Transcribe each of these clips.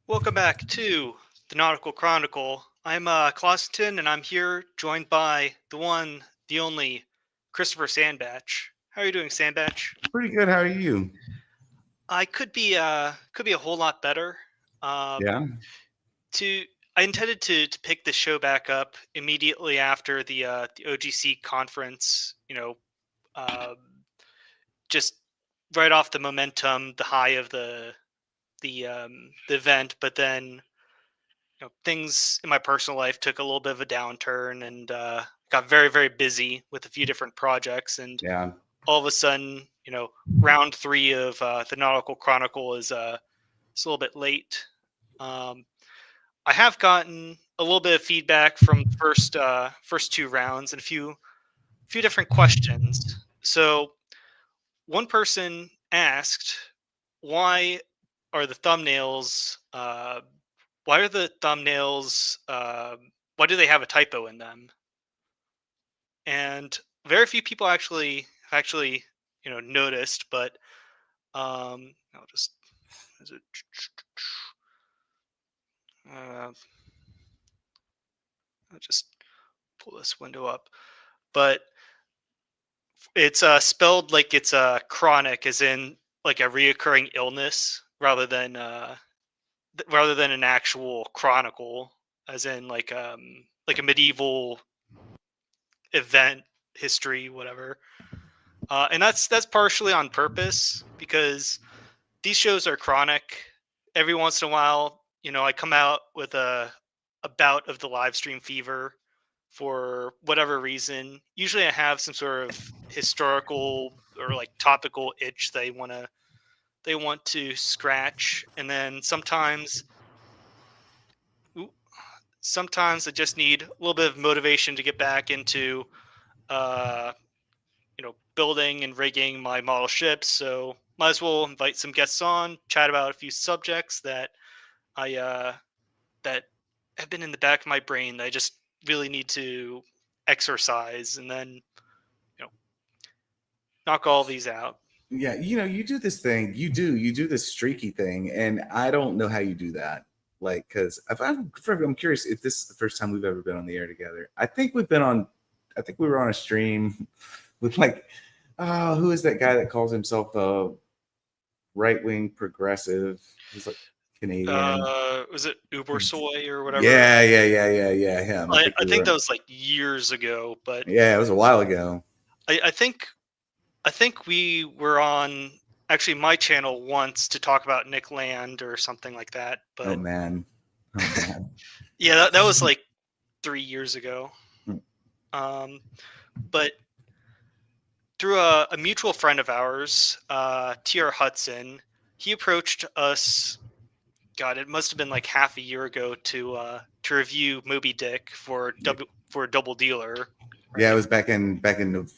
Welcome back to the Nautical Chronicle. I'm Clossington, and I'm here joined by the one, the only, Christopher Sandbatch. How are you doing, Sandbatch? Pretty good. How are you? I could be a whole lot better. Um, Yeah. to I intended to pick this show back up immediately after the OGC conference. Um, just right off the momentum, the high of the event, but then things in my personal life took a little bit of a downturn and got very, very busy with a few different projects. And Yeah. all of a sudden, round three of the Nautical Chronicle is a little bit late. Um, I have gotten a little bit of feedback from the first two rounds and a few different questions. So one person asked, "Why are the thumbnails? Why are the thumbnails? Why do they have a typo in them?" And very few people actually noticed. But I'll just is it, uh, I'll just pull this window up. But it's spelled like it's chronic, as in like a reoccurring illness, rather than an actual chronicle, as in like a medieval event history, whatever. And that's partially on purpose because these shows are chronic. Every once in a while, I come out with a bout of the live stream fever for whatever reason. Usually, I have some sort of historical or like topical itch they want to scratch, and then ooh, sometimes I just need a little bit of motivation to get back into uh, building and rigging my model ships. So might as well invite some guests on, chat about a few subjects I that have been in the back of my brain that I just really need to exercise, and then you know knock all these out. Yeah. You do this thing. You do this streaky thing, and I don't know how you do that. Like, because I'm curious if this is the first time we've ever been on the air together. I think we've been on. I think we were on a stream with who is that guy that calls himself a right wing progressive? He's like Canadian. Was it Uber Soy or whatever? Yeah. Him. I I, think I we think were. that was like years ago, but Yeah, it was a while ago. I think we were on actually my channel once to talk about Nick Land or something like that. Oh But man. Oh man. yeah, that was like 3 years ago. But through a mutual friend of ours, TR Hudson, he approached us. God, it must have been like half a year ago to review Moby Dick for Double Dealer, Yeah, it right? was back in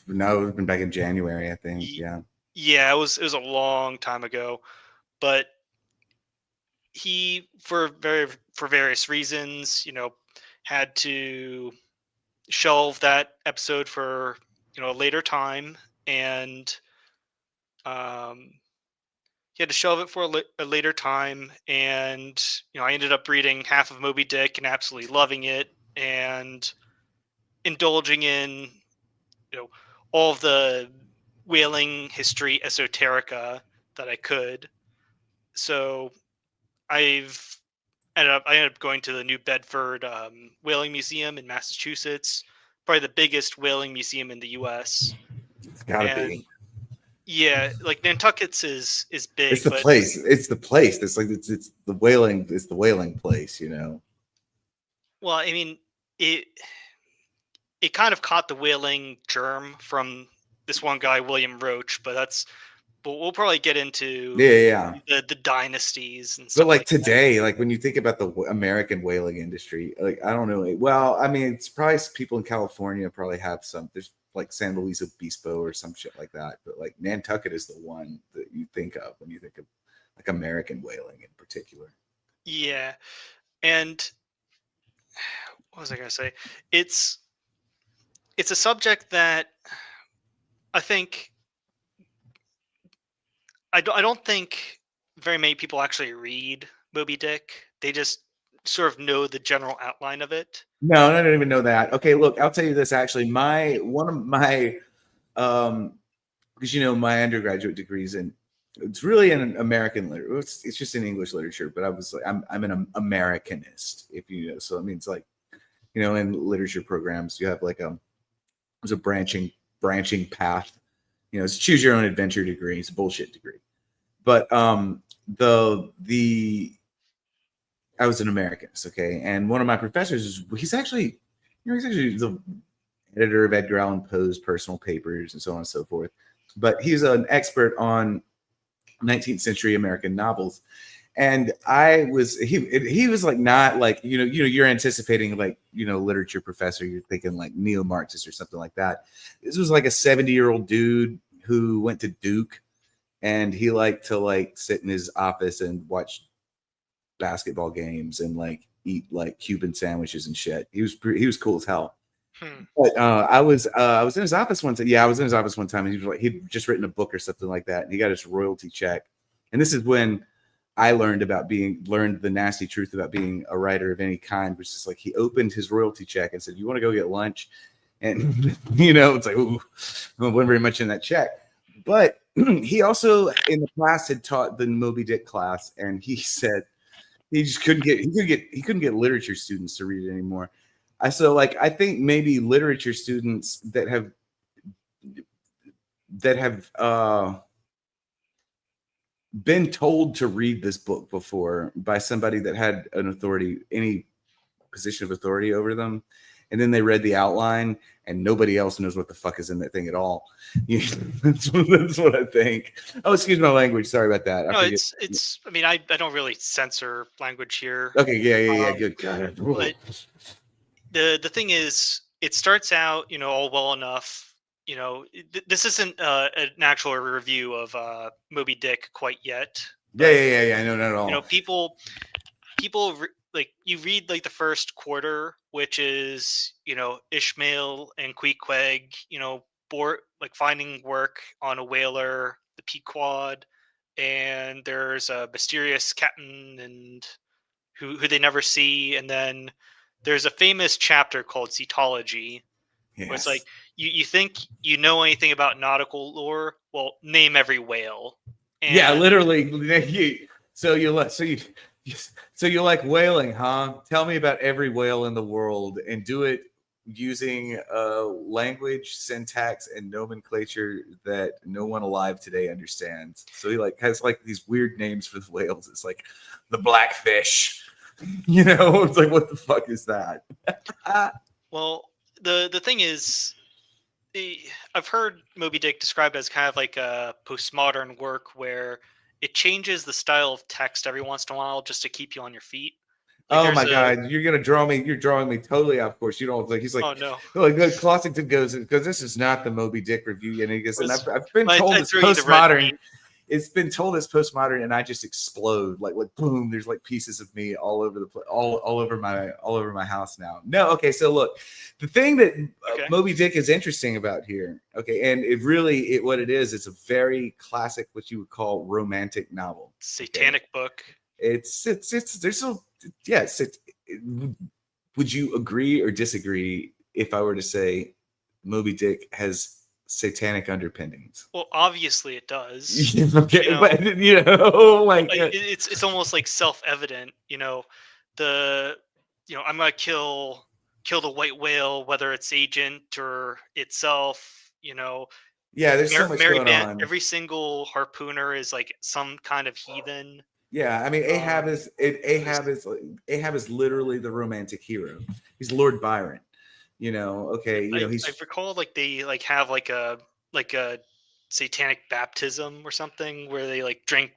no, it's been back in January, I think. Ye- Yeah. Yeah, it was a long time ago, but he for various reasons, had to shelve that episode for a later time, and um, he had to shelve it for a later time, and I ended up reading half of Moby Dick and absolutely loving it, and indulging in you know all of the whaling history esoterica that I could. So I've I ended up going to the New Bedford Whaling Museum in Massachusetts, probably the biggest whaling museum in the U.S. It's gotta And be. yeah, like Nantucket's is It's big, the but place. It's the place. It's the whaling. It's the whaling place. well, I mean, it it kind of caught the whaling germ from this one guy, William Roach, but we'll probably get into Yeah. the dynasties and But stuff like like that. today, like when you think about the American whaling industry, like I don't know. Well, I mean, it's probably people in California probably have some. There's like San Luis Obispo or some shit like that. But like Nantucket is the one that you think of when you think of like American whaling in particular. Yeah, and what was I gonna say? It's it's a subject that I think I don't think very many people actually read Moby Dick. They just sort of know the general outline of it. No, I don't even know that. Okay, look, I'll tell you this. Actually, my one of my because my undergraduate degrees in it's really an American literature. It's just in English literature, but I was like, I'm an Americanist, if you know. So it means like, in literature programs, you have like there's a branching path. It's choose your own adventure degree. It's a bullshit degree, but the I was an Americanist, okay, and one of my professors he's actually the editor of Edgar Allan Poe's personal papers and so on and so forth. But he's an expert on 19th century American novels. And he was like, not like, you're anticipating like, literature professor, you're thinking like neo-Marxist or something like that. This was like a 70-year-old dude who went to Duke, and he liked to like sit in his office and watch basketball games and like eat like Cuban sandwiches and shit. He was cool as hell. But I was in his office one time. Yeah, I was in his office one time, and he was like, he'd just written a book or something like that, and he got his royalty check. And this is when I learned the nasty truth about being a writer of any kind, which is like he opened his royalty check and said, "You want to go get lunch?" And it's like, ooh, I wasn't very much in that check. But he also in the class had taught the Moby Dick class, and he said he just couldn't get literature students to read it anymore. I think maybe literature students that have been told to read this book before by somebody that had any position of authority over them, and then they read the outline and nobody else knows what the fuck is in that thing at all. That's what I think. Oh, excuse my language. Sorry about that. No, it's. I mean, I don't really censor language here. Okay, yeah. Good. God. But the thing is, it starts out, all well enough. This isn't an actual review of Moby Dick quite yet. Yeah. No, not at all. People like you read like the first quarter, which is Ishmael and Queequeg, like finding work on a whaler, the Pequod, and there's a mysterious captain and who they never see, and then there's a famous chapter called Cetology, where it's like you think you know anything about nautical lore? Well, name every whale. And yeah, literally. So you like whaling, huh? Tell me about every whale in the world, and do it using language, syntax, and nomenclature that no one alive today understands. So he has these weird names for the whales. It's like the blackfish. It's like, what the fuck is that? Well, the thing is, I've heard Moby Dick described as kind of like a postmodern work where it changes the style of text every once in a while just to keep you on your feet. Oh my God, you're gonna draw me. You're drawing me totally off course. You don't like. He's like, oh no. Like Clossington goes because this is not the Moby Dick review, and he goes, and I've been told it's postmodern. It's been told it's postmodern, and I just explode like boom. There's like pieces of me all over the place, all over my house now. No, okay. So look, the thing that Moby Dick is interesting about here, okay, and what it is, it's a very classic, what you would call romantic novel, satanic book. Would you agree or disagree if I were to say Moby Dick has satanic underpinnings? Well, obviously it does. Okay, but it's almost like self-evident. I'm gonna kill the white whale, whether it's agent or itself. Yeah, there's so much going on. Every single harpooner is like some kind of heathen. Yeah, I mean, Ahab is literally the romantic hero. He's Lord Byron. I recall like they like have like a satanic baptism or something where they like drink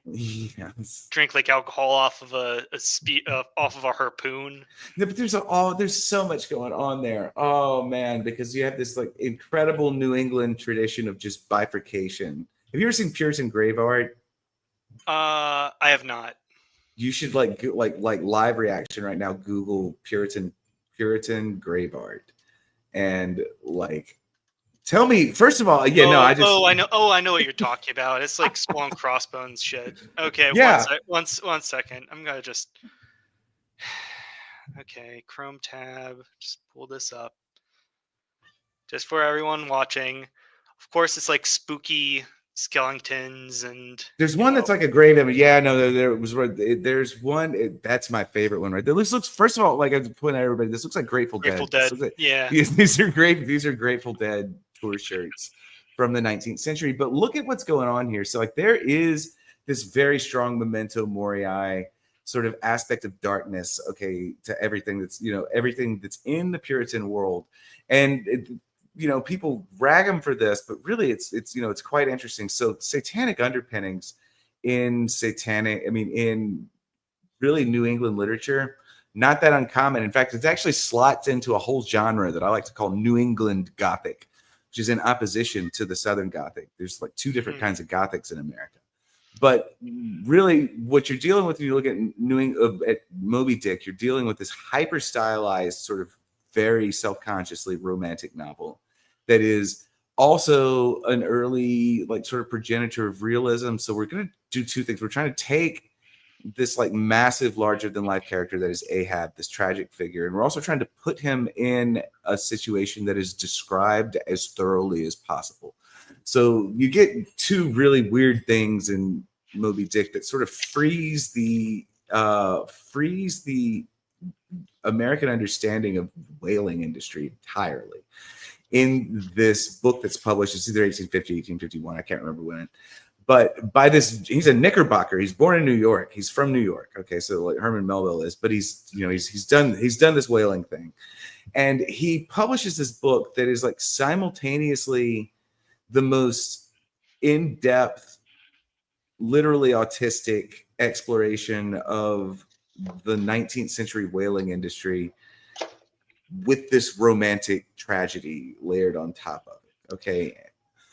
like alcohol off of off of a harpoon. No, but there's so much going on there. Oh man, because you have this like incredible New England tradition of just bifurcation. Have you ever seen Puritan grave art? I have not. You should like live reaction right now. Google Puritan grave art, and like Tell me, first of all, yeah, no, Oh, I just, I know. Oh, I know what you're talking about. It's like skull and crossbones shit. Okay, yeah, one second. I'm gonna just. Okay, Chrome tab. Just pull this up. Just for everyone watching. Of course, it's like spooky skeletons and there's one that's like a great image. Yeah, no, there was, there's one, that's my favorite one, right? This looks, first of all, like I was pointing out, everybody, this looks like Grateful Grateful Dead. This Dead. looks like, Yeah. these are great, these are Grateful Dead tour shirts from the 19th century. But look at what's going on here. So, like, there is this very strong memento mori sort of aspect of darkness, okay, to everything that's, everything that's in the Puritan world. And people rag them for this, but really it's quite interesting. So satanic underpinnings in really New England literature, not that uncommon. In fact, it actually slots into a whole genre that I like to call New England Gothic, which is in opposition to the Southern Gothic. There's like two different kinds of Gothics in America. But really, what you're dealing with when you look at at Moby Dick, you're dealing with this hyper stylized, sort of very self-consciously romantic novel that is also an early, like, sort of progenitor of realism. So we're going to do two things. We're trying to take this like massive, larger than life character that is Ahab, this tragic figure, and we're also trying to put him in a situation that is described as thoroughly as possible. So you get two really weird things in Moby Dick that sort of freeze the American understanding of whaling industry entirely. In this book that's published, it's either 1850, 1851, I can't remember when. But by this, he's a Knickerbocker. He's born in New York. He's from New York. Okay, so like Herman Melville is, but he's done this whaling thing, and he publishes this book that is like simultaneously the most in-depth, literally autistic exploration of the 19th century whaling industry with this romantic tragedy layered on top of it. Okay.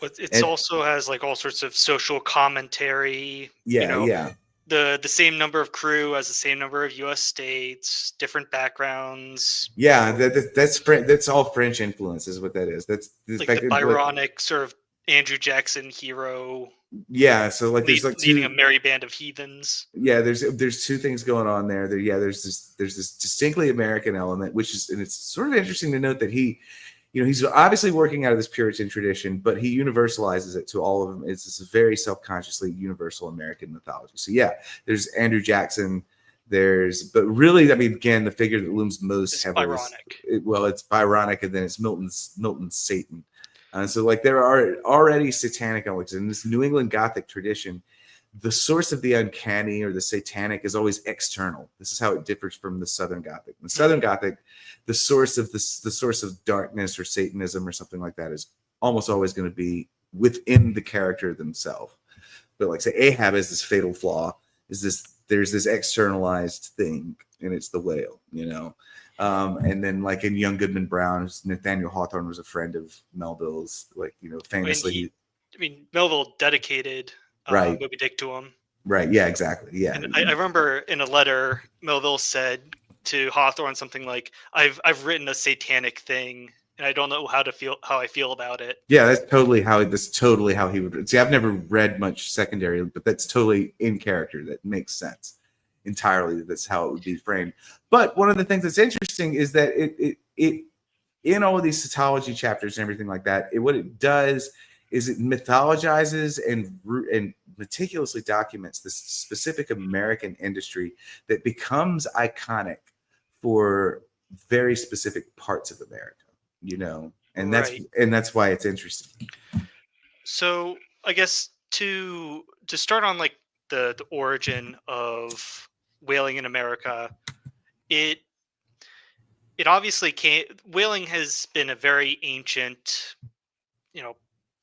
But it's And also has like all sorts of social commentary. yeah. The same number of crew as the same number of U.S. states, different backgrounds. Yeah, that's all French influence is what that is. That's the Like the fact that, like, Byronic sort of Andrew Jackson hero yeah. So like there's like leading a two, merry band of heathens. yeah, there's two things going on there. There's this distinctly American element, which is, and it's sort of interesting to note that he's obviously working out of this Puritan tradition, but he universalizes it to all of them. It's this very self-consciously universal American mythology. So yeah, there's Andrew Jackson. But really, I mean, again, the figure that looms most It's heavily Byronic. it's Byronic, and then it's Milton's Satan. So like there are already satanic elements in this New England Gothic tradition. The source of the uncanny or the satanic is always external. This is how it differs from the Southern Gothic. In the Southern Gothic, the source of darkness or Satanism or something like that is almost always going to be within the character themselves. But like say Ahab is this fatal flaw, there's this externalized thing, and it's the whale. And then like in Young Goodman Brown, Nathaniel Hawthorne was a friend of Melville's, like, famously. Melville dedicated Right. Moby Dick to him. Right. Yeah, exactly. Yeah. And I remember in a letter, Melville said to Hawthorne something like, "I've written a satanic thing, and I don't know how I feel about it." Yeah, that's totally how he would see. I've never read much secondary, but that's totally in character. That makes sense entirely. That's how it would be framed. But one of the things that's interesting is that it in all of these cytology chapters and everything like that, what it does is it mythologizes and meticulously documents this specific American industry that becomes iconic for very specific parts of America, and Right. that's why it's interesting. So I guess to start on like the origin of whaling in America, it it obviously came. Whaling has been a very ancient,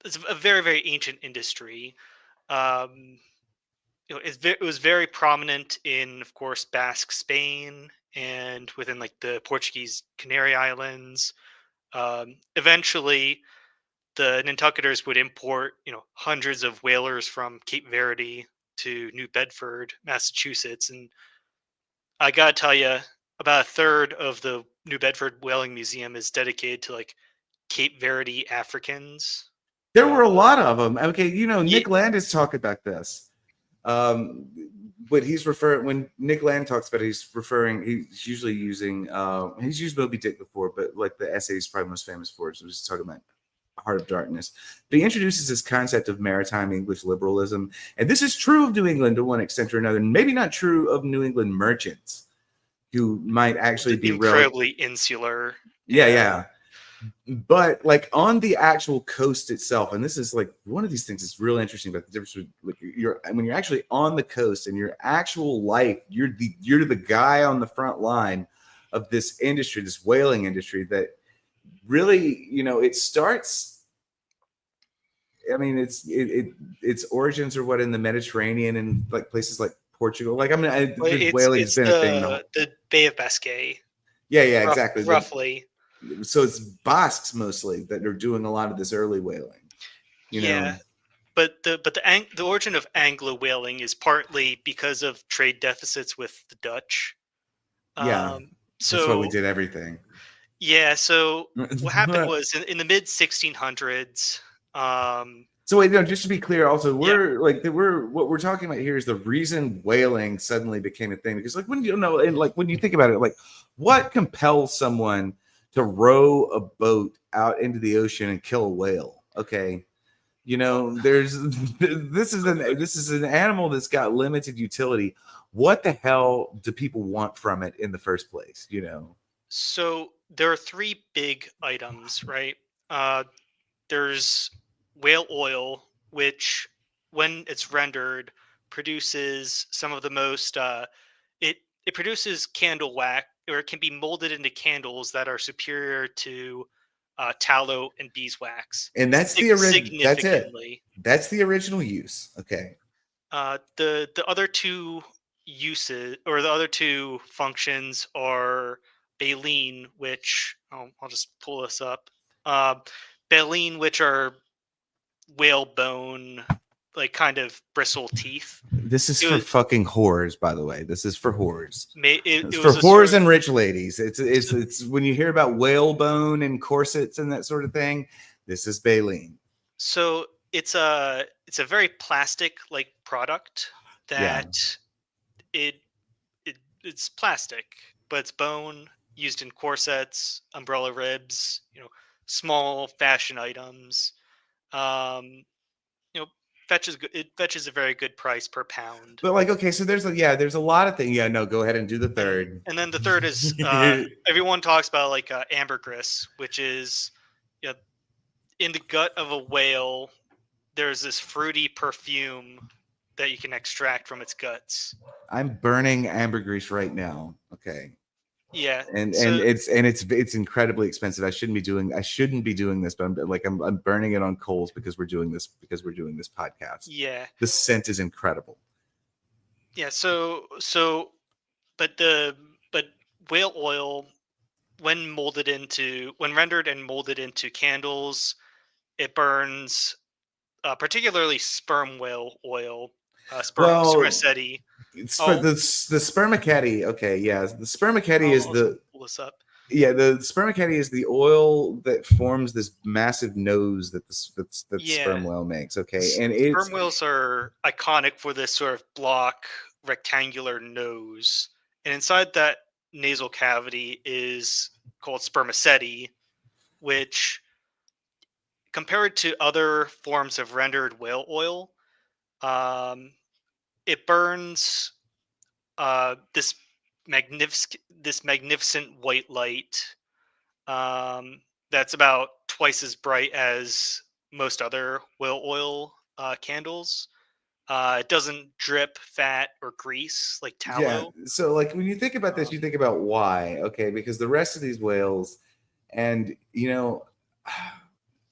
it's a very very ancient industry. Um, it was very prominent in, of course, Basque Spain and within like the Portuguese Canary Islands. Eventually, the Nantucketers would import, hundreds of whalers from Cape Verde to New Bedford, Massachusetts, and I gotta tell you, about a third of the New Bedford Whaling Museum is dedicated to like Cape Verde Africans. There were a Uh, lot of them. Okay, yeah, Nick Landis talked about this. Um, but he's referring when Nick Land talks about it, he's referring. He's usually using. He's used Moby Dick before, but like the essay he's probably most famous for. So he's talking about Heart of Darkness. But he introduces this concept of maritime English liberalism, and this is true of New England to one extent or another, and maybe not true of New England merchants who might actually be incredibly insular. Yeah, Yeah. yeah. But like on the actual coast itself, and this is like one of these things that's real interesting about the difference between like you're when you're actually on the coast and your actual life, you're the guy on the front line of this industry, this whaling industry that really, it starts. I mean, its origins are what in the Mediterranean and like places like Portugal. Like I mean, Well, whaling's it's been a thing. the Bay of Biscay, Yeah, yeah, exactly. roughly. So it's Basques mostly that are doing a lot of this early whaling. Yeah, but the origin of Anglo whaling is partly because of trade deficits with the Dutch. Yeah, that's why we So did everything. yeah, so what happened was in the mid 1600s. So wait, no, just to be clear, also Yeah. we're what we're talking about here is the reason whaling suddenly became a thing. Because like when and like when you think about it, like what compels someone to row a boat out into the ocean and kill a whale? Okay. There's this is an animal that's got limited utility. What the hell do people want from it in the first place? So there are three big items, right? Uh, there's whale oil, which, when it's rendered, produces some of the most. It it produces candle wax, or it can be molded into candles that are superior to tallow and beeswax And that's the original. That's it. significantly. That's the original use. Okay. The other two uses, or the other two functions, are baleen, which I'll just pull this up. Uh, baleen, which are whalebone, like kind of bristle teeth. This is It for was fucking whores, by the way. This is for whores. it It's for was a sort whores of and rich ladies. It's when you hear about whalebone and corsets and that sort of thing. This is baleen. so it's a very plastic like product Yeah. that it it's plastic, but it's bone used in corsets, umbrella ribs, small fashion items. Um, you know, it fetches a very good price per pound. But like, okay, so there's a lot of things. Yeah, no, go ahead and do the And third. and then the third is everyone talks about like ambergris, which is, you know, in the gut of a whale. There's this fruity perfume that you can extract from its guts. I'm burning ambergris right now. Okay. Yeah. And So it's incredibly expensive. I shouldn't be doing this, but I'm burning it on coals because we're doing this podcast. yeah, The scent is incredible. yeah. So but whale oil, when rendered and molded into candles, it burns, particularly sperm whale oil, Well, spermaceti. it's Oh, the spermaceti. Okay, yeah, the spermaceti is I'll also the pull this up. yeah the spermaceti is the oil that forms this massive nose that the Yeah, sperm whale makes. Okay, and sperm it's whales are iconic for this sort of block rectangular nose, and inside that nasal cavity is called spermaceti, which, compared to other forms of rendered whale oil, um, it burns this magnificent white light, um, that's about twice as bright as most other whale oil candles. It doesn't drip fat or grease like yeah. tallow. So like when you think about this, you Um, think about why. Okay, because the rest of these whales, and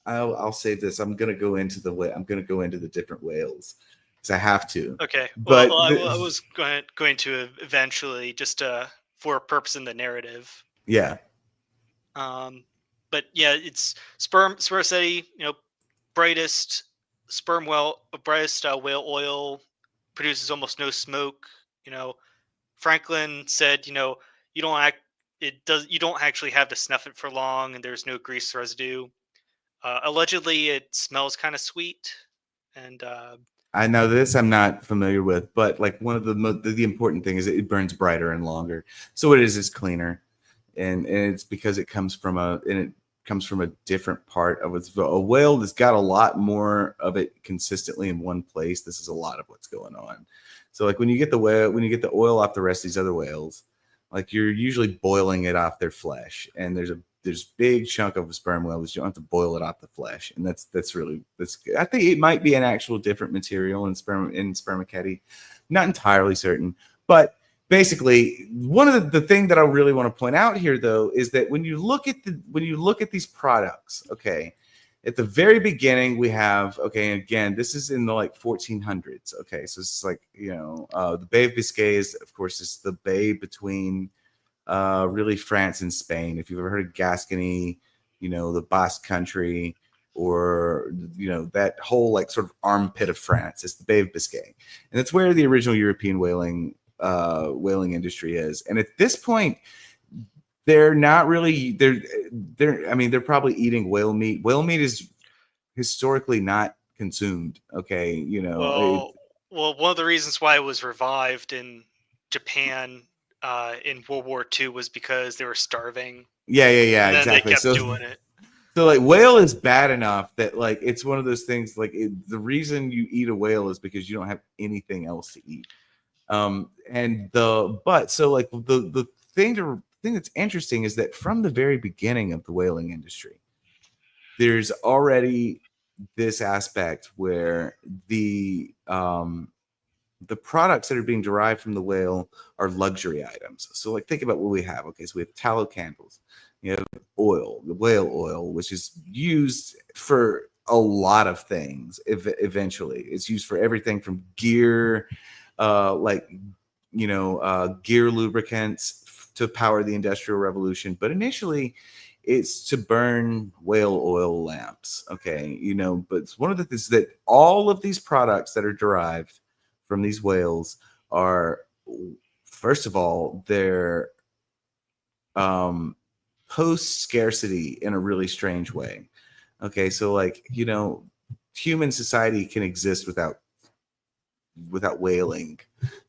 I'll save this. I'm gonna go into the different whales because I have to. okay, well, But I was going to eventually, just for a purpose in the narrative. yeah, Um, but yeah, it's spermaceti, brightest brightest whale oil, produces almost no smoke. You know, Franklin said, you don't actually have to snuff it for long, and there's no grease residue. Allegedly, it smells kind of sweet, and I know this I'm not familiar with, but like one of the important thing is that it burns brighter and longer. So what it is cleaner, and it's because it comes from a different part of it. A whale that's got a lot more of it consistently in one place. This is a lot of what's going on. So like when you get the oil off the rest of these other whales, like you're usually boiling it off their flesh, and there's big chunk of a sperm whale that you don't have to boil it off the flesh, and that's really that's. I think it might be an actual different material in spermaceti, not entirely certain, but basically one of the thing that I really want to point out here though is that when you look at these products, okay, at the very beginning we have, okay, and again this is in the like 1400s, okay, so it's like the Bay of Biscay is of course is the bay between really France and Spain. If you've ever heard of Gascony, the Basque country, or that whole like sort of armpit of France, it's the Bay of Biscay, and that's where the original European whaling industry is. And at this point, they're not really they're I mean they're probably eating whale meat. Whale meat is historically not consumed. Okay, well, one of the reasons why it was revived in Japan in World War II was because they were starving, yeah, and then they exactly. kept So doing it. So like whale is bad enough that like it's one of those things like the reason you eat a whale is because you don't have anything else to eat. And the but so like the thing that's interesting is that from the very beginning of the whaling industry, there's already this aspect where the products that are being derived from the whale are luxury items. So like think about what we have. Okay, so we have tallow candles. You have oil, the whale oil, which is used for a lot of things. Eventually, it's used for everything from gear, like gear lubricants to power the Industrial Revolution. But initially, it's to burn whale oil lamps. Okay, but it's one of the things that all of these products that are derived from these whales are, first of all, they're post scarcity in a really strange way. Okay, so like human society can exist without whaling.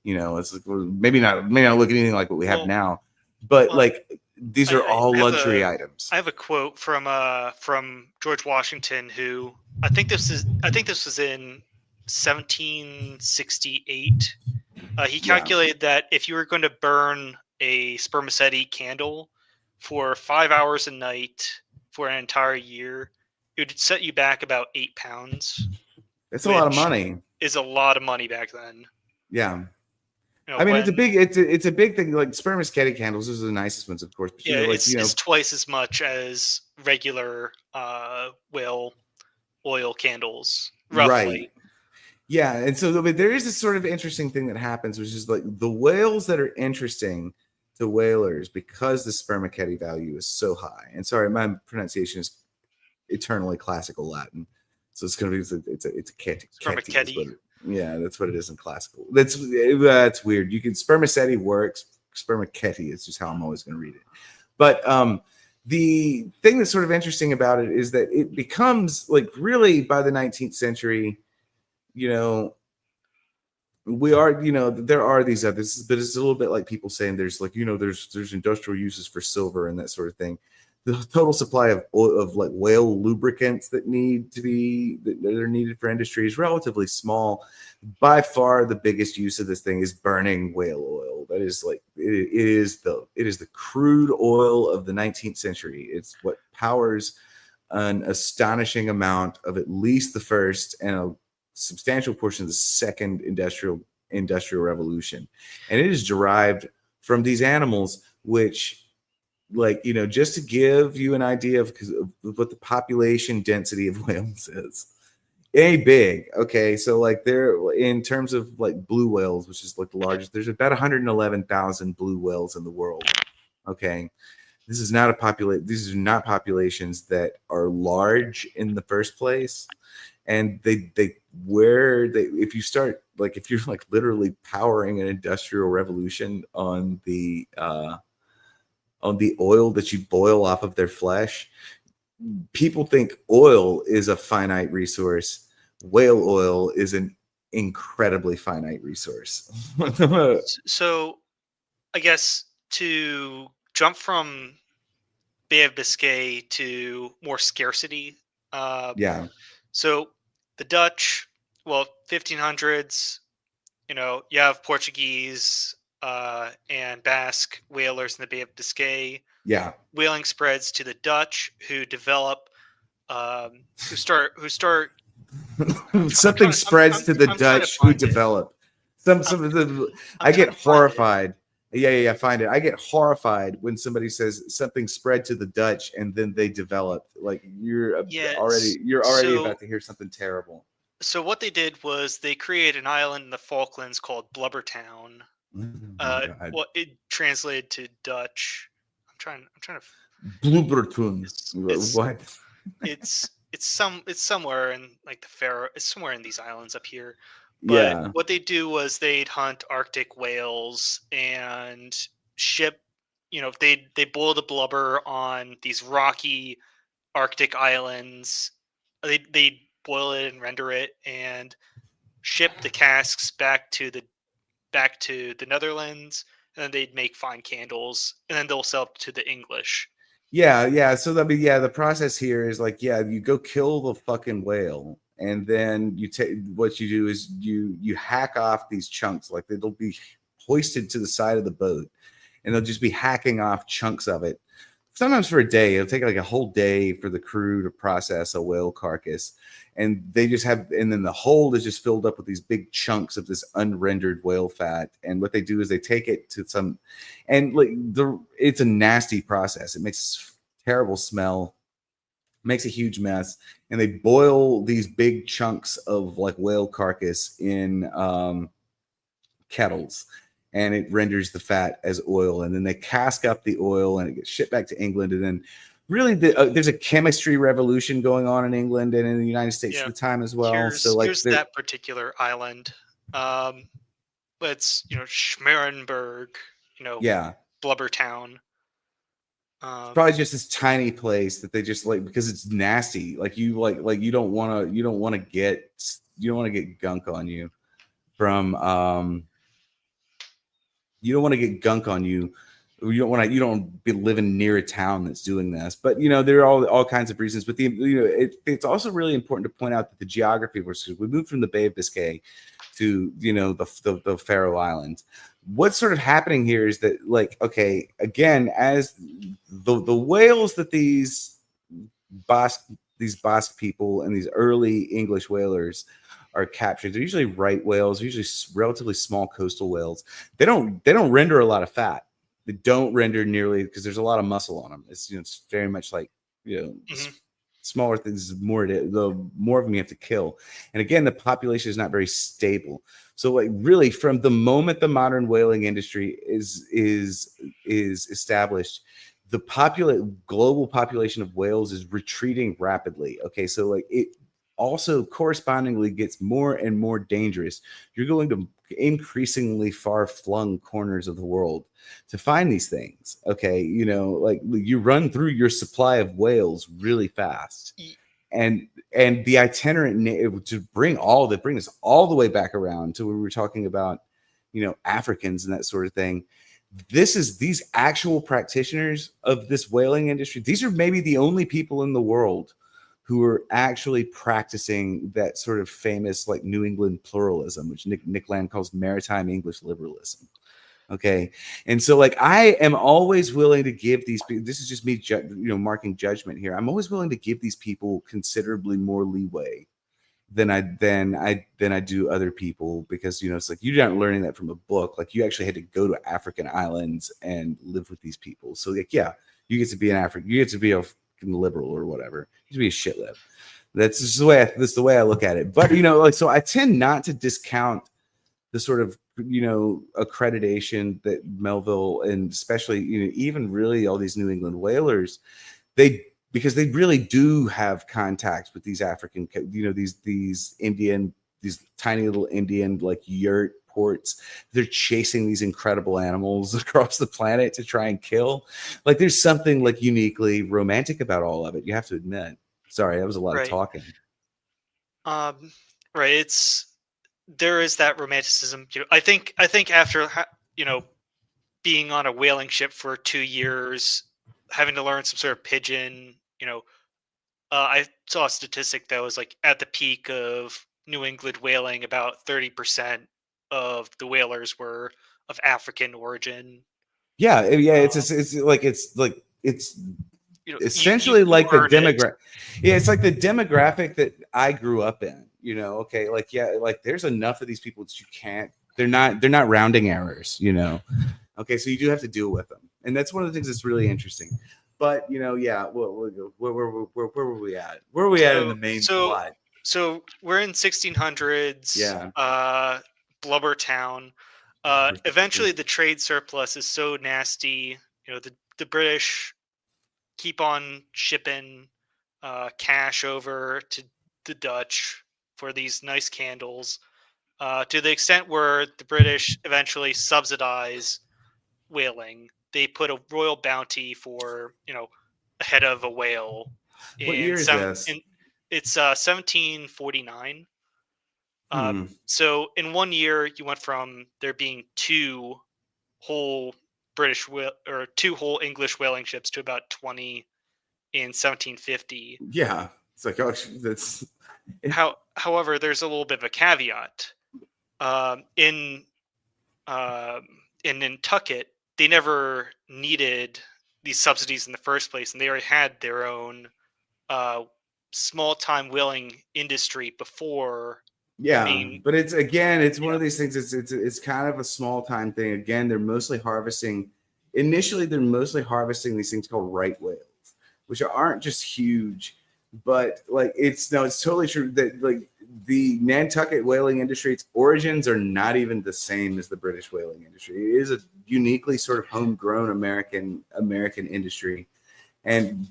It's like, maybe not look anything like what we have now, but like these are all luxury items. I have a quote from George Washington, who I think this was in 1768. He calculated that if you were going to burn a spermaceti candle for 5 hours a night for an entire year, it would set you back about 8 pounds. It's a lot of money. Is a lot of money back then. Yeah. I mean, it's a big thing. Like spermaceti candles, those are the nicest ones, of course. But, yeah, it's twice as much as regular whale oil candles, roughly. Right. Yeah, and so there is this sort of interesting thing that happens, which is like the whales that are interesting to whalers because the spermaceti value is so high. And sorry, my pronunciation is eternally classical Latin, so it's going to be it's a spermaceti. Yeah, that's what it is in classical. That's weird. You can spermaceti works. Spermaceti is just how I'm always going to read it. But the thing that's sort of interesting about it is that it becomes like really by the 19th century. We are, there are these others, but it's a little bit like people saying there's like, there's industrial uses for silver and that sort of thing. The total supply of like whale lubricants that are needed for industry is relatively small. By far, the biggest use of this thing is burning whale oil. That is like it is the crude oil of the 19th century. It's what powers an astonishing amount of at least the first and a substantial portion of the second industrial revolution, and it is derived from these animals, which, like, just to give you an idea of what the population density of whales is, big. Okay, so like they're in terms of like blue whales, which is like the largest, there's about 111,000 blue whales in the world. Okay, these are not populations that are large in the first place. And if you're like literally powering an industrial revolution on the oil that you boil off of their flesh, people think oil is a finite resource. Whale oil is an incredibly finite resource. So I guess to jump from Bay of Biscay to more scarcity. Uh, Yeah, so the Dutch, well, 1500s, you have Portuguese and Basque whalers in the Bay of Biscay. yeah. Whaling spreads to the Dutch, who develop, who start. I'm Something trying to, spreads to the I'm trying to Dutch who find it. develop. I'm, Some of the I'm I trying get to find it. horrified. Yeah. Find it. I get horrified when somebody says something spread to the Dutch and then they developed. Like Yes. you're already So about to hear something terrible. so what they did was they created an island in the Falklands called Blubbertown. Oh my god. What it translated to Dutch. I'm trying to. Bloobertoon. It's What? it's somewhere in like the Faroe. It's somewhere in these islands up here. But Yeah. what they do was they'd hunt Arctic whales and ship. They boil the blubber on these rocky Arctic islands. They boil it and render it and ship the casks back to the Netherlands, and then they'd make fine candles, and then they'll sell it to the English. Yeah. So I mean, yeah, the process here is like, yeah, you go kill the fucking whale, and then you take what you do is you hack off these chunks, like they'll be hoisted to the side of the boat, and they'll just be hacking off chunks of it. Sometimes for a day, it'll take like a whole day for the crew to process a whale carcass, and then the hold is just filled up with these big chunks of this unrendered whale fat. And what they do is they take it to some, and like it's a nasty process. It makes terrible smell, makes a huge mess, and they boil these big chunks of like whale carcass in kettles, and it renders the fat as oil, and then they cask up the oil and it gets shipped back to England. And then really there's a chemistry revolution going on in England and in the United States Yeah, at the time as well. So like here's that particular island. It's Schmerenberg, yeah, Blubbertown. it's Um, probably just this tiny place that they just like because it's nasty. Like you don't want to get gunk on you from you don't want to get gunk on you. You don't be living near a town that's doing this. But there are all kinds of reasons. But it's also really important to point out that the geography we moved from the Bay of Biscay to the Faroe Islands. What's sort of happening here is that, like, okay, again, as the whales that these Basque people and these early English whalers are captured, they're usually right whales, usually relatively small coastal whales. They don't render a lot of fat. They don't render nearly because there's a lot of muscle on them. It's very much like mhm. smaller things. The more of them you have to kill, and again, the population is not very stable. So, like, really, from the moment the modern whaling industry is established, the global population of whales is retreating rapidly. Okay, so like it also correspondingly gets more and more dangerous. You're going to increasingly far-flung corners of the world to find these things. Okay, like you run through your supply of whales really fast, and the itinerant to bring us all the way back around to when we were talking about Africans and that sort of thing. These actual practitioners of this whaling industry. These are maybe the only people in the world who are actually practicing that sort of famous like New England pluralism, which Nick Land calls maritime English liberalism. Okay, and so like I am always willing to give these people. This is just me, marking judgment here. I'm always willing to give these people considerably more leeway than I do other people, because it's like you're not learning that from a book. Like you actually had to go to African islands and live with these people. So like, yeah, you get to be an African, you get to be a liberal or whatever. You get to be a shitlib. That's just the way I look at it. But like, so I tend not to discount the sort of accreditation that Melville, and especially even really all these New England whalers, because they really do have contacts with these African, these tiny little Indian like yurt reports. They're chasing these incredible animals across the planet to try and kill. Like there's something like uniquely romantic about all of it. You have to admit. Sorry, that was a lot of Right. talking. Right. There is that romanticism. I think after being on a whaling ship for 2 years, having to learn some sort of pidgin. I saw a statistic that was like at the peak of New England whaling, about 30% of the whalers were of African origin. Yeah, yeah. Uh, It's you essentially like the heard it, demographic. Yeah, it's like the demographic that I grew up in. Okay, like yeah, like there's enough of these people that you can't. They're not rounding errors. Okay, so you do have to deal with them, and that's one of the things that's really interesting. But yeah, where were we at? Where were we at in so the main so plot? so we're in 1600s. Yeah. Blubber Town. Eventually, the trade surplus is so nasty. The British keep on shipping cash over to the Dutch for these nice candles, to the extent where the British eventually subsidize whaling. They put a royal bounty for a head of a whale What in year is this? 1749. Hmm. So in 1 year, you went from there being whole two whole English whaling ships to about 20 in 1750. Yeah, it's like that's However, there's a little bit of a caveat. Um, in in Nantucket, they never needed these subsidies in the first place, and they already had their own uh, small time whaling industry before the Yeah, main. but it's one Yeah. of these things. It's kind of a small time thing. Again, they're mostly harvesting. Initially, they're mostly harvesting these things called right whales, which aren't just huge, but like it's totally true that like the Nantucket whaling industry, its origins are not even the same as the British whaling industry. It is a uniquely sort of homegrown American industry,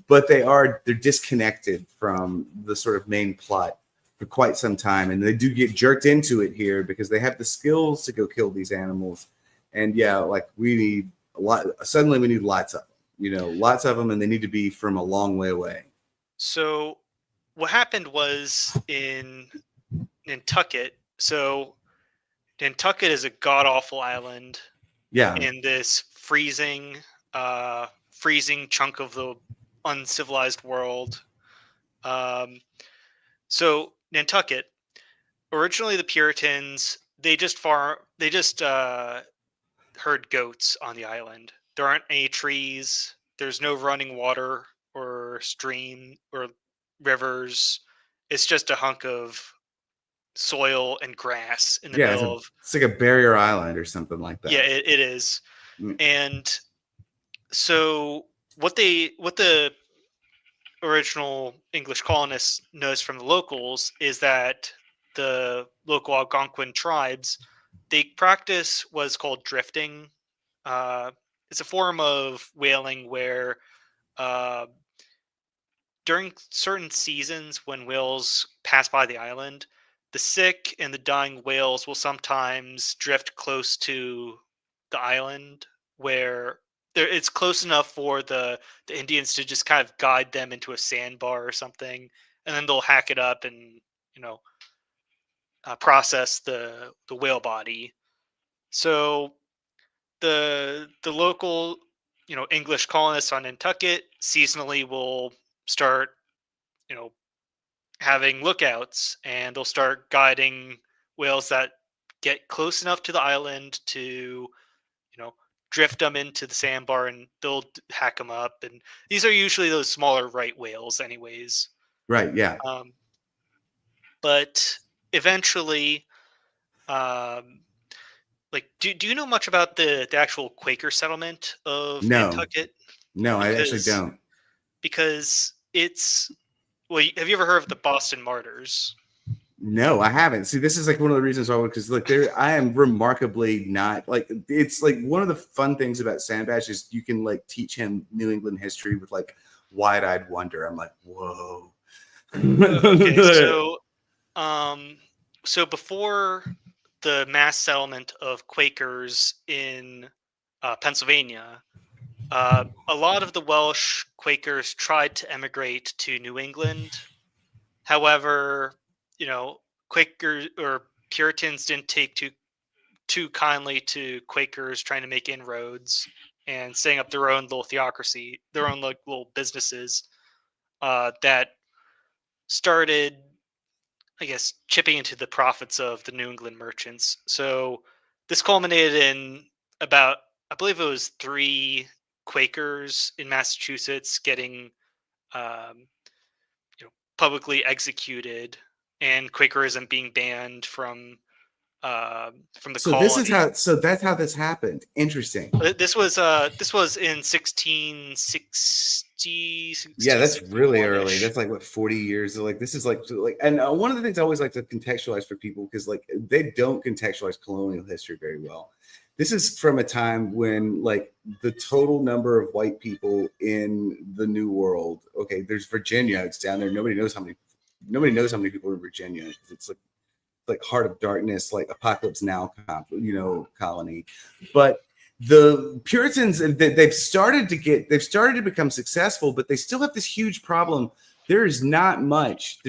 but they're disconnected from the sort of main plot for quite some time, and they do get jerked into it here because they have the skills to go kill these animals. And yeah, like we need a lot. Suddenly, we need lots of them. Lots of them, and they need to be from a long way away. So what happened was in Nantucket. So Nantucket is a god awful island Yeah, in this freezing chunk of the uncivilized world. Um, so Nantucket, originally the Puritans, they just herd goats on the island. There aren't any trees. There's no running water or stream or rivers. It's just a hunk of soil and grass in the yeah, middle of. it's like a barrier island or something like Yeah, that. it is. Mm. And so what the original English colonists noticed from the locals is that the local Algonquin tribes, they practice what's called drifting. Uh, it's a form of whaling where uh, during certain seasons when whales pass by the island, the sick and the dying whales will sometimes drift close to the island where it's close enough for the Indians to just kind of guide them into a sandbar or something, and then they'll hack it up and you know process the whale body. So the local English colonists on Nantucket seasonally will start you know having lookouts, and they'll start guiding whales that get close enough to the island to drift them into the sandbar, and they'll hack them up. And these are usually those smaller right whales anyways. Right? Yeah. um, but eventually, um, like do you know much about the actual Quaker settlement of No, Nantucket? no, I actually because don't. because it's well, have you ever heard of the Boston Martyrs? No, I haven't. See, this is like one of the reasons why, because like I am remarkably not like it's like one of the fun things about Sandbatch is you can like teach him New England history with like wide-eyed wonder. I'm like, whoa. Okay, so um, so before the mass settlement of Quakers in Pennsylvania, a lot of the Welsh Quakers tried to emigrate to New England. However, Quakers or Puritans didn't take too kindly to Quakers trying to make inroads and setting up their own little theocracy, their own like little businesses that started, I guess, chipping into the profits of the New England merchants. So this culminated in about, I believe it was 3 Quakers in Massachusetts getting, um, publicly executed, and Quakerism being banned from the So this is colony. how. So that's how this happened. Interesting. This was in 1660, Yeah, that's really 1661 early. ish. That's like what 40 years. Like this is like, and one of the things I always like to contextualize for people because like they don't contextualize colonial history very well. This is from a time when like the total number of white people in the New World. Okay, there's Virginia. It's down there. Nobody knows how many people are in Virginia. It's like Heart of Darkness, like Apocalypse Now, colony. But the Puritans, they've started to become successful, but they still have this huge problem. There's not much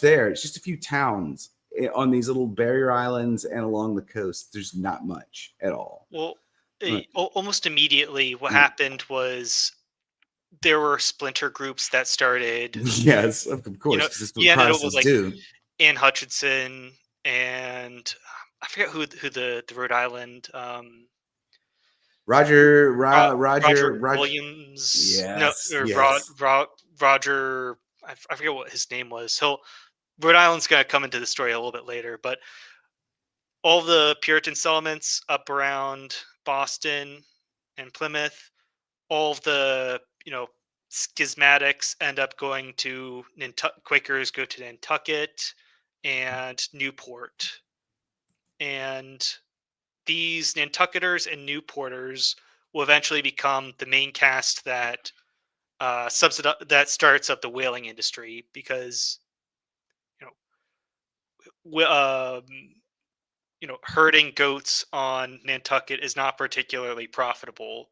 there. It's just a few towns on these little barrier islands and along the coast. There's not much at all. Well, Right. almost immediately, what Yeah. happened was there were splinter groups that started. Yes, of course, because that's what You ended up with Protestants like do. Anne Hutchinson and I forget who the Rhode Island Roger, Roger Roger. Williams, no, Yes, or yes. Roger. I forget what his name was. Rhode Island's gonna come into the story a little bit later, but all the Puritan settlements up around Boston and Plymouth, all of the schismatics end up going to Quakers go to Nantucket and Newport, and these Nantucketers and Newporters will eventually become the main cast that that starts up the whaling industry, because you know herding goats on Nantucket is not particularly profitable.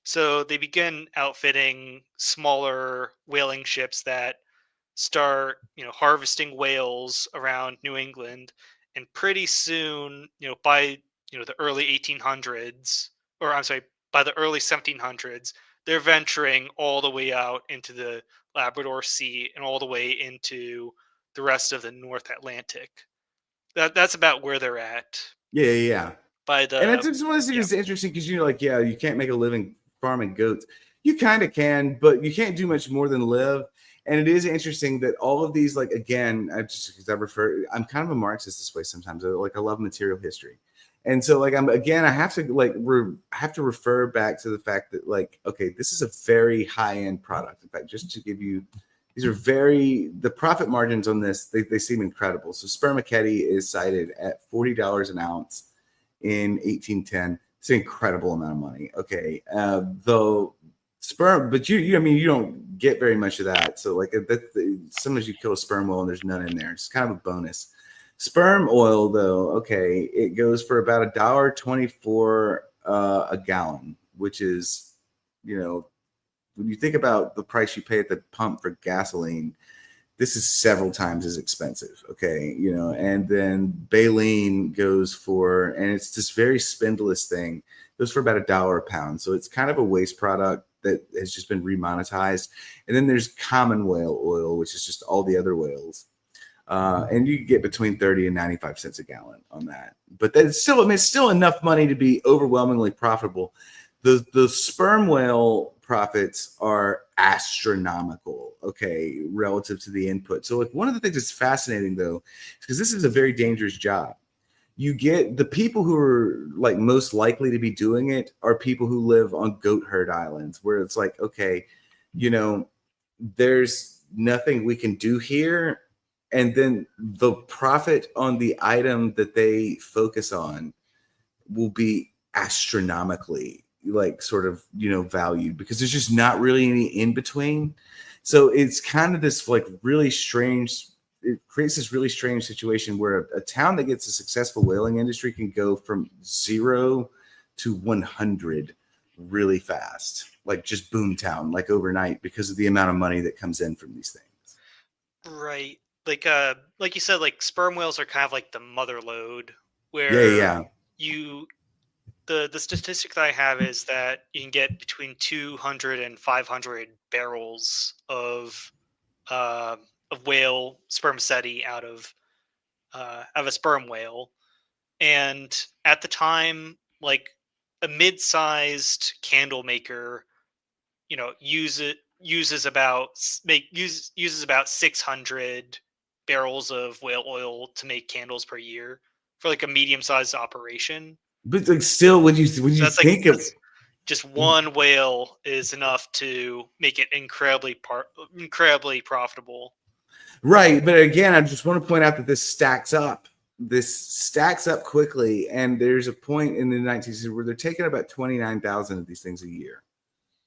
So they begin outfitting smaller whaling ships that start, harvesting whales around New England, and pretty soon, by the early 1800s, or I'm sorry, by the early 1700s, they're venturing all the way out into the Labrador Sea and all the way into the rest of the North Atlantic. That's about where they're at Yeah. by And the it's just one of those things yeah. that's interesting because you can't make a living farming goats. You kind of can, but you can't do much more than live. And it is interesting that all of these, like again, I'm kind of a Marxist this way sometimes. I love material history, and so like I have to refer back to the fact that like okay, this is a very high end product. In fact, just to give you. These are the profit margins on this, they seem incredible. So spermaceti is cited at $40 an ounce in 1810. It's an incredible amount of money. Okay. Though sperm, but you don't get very much of that. So like sometimes you kill a sperm oil and there's none in there. It's kind of a bonus. Sperm oil though, okay, it goes for about $1.24 a gallon, which is, when you think about the price you pay at the pump for gasoline, this is several times as expensive. Okay. And then baleen goes for, and it's this very spindleless thing, goes for about $1 a pound. So it's kind of a waste product that has just been remonetized. And then there's common whale oil, which is just all the other whales. And you get between 30 and 95 cents a gallon on that. But that's still, it's still enough money to be overwhelmingly profitable. The sperm whale profits are astronomical, okay, relative to the input. So like one of the things that's fascinating though, because this is a very dangerous job. You get the people who are like most likely to be doing it are people who live on goat herd islands where it's like, okay, there's nothing we can do here. And then the profit on the item that they focus on will be astronomically like sort of valued because there's just not really any in between. So it's kind of this like really strange it creates this really strange situation where a town that gets a successful whaling industry can go from 0 to 100 really fast, like just boom town, like overnight, because of the amount of money that comes in from these things. Right. Like you said, like sperm whales are kind of like the mother lode, Yeah, where yeah. you the statistic that I have is that you can get between 200 and 500 barrels uh, of whale spermaceti out of a sperm whale, and at the time, like a mid-sized candle maker, uses about 600 barrels of whale oil to make candles per year for like a medium-sized operation. But like still, when you So that's like think of just one whale is enough to make it incredibly profitable. right, but again, I just want to point out that this stacks up. This stacks up quickly, and there's a point in the 1960s where they're taking about 29,000 of these things a year.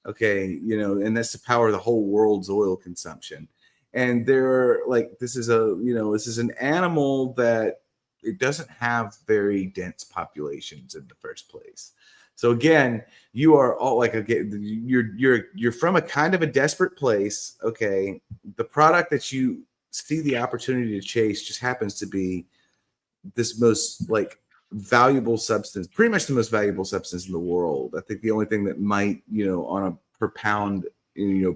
Okay, and that's to power the whole world's oil consumption. And they're like, this is an animal that it doesn't have very dense populations in the first place. So again, you are all like, again, you're from a kind of a desperate place. Okay, the product that you see the opportunity to chase just happens to be this most like valuable substance, pretty much the most valuable substance in the world. I think the only thing that might, on a per pound,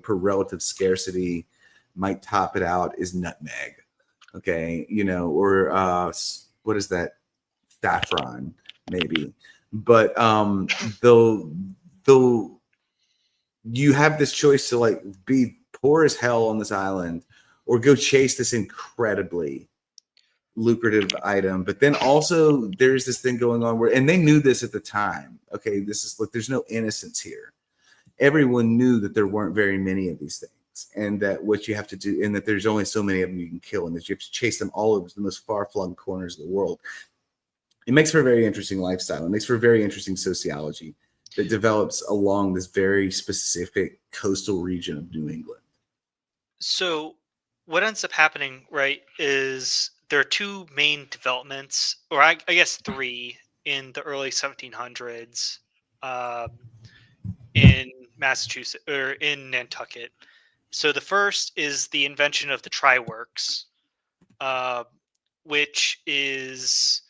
per relative scarcity, might top it out is nutmeg. Okay, or what is that? Saffron, maybe. But though you have this choice to like be poor as hell on this island, or go chase this incredibly lucrative item. But then also there's this thing going on where, and they knew this at the time. Okay, this is like, there's no innocence here. Everyone knew that there weren't very many of these things, and that what you have to do, and that there's only so many of them you can kill, and that you have to chase them all over the most far-flung corners of the world. It makes for a very interesting lifestyle. It makes for a very interesting sociology that develops along this very specific coastal region of New England. So what ends up happening, right, is there are two main developments, or I guess three, in the early 1700s in Massachusetts or in Nantucket. So the first is the invention of the try-works, which is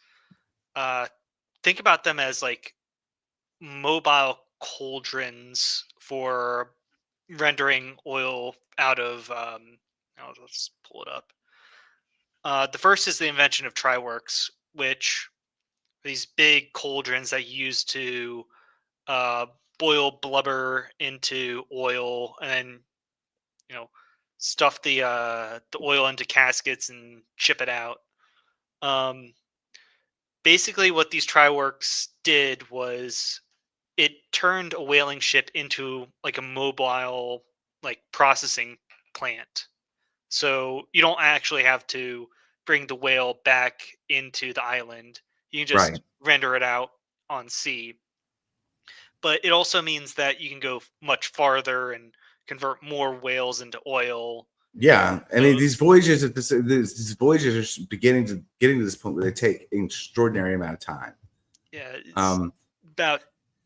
think about them as like mobile cauldrons for rendering oil out of. Let's pull it up. The first is the invention of try-works, which are these big cauldrons that you use to boil blubber into oil, and then stuff the oil into caskets and ship it out. Basically, what these try-works did was it turned a whaling ship into like a mobile like processing plant. So you don't actually have to bring the whale back into the island. You can Right. just render it out on sea. But it also means that you can go much farther and convert more whales into oil. Yeah, I mean So these voyages these voyages are getting to this point where they take an extraordinary amount of time. yeah, it's about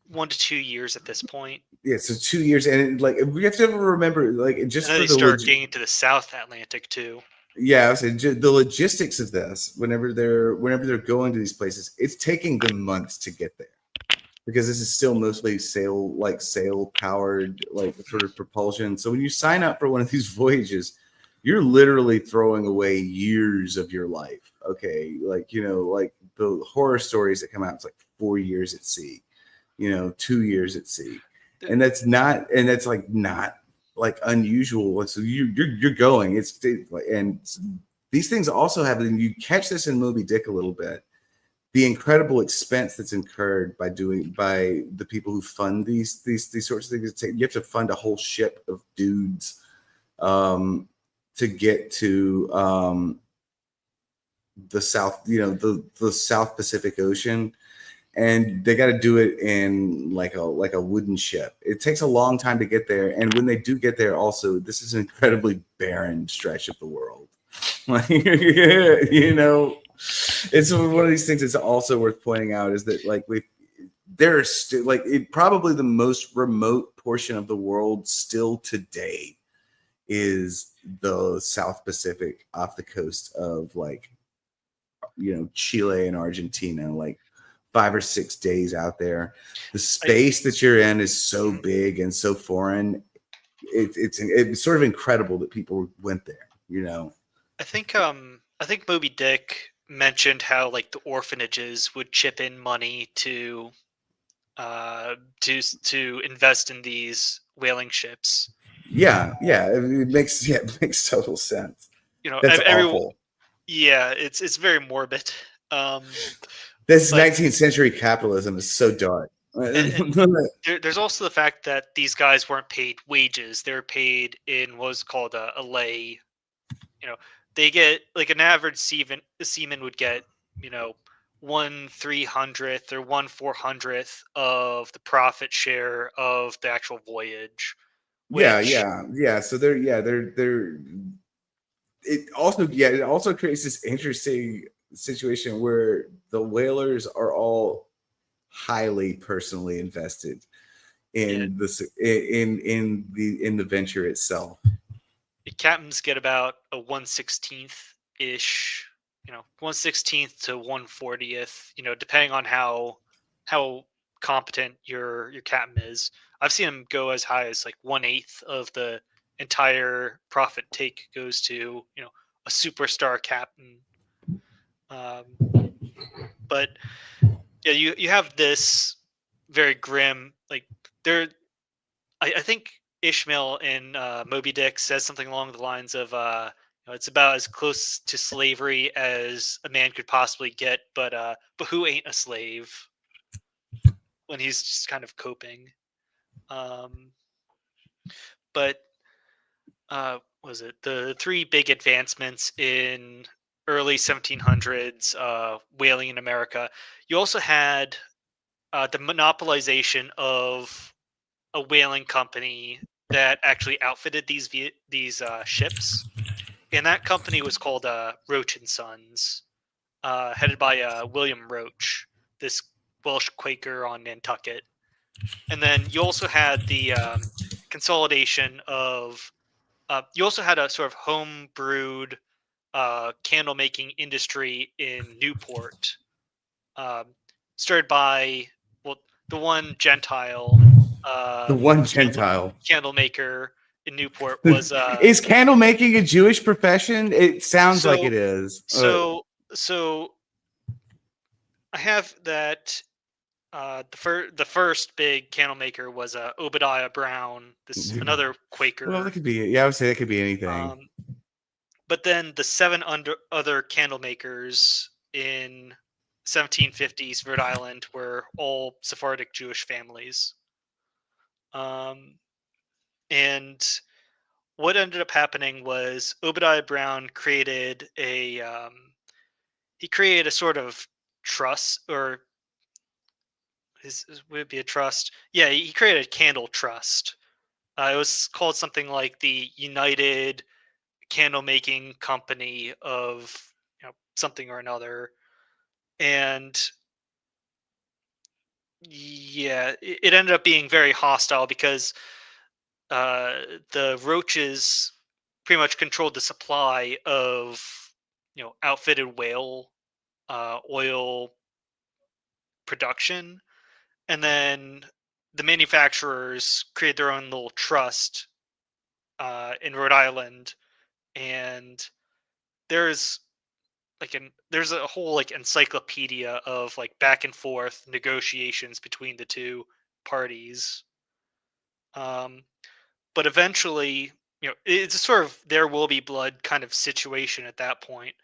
1 to 2 years at this point. Yeah, so 2 years, and we have to remember, like, just And then for they start getting into the South Atlantic too. yeah, so the logistics of this, whenever they're going to these places, it's taking them months to get there, because this is still mostly sail powered, like sort of propulsion. So when you sign up for one of these voyages, you're literally throwing away years of your life. Okay, like like the horror stories that come out, it's like 4 years at sea, 2 years at sea, and that's not like unusual. So you're going. And these things also have, and you catch this in Moby Dick a little bit, the incredible expense that's incurred by the people who fund these sorts of things. You have to fund a whole ship of dudes to get to the South, the South Pacific Ocean, and they got to do it in like a wooden ship. It takes a long time to get there, and when they do get there, also this is an incredibly barren stretch of the world. Like, you know, it's one of these things that's also worth pointing out is that like there's still like probably the most remote portion of the world still today is the South Pacific off the coast of like Chile and Argentina, like 5 or 6 days out there. The I, space that you're in is so mhm. big and so foreign. It's sort of incredible that people went there. I think Moby Dick mentioned how like the orphanages would chip in money to invest in these whaling ships. Yeah, it makes total sense. That's Every awful. yeah, it's very morbid. Um, This but 19th century capitalism is so dark. and there's also the fact that these guys weren't paid wages; they were paid in what was called a lay. You know, they get like an average seaman would get, you know, 1/300th or 1/400th of the profit share of the actual voyage, Yeah, which yeah. So they're it also creates this interesting situation where the whalers are all highly personally invested yeah, in this in the venture itself. captains get about a 1/16th ish, 1/16th to 1/40th, depending on how competent your captain is. I've seen him go as high as like 1/8 of the entire profit take goes to a superstar captain. Um, but yeah, you have this very grim like there. I think Ishmael in Moby Dick says something along the lines of, it's about as close to slavery as a man could possibly get, but who ain't a slave? When he's just kind of coping. Um, but was it the three big advancements in early 1700s whaling in America? You also had the monopolization of a whaling company that actually outfitted these ships, and that company was called Roach and Sons, headed by William Roach, this Welsh Quaker on Nantucket. And then you also had the consolidation of. You also had a sort of home brewed candle making industry in Newport, um, started by well the one Gentile The uh, one candle Gentile. candle maker in Newport was Is candle making a Jewish profession? It sounds like so it is. so I have that the first big candle maker was Obadiah Brown, this another Well, that Quaker. could be. Yeah, I would say that could be anything. Um, but then the seven other candle makers in 1750s Rhode Island were all Sephardic Jewish families. Um, and what ended up happening was Obadiah Brown created he created a sort of trust, or would it be a trust? Yeah, he created a candle trust. It was called something like the United Candle Making Company of something or another, and yeah, it ended up being very hostile because uh, the roaches pretty much controlled the supply of outfitted whale oil production, and then the manufacturers created their own little trust in Rhode Island, and there's there's a whole like encyclopedia of like back and forth negotiations between the two parties. Um, but eventually, it's a sort of there will be blood kind of situation at that point.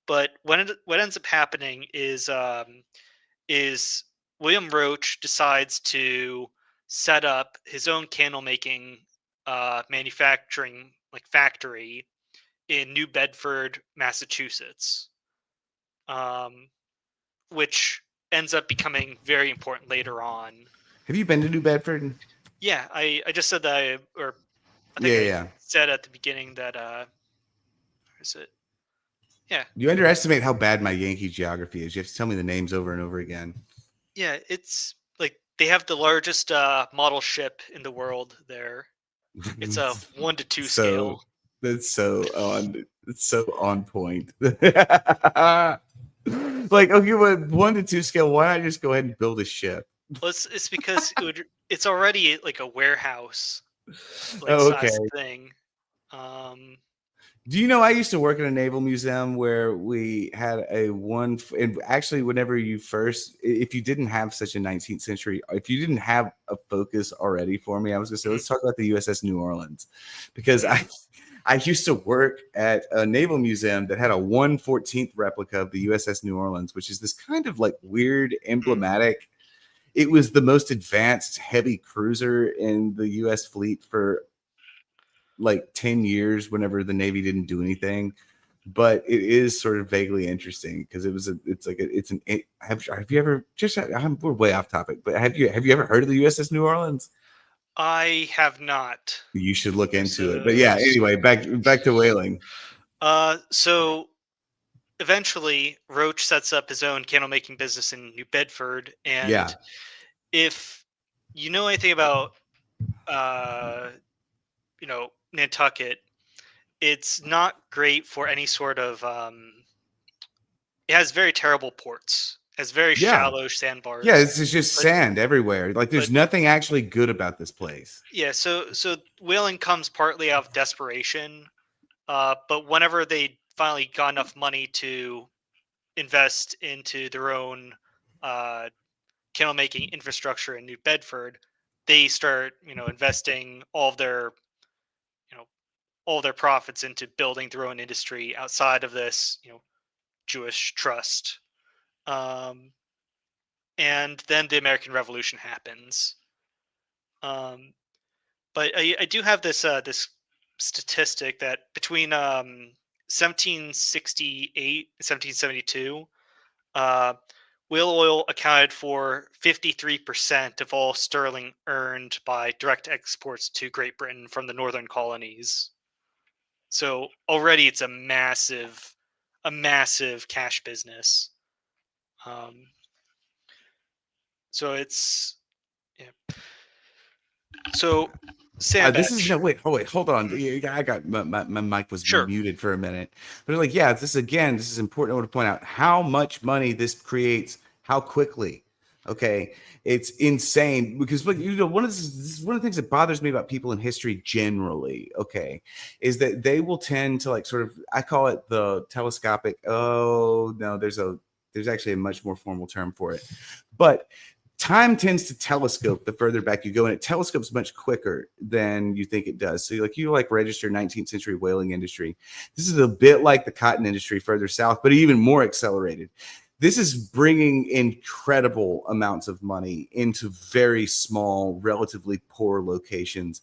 But what ends up happening is William Roach decides to set up his own candle making manufacturing like factory in New Bedford, Massachusetts, um, which ends up becoming very important later on. Have you been to New Bedford? Yeah, I just said that, or I think Yeah, I yeah. said at the beginning that where is it? Yeah, You underestimate how bad my Yankee geography is. You have to tell me the names over and over again. yeah. It's like they have the largest model ship in the world there. It's a 1 to 2 So scale. that's so on. It's so on point. Like, okay, what 1 to 2 scale? Why not just go ahead and build a ship? Well, it's because it's already like a warehouse like Oh, okay. size thing. Um, Do you know I used to work at a naval museum where we had and actually whenever you first, if you didn't have such a 19th century, if you didn't have a focus already for me, I was gonna say mhm, let's talk about the USS New Orleans, because mhm, I used to work at a naval museum that had a 1/14th replica of the USS New Orleans, which is this kind of like weird mhm, emblematic. It was the most advanced heavy cruiser in the US fleet for like 10 years whenever the Navy didn't do anything. But it is sort of vaguely interesting because have you ever we're way off topic, but have you ever heard of the USS New Orleans? I have not. You should look There's into it. But a yeah, anyway, back to whaling. so eventually Roach sets up his own candle making business in New Bedford, and Yeah. if you know anything about uh, Nantucket, it's not great for any sort of. It has very terrible ports. It has very Yeah. shallow Yeah, sandbars, it's just but sand everywhere. Like there's but nothing actually good about this place. yeah. So whaling comes partly out of desperation, but whenever they finally got enough money to invest into their own uh, candle making infrastructure in New Bedford, they start investing you know all of their profits into building their own industry outside of this Jewish trust. Um, and then the American Revolution happens. Um, but I do have this statistic that between 1768 and 1772, uh, whale oil accounted for 53% of all sterling earned by direct exports to Great Britain from the northern colonies. So already it's a massive cash business. Um, so it's yeah. So This is Sandbatch, no wait. Oh wait, hold on. mhm, I got my mic was sure. muted for a minute. But like, yeah, this is important. I want to point out how much money this creates, how quickly. Okay, it's insane because look, this is one of the things that bothers me about people in history generally. Okay, is that they will tend to like sort of I call it the telescopic. Oh no, there's actually a much more formal term for it, but time tends to telescope the further back you go, and it telescopes much quicker than you think it does. So you like register 19th century whaling industry. This is a bit like the cotton industry further south, but even more accelerated. This is bringing incredible amounts of money into very small, relatively poor locations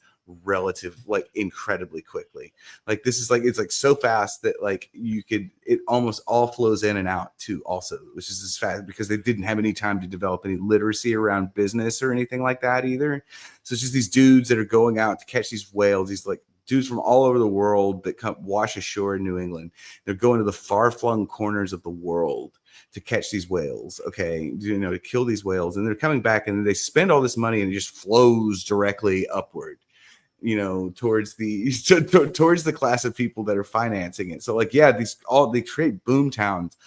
like incredibly quickly. Like this is like it's like so fast that like it almost all flows in and out too also, which is as fast because they didn't have any time to develop any literacy around business or anything like that either. So it's just these dudes that are going out to catch these whales, these like dudes from all over the world that come wash ashore in New England. They're going to the far-flung corners of the world to catch these whales, okay, to kill these whales, and they're coming back and they spend all this money and it just flows directly upward, towards towards the class of people that are financing it. So like, yeah, they create boom towns,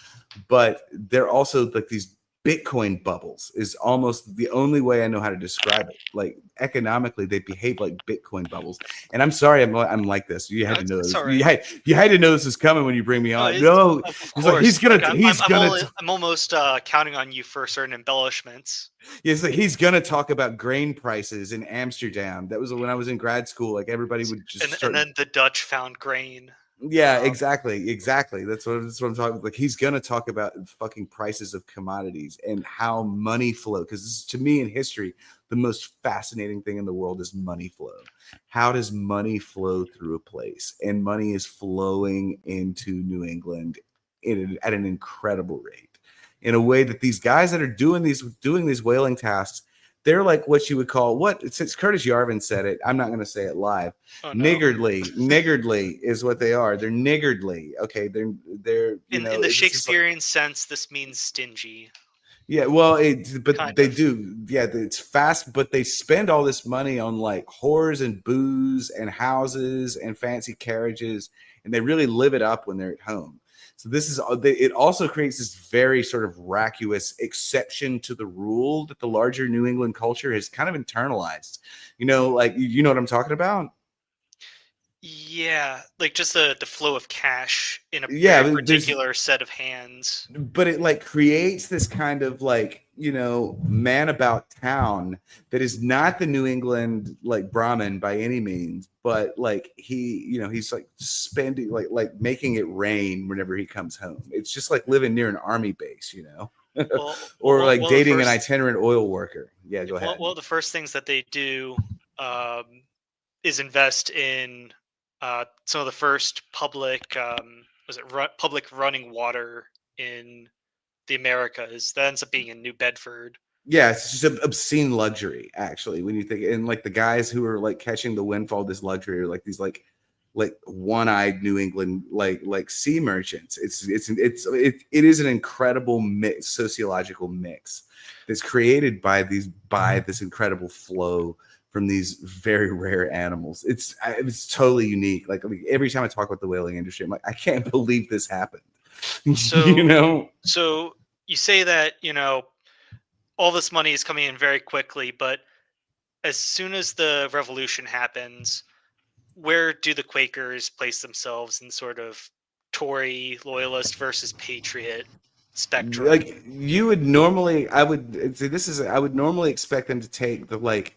but they're also like these Bitcoin bubbles is almost the only way I know how to describe it. Like economically, they behave like Bitcoin bubbles. And I'm sorry, I'm like this. You No, had to know it's this. all right. You had to know this was coming when you bring me No, on. it's No, of he's like course. Like he's gonna I'm almost counting on you for certain embellishments. he's gonna talk about grain prices in Amsterdam. That was when I was in grad school. Like everybody would just And start. then the Dutch found grain. Yeah, Um, exactly. That's what I'm talking. Like he's gonna talk about fucking prices of commodities and how money flow. Because to me in history, the most fascinating thing in the world is money flow. How does money flow through a place? And money is flowing into New England at an incredible rate, in a way that these guys that are doing these whaling tasks, they're like what you would call what since Curtis Yarvin said it. I'm not going to say it live. Oh no. Niggardly is what they are. They're niggardly. Okay, they're In the this is like Shakespearean sense, this means stingy, yeah, well, but kind they of. do. Yeah, it's fast, but they spend all this money on like whores and booze and houses and fancy carriages, and they really live it up when they're at home. So this is it. Also creates this very sort of vacuous exception to the rule that the larger New England culture has kind of internalized. Like you know what I'm talking about? Yeah, like just the flow of cash in a Yeah, very there's particular set of hands. but it like creates this kind of like man about town that is not the New England like Brahmin by any means, but like he's like spending like making it rain whenever he comes home. It's just like living near an army base, or like The dating an first itinerant oil worker. Yeah, go ahead. the first things that they do um, is invest in some of the first public public running water in the Americas. That ends up being in New Bedford. Yeah, it's just an obscene luxury, actually, when you think, and like the guys who are like catching the windfall of this luxury are like these like one-eyed New England like sea merchants. It is an incredible mix, sociological mix that's created by this incredible flow from these very rare animals. It's totally unique. Like every time I talk about the whaling industry, I'm like, I can't believe this happened. you So know? so you say that all this money is coming in very quickly, but as soon as the revolution happens, where do the Quakers place themselves in sort of Tory loyalist versus patriot spectrum? Like you would normally I would say this is I would normally expect them to take the like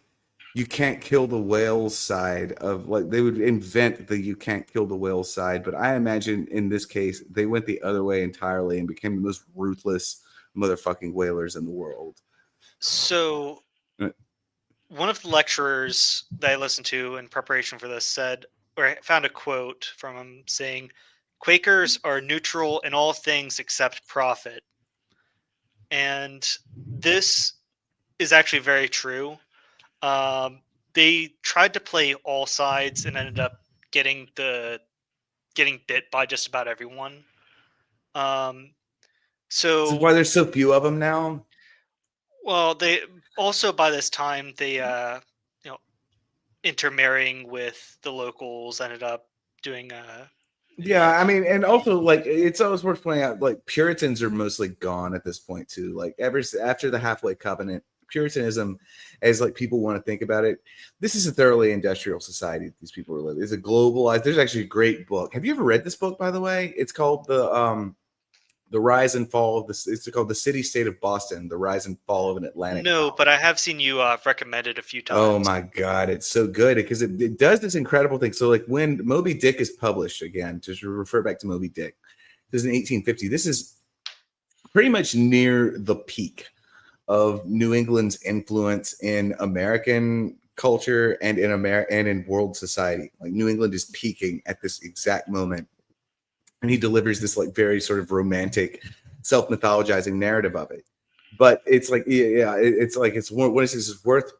you can't kill the whales side of like they would invent the you can't kill the whales side, but I imagine in this case they went the other way entirely and became the most ruthless motherfucking whalers in the world. So Uh, one of the lecturers that I listened to in preparation for this said, or I found a quote from him saying, "Quakers are neutral in all things except profit," and this is actually very true. Um, they tried to play all sides and ended up getting getting bit by just about everyone. Um, This is so why there's so few of them now. well, they also by this time they you know intermarrying with the locals ended up doing Yeah, I mean, and also like it's always worth pointing out, like Puritans are mostly gone at this point too. Like ever after the Halfway Covenant, Puritanism, as like people want to think about it, this is a thoroughly industrial society. These people are living. It's a globalized. There's actually a great book. Have you ever read this book, by the way? It's called the Rise and Fall of this. It's called The City State of Boston: The Rise and Fall of an Atlantic no, but Colony. I have seen you recommend it a few Oh times. my God, it's so good because it does this incredible thing. So, like when Moby Dick is published, again, to refer back to Moby Dick, this is in 1850. This is pretty much near the peak of New England's influence in American culture and in America and in world society. Like New England is peaking at this exact moment, and he delivers this like very sort of romantic, self-mythologizing narrative of it. But it's like, yeah, it's like it's what is this is worth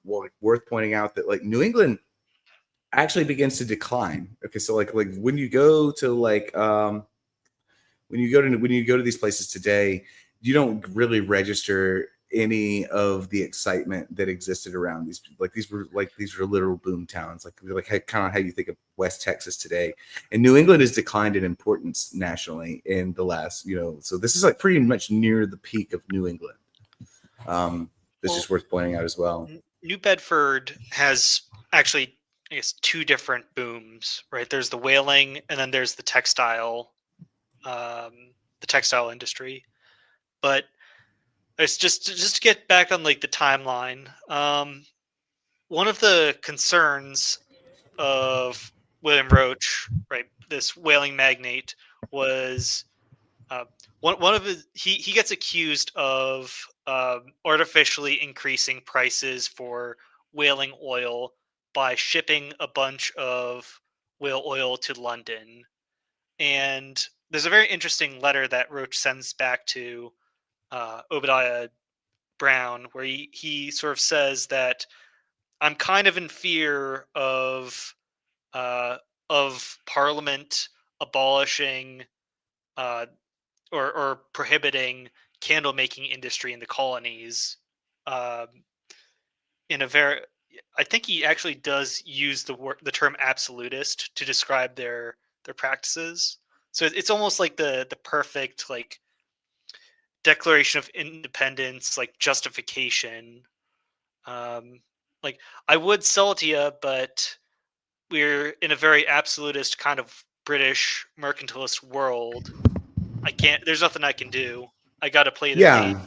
pointing out that like New England actually begins to decline. Okay, so like when you go to when you go to these places today, you don't really register any of the excitement that existed around these. These were literal boom towns, like kind of how you think of West Texas today. And New England has declined in importance nationally in the last, so this is like pretty much near the peak of New England. That's Well, just worth pointing out as well. New Bedford has actually, I guess, two different booms, right? There's the whaling, and then there's the textile industry. But it's just to get back on like the timeline. One of the concerns of William Roach, right, this whaling magnate, was uh, one of his, he gets accused of artificially increasing prices for whaling oil by shipping a bunch of whale oil to London. And there's a very interesting letter that Roach sends back to Obadiah Brown, where he sort of says that I'm kind of in fear uh, of Parliament abolishing uh, or prohibiting candle making industry in the colonies. Um, in a very, I think he actually does use the term absolutist to describe their practices. So it's almost like the perfect like declaration of independence, like justification. Um, like I would sell it to you, but we're in a very absolutist kind of British mercantilist world. I can't. There's nothing I can do. I got to play their game.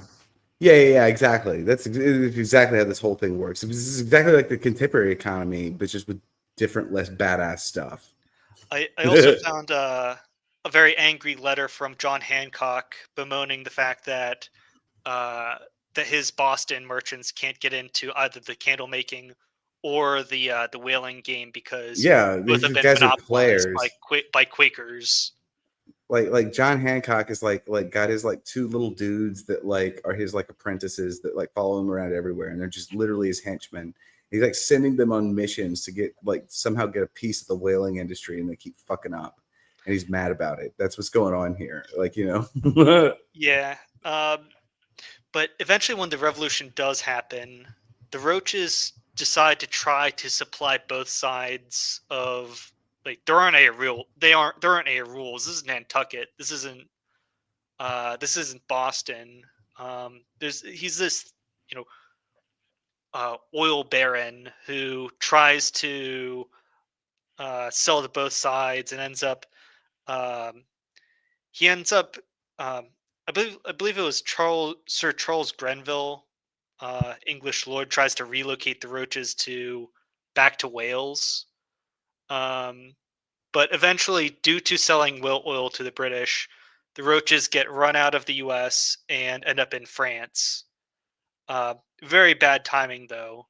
Yeah. Yeah, exactly. That's exactly how this whole thing works. This is exactly like the contemporary economy, but just with different, less badass stuff. I also found a very angry letter from John Hancock bemoaning the fact uh, that his Boston merchants can't get into either the candle making or the whaling game because Yeah, both these have been guys are monopolized by players. by Quakers. Like John Hancock is like got his like two little dudes that like are his like apprentices that like follow him around everywhere, and they're just literally his henchmen. He's like sending them on missions to get like somehow get a piece of the whaling industry, and they keep fucking up, and he's mad about it. That's what's going on here. Like Yeah. But eventually, when the revolution does happen, the Roaches decide to try to supply both sides of like there aren't any rules. This is Nantucket. This isn't Boston. There's he's this you know oil baron who tries to sell to both sides and um, ends up um, I believe it was Sir Charles Grenville, English lord, tries to relocate the Roaches to back to Wales. Um, but eventually, due to selling whale oil to the British, the Roaches get run out of the U.S. and end up in France. Very bad timing, though,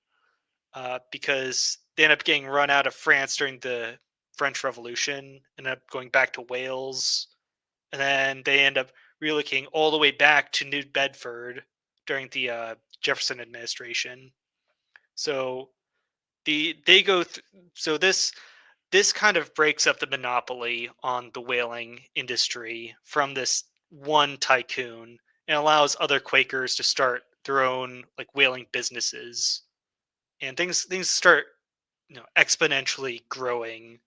because they end up getting run out of France during the French Revolution, end up going back to Wales, and then they end up relocating all the way back to New Bedford during the Jefferson administration. So they go so this kind of breaks up the monopoly on the whaling industry from this one tycoon and allows other Quakers to start their own like whaling businesses, and things start exponentially growing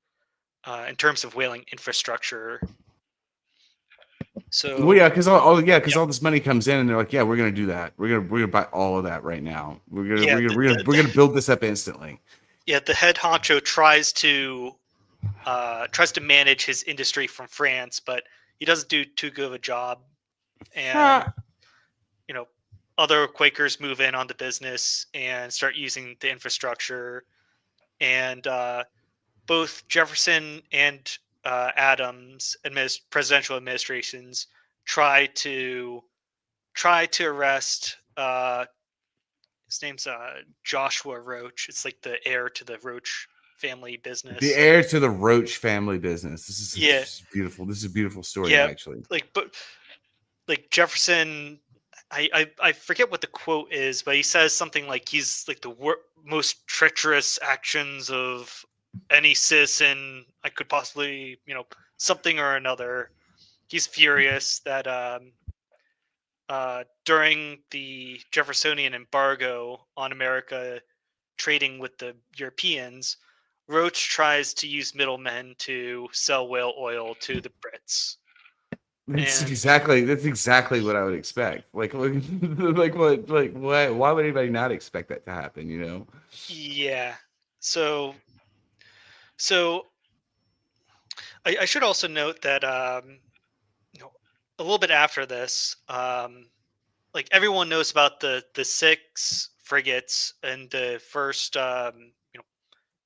in terms of whaling infrastructure. well, So yeah, because yeah, all this money comes in, and they're like, yeah, we're gonna do that. We're gonna buy all of that right now. yeah, We're gonna build this up instantly. yeah. The head honcho tries to manage his industry from France, but he doesn't do too good of a job. And Ha! you know, other Quakers move in on the business and start using the infrastructure. And both Jefferson and Adams presidential administrations try to arrest. His name's Joshua Roach. It's like the heir to the Roach family The business. heir to the Roach family business. This is Yeah, such beautiful. This is a beautiful story, yeah. actually. But like Jefferson, I forget what the quote is, but he says something like he's like the most treacherous actions of any citizen I could possibly, something or another. He's furious that during the Jeffersonian embargo on America trading with the Europeans, Roach tries to use middlemen to sell whale oil to the Brits. And That's exactly what I would expect. Why would anybody not expect that to happen? yeah, so so I should also note that you know, a little bit after this, like everyone knows about the six frigates and the first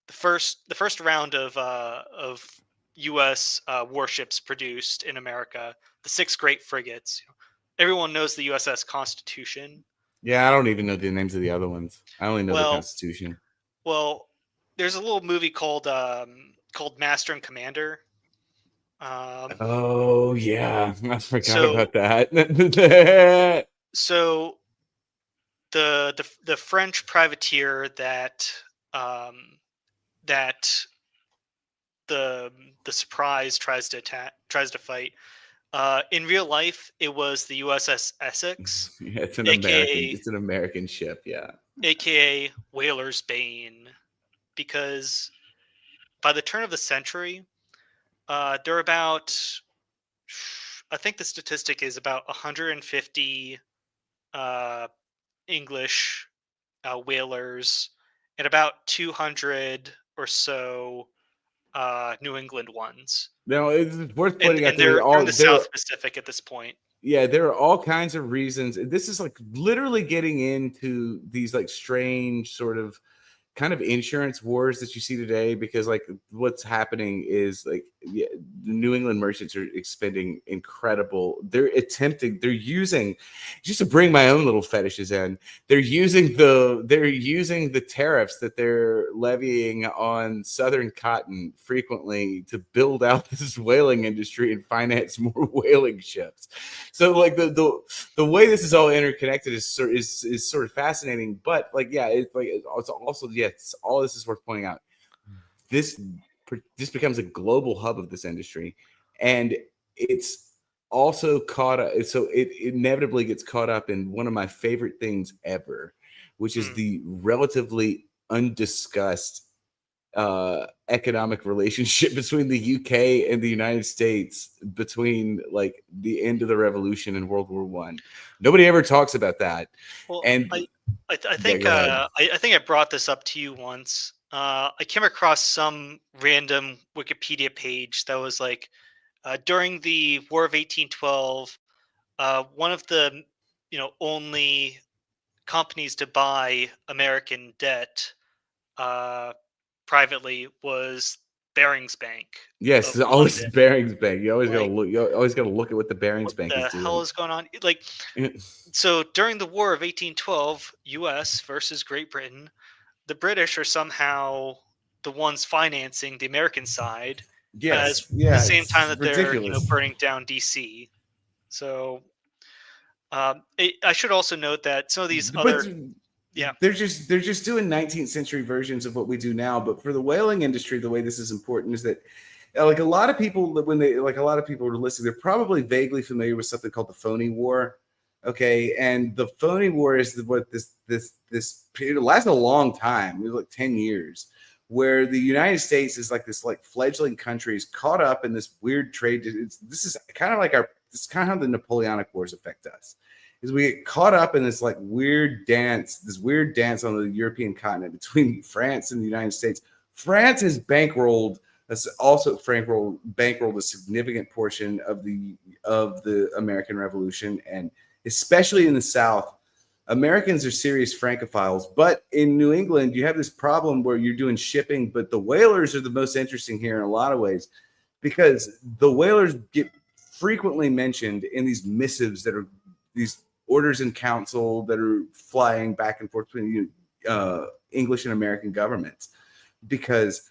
the first round of U.S. Warships produced in America, the six great frigates. Everyone knows the USS Constitution. Yeah, I don't even know the names of the other ones. I only know the Well, Constitution. well, there's a little movie called Master and Commander. Um, Oh yeah, I forgot so about that. so the French privateer that that the Surprise tries to fight. In real life, it was the USS Essex, Yeah, aka it's an American ship. Yeah. aka Whaler's Bane, because by the turn of the century, there are about, I think the statistic is about 150 uh, English whalers and about 200 or so New England ones, Now it's worth and pointing out and that they they're in all the they're South Pacific at this point. yeah, there are all kinds of reasons. This is like literally getting into these like strange sort of kind of insurance wars that you see today, because like what's happening is like, yeah, the New England merchants are expending they're using, just to bring my own little fetishes in, they're using the tariffs that they're levying on southern cotton frequently to build out this whaling industry and finance more whaling ships. So like the way this is all interconnected is sort of fascinating. But like, yeah, it's also, yes, all this is worth pointing out. This this becomes a global hub of this industry, and it's also caught up. So it inevitably gets caught up in one of my favorite things ever, which is the relatively undiscussed economic relationship between the UK and the United States between like the end of the revolution and World War One. Nobody ever talks about that. Well, And I yeah, think go ahead. I think I brought this up to you once. I came across some random Wikipedia page that was like, during the War of 1812, one of the only companies to buy American debt uh, privately was Barings Bank Yes, of it's always London. Barings Bank. Like, You always gotta look at what the Barings what Bank is the hell doing. is going on? Like, so during the War of 1812, U.S. versus Great Britain, the British are somehow the ones financing the American side, as Yes, the yeah, same time it's that they're ridiculous. burning down DC. So I should also note that some of these But other, yeah. they're just doing 19th century versions of what we do now. But for the whaling industry, the way this is important is that like a lot of people, when they like a lot of people are listening, they're probably vaguely familiar with something called the Phony War. Okay, and the Phony War is what this period lasted a long time. It was like 10 years, where the United States is like this like fledgling country is caught up in this weird trade. This is kind of like this is kind of how the Napoleonic Wars affect us, is we get caught up in this like this weird dance on the European continent between France and the United States. France has bankrolled, that's also bankrolled a significant portion of the American Revolution, and especially in the South, Americans are serious Francophiles. But in New England, you have this problem where you're doing shipping, but the whalers are the most interesting here in a lot of ways, because the whalers get frequently mentioned in these missives that are these orders in council that are flying back and forth between English and American governments, because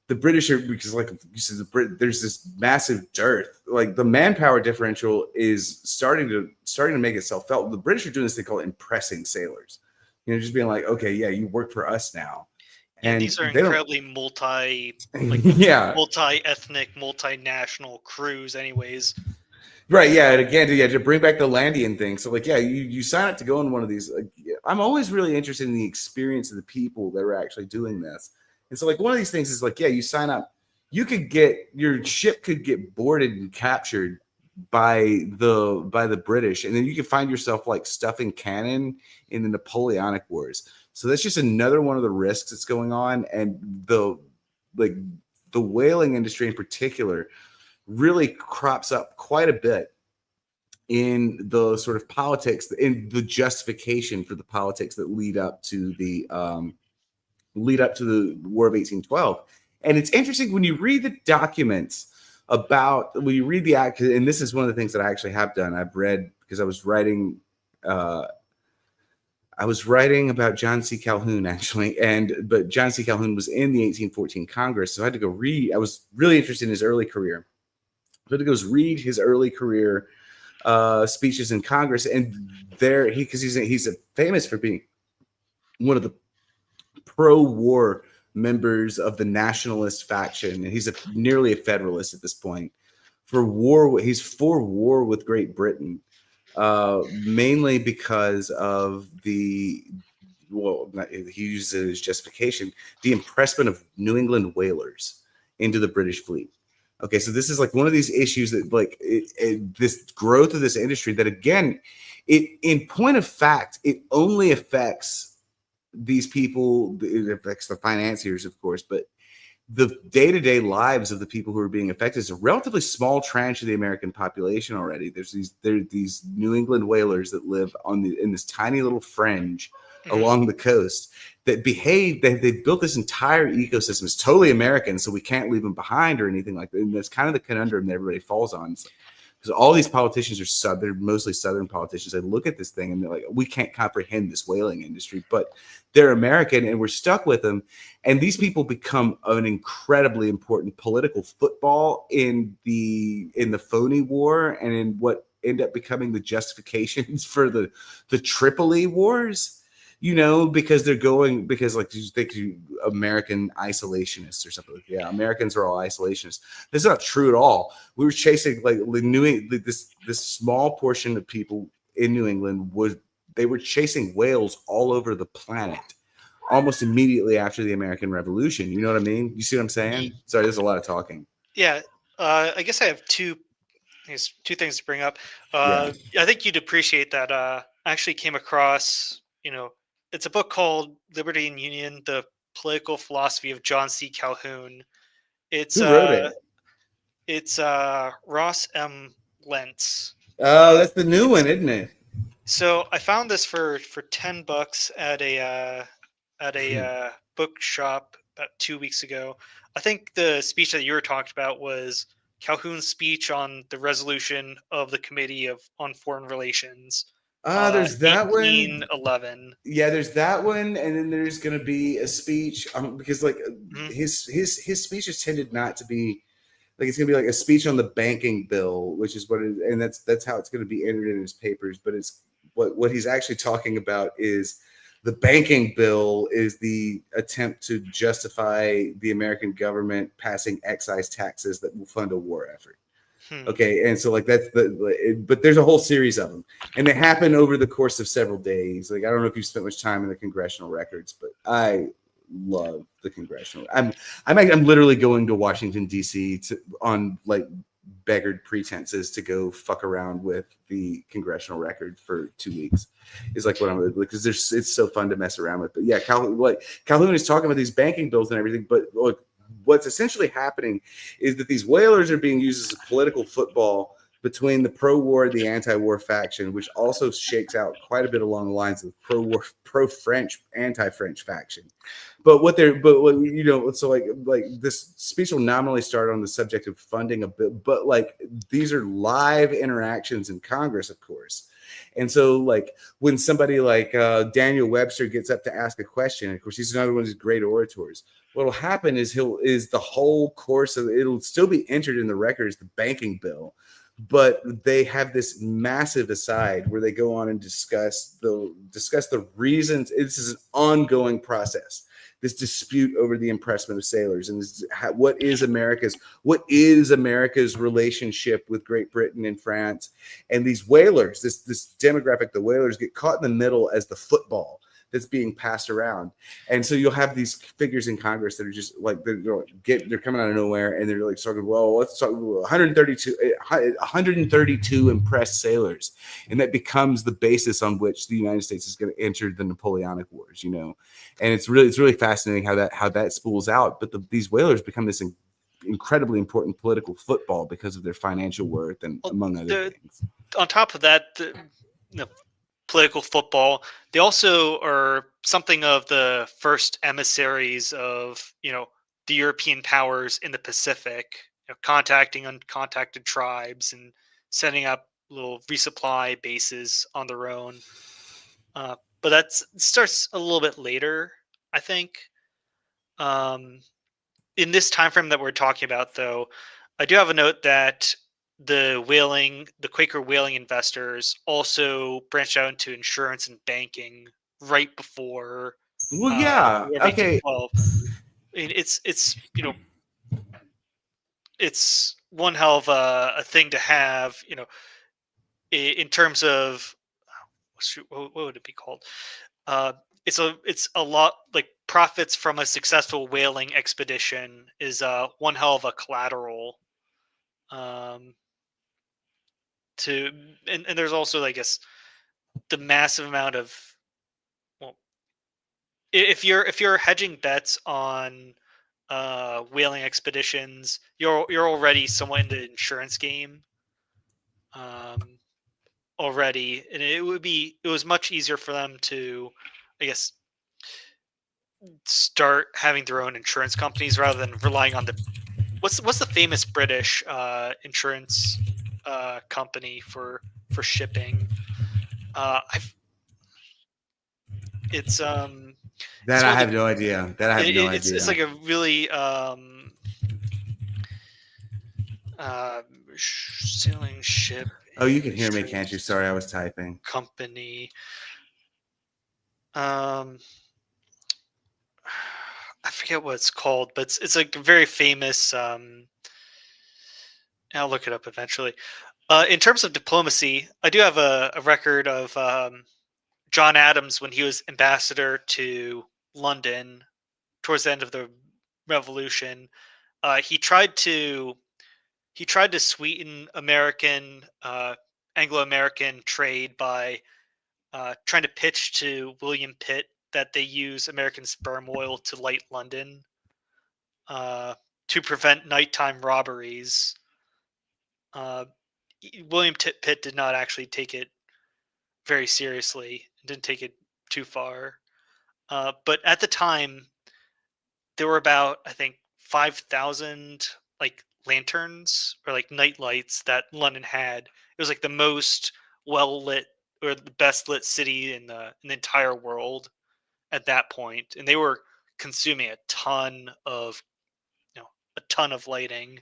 the British are, because like you said, there's this massive dearth. Like the manpower differential is starting to make itself felt. The British are doing this thing called impressing sailors. Just being like, okay, yeah, you work for us now, Yeah, and these are they don't. incredibly Yeah, multi-ethnic, multinational crews, anyways. right. Yeah, and again, to bring back the Landian thing. So like, yeah, you sign up to go in one of these. Like, I'm always really interested in the experience of the people that are actually doing this. And so like one of these things is like, yeah, you sign up, your ship could get boarded and captured by the British, and then you can find yourself like stuffing cannon in the Napoleonic Wars. So that's just another one of the risks that's going on, and like the whaling industry in particular really crops up quite a bit in the sort of politics, in the justification for the politics that lead up to the War of 1812. And it's interesting when you read the documents when you read the act, and this is one of the things that I actually have done. I've read, because I was writing about John C. Calhoun actually, but John C. Calhoun was in the 1814 Congress, so I had to go read. I was really interested in his early career, so I had to go read his early career speeches in Congress, and there because he's famous for being one of the pro-war members of the nationalist faction, and he's nearly a federalist at this point. He's for war with Great Britain, mainly because of he uses it as justification, the impressment of New England whalers into the British fleet. Okay, so this is like one of these issues that, like, this growth of this industry that, again, in point of fact, it only affects these people. It affects the financiers, of course, but the day-to-day lives of the people who are being affected is a relatively small tranche of the American population already. There are these New England whalers that live in this tiny little fringe along the coast that behave. They've built this entire ecosystem. It's totally American, so we can't leave them behind or anything like that. And that's kind of the conundrum that everybody falls on. It's like, because all these politicians are they're mostly Southern politicians. They look at this thing and they're like, we can't comprehend this whaling industry, but they're American and we're stuck with them. And these people become an incredibly important political football in the phony war and in what end up becoming the justifications for the Tripoli wars. Because like you think American isolationists or something. Yeah, Americans are all isolationists. That's not true at all. We were chasing like this small portion of people in New England they were chasing whales all over the planet almost immediately after the American Revolution. You know what I mean? You see what I'm saying? Sorry, there's a lot of talking. Yeah, I guess I have two things to bring up. Yeah. I think you'd appreciate that. I actually came across, it's a book called Liberty and Union: The Political Philosophy of John C. Calhoun. It's Who wrote it? Ross M. Lentz. Oh, that's the new It's one, isn't it? So I found this for $10 at a bookshop about 2 weeks ago. I think the speech that you were talking about was Calhoun's speech on the resolution of the Committee on Foreign Relations, There's that one. 1811. Yeah, there's that one, and then there's going to be a speech because like Mhm. his speeches tended not to be like it's going to be like a speech on the banking bill, which is and that's how it's going to be entered in his papers. But it's what he's actually talking about is the banking bill is the attempt to justify the American government passing excise taxes that will fund a war effort. Hmm. Okay, and so like but there's a whole series of them, and they happen over the course of several days. Like I don't know if you spent much time in the congressional records, but I love the congressional. I'm literally going to Washington D.C. on like beggared pretenses to go fuck around with the congressional record for 2 weeks. Is like what I'm because it's so fun to mess around with. But yeah, Calhoun is talking about these banking bills and everything, but look, what's essentially happening is that these whalers are being used as a political football between the pro-war and the anti-war faction, which also shakes out quite a bit along the lines of pro-war, pro-French, anti-French faction. But so like this speech will nominally start on the subject of funding a bill, but like these are live interactions in Congress, of course. And so, like, when somebody like Daniel Webster gets up to ask a question, of course, he's another one of these great orators. What'll happen is the whole course of it'll still be entered in the record as the banking bill, but they have this massive aside where they go on and discuss the reasons. This is an ongoing process. This dispute over the impressment of sailors and what is America's relationship with Great Britain and France, and these whalers, this demographic, the whalers get caught in the middle as the football that's being passed around. And so you'll have these figures in Congress that are just like they're coming out of nowhere and they're like talking, well, let's talk 132 impressed sailors, and that becomes the basis on which the United States is going to enter the Napoleonic Wars, and it's really fascinating how that spools out. But these whalers become this incredibly important political football because of their financial worth and among other things. On top of that, political football, they also are something of the first emissaries of the European powers in the Pacific, contacting uncontacted tribes and setting up little resupply bases on their own. But that starts a little bit later, I think. In this time frame that we're talking about, though, I do have a note that the Quaker whaling investors also branched out into insurance and banking right before Well, yeah. War of Okay. 1812. I mean, it's it's one hell of a thing to have. In terms of what would it be called? Uh, it's a lot like profits from a successful whaling expedition is one hell of a collateral. Um, to and there's also, I guess, the massive amount of, well, if you're hedging bets on whaling expeditions, you're already somewhat in the insurance game um, already, and it was much easier for them to, I guess, start having their own insurance companies rather than relying on the what's the famous British insurance company for shipping. I've That it's I one of have no idea. That I have no it's idea. like a really sailing ship Oh, you can hear me, can't you? insurance Sorry, I was typing. company. Um, I forget what it's called, but it's like a very famous. I'll look it up eventually. In terms of diplomacy, I do have a record of John Adams when he was ambassador to London towards the end of the revolution. He tried to sweeten Anglo-American trade by trying to pitch to William Pitt that they use American sperm oil to light London uh, to prevent nighttime robberies. Uh, William Pitt did not actually take it very seriously, didn't take it too far. But at the time, there were about, I think, 5,000 like lanterns or like night lights that London had. It was like the most well lit or the best lit city in the entire world at that point, and they were consuming a ton of a ton of lighting.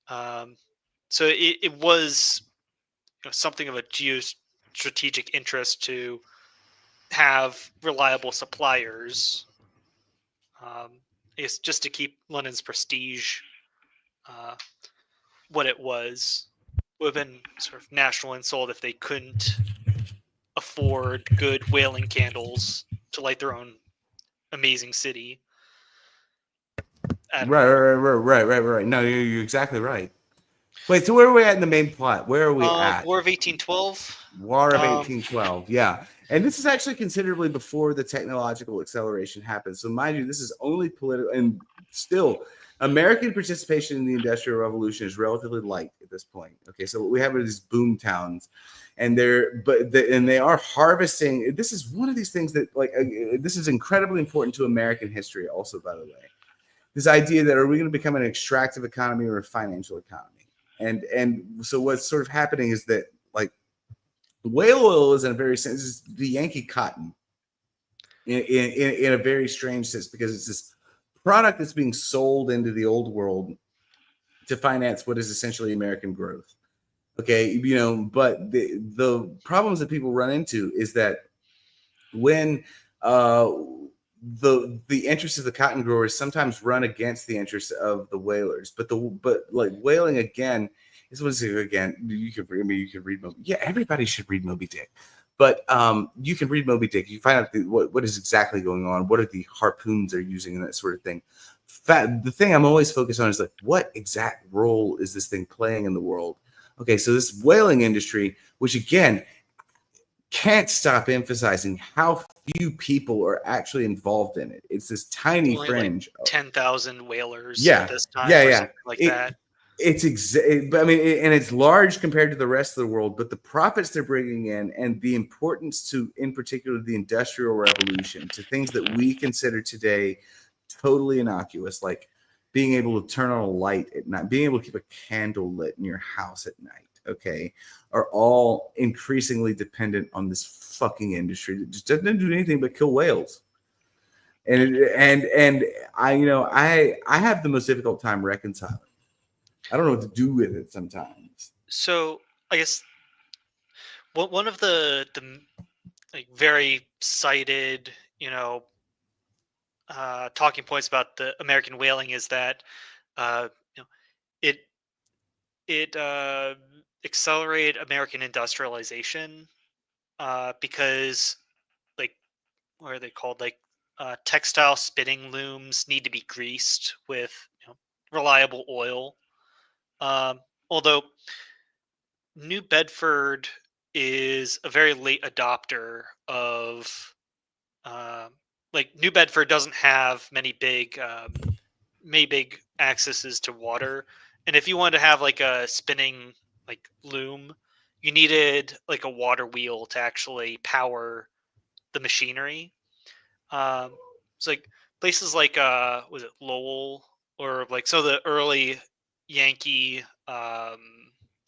Um, so it was something of a geostrategic interest to have reliable suppliers. I guess just to keep London's prestige uh, what it was. Would have been sort of national insult if they couldn't afford good whaling candles to light their own amazing city. I don't Right, know. right, right, right, right, right. No, you're exactly right. Wait, so where are we at in the main plot? Where are we at? War of 1812. War of Um, 1812. Yeah. And this is actually considerably before the technological acceleration happened. So, mind you, this is only political, and still, American participation in the Industrial Revolution is relatively light at this point. Okay. So, what we have are these boom towns, and they are harvesting. This is one of these things that, like, this is incredibly important to American history, also, by the way. This idea that are we going to become an extractive economy or a financial economy? And so what's sort of happening is that, like, whale oil is in a very sense is the Yankee cotton in a very strange sense, because it's this product that's being sold into the old world to finance what is essentially American growth. Okay, but the problems that people run into is that when the interests of the cotton growers sometimes run against the interests of the whalers, but like whaling again is what again you could read Moby. Yeah, everybody should read Moby Dick, but you can read Moby Dick. You find out what is exactly going on, what are the harpoons they're using, and that sort of thing. The thing I'm always focused on is like, what exact role is this thing playing in the world? Okay, so this whaling industry, which again can't stop emphasizing how few people are actually involved in it. It's this tiny only like fringe. 10,000 whalers at Yeah, this time, yeah, or yeah. something like It that. but I mean, and it's large compared to the rest of the world. But the profits they're bringing in, and the importance to, in particular, the Industrial Revolution, to things that we consider today totally innocuous, like being able to turn on a light at night, being able to keep a candle lit in your house at night. Okay, are all increasingly dependent on this fucking industry that just doesn't do anything but kill whales. And I have the most difficult time reconciling. I don't know what to do with it sometimes. So I guess one of the like very cited, talking points about the American whaling is that uh, you know, it it accelerated American industrialization because like what are they called? Like textile spinning looms need to be greased with reliable oil. Um, Although New Bedford is a very late adopter of like New Bedford doesn't have many big accesses to water, and if you wanted to have like a spinning like loom, you needed like a water wheel to actually power the machinery. Um, it's like places like was it Lowell or like so the early Yankee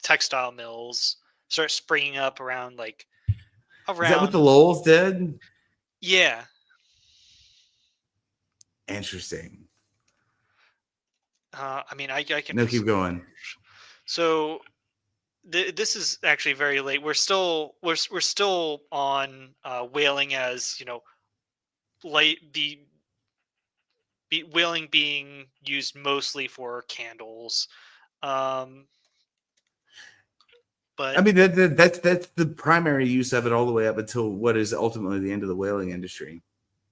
textile mills start springing up around like Is that what the around Lowells did? yeah. Interesting. I mean I can No, keep going. so this is actually very late. We're still on whaling as late whaling being used mostly for candles. Um, I but mean, that's the primary use of it all the way up until what is ultimately the end of the whaling industry.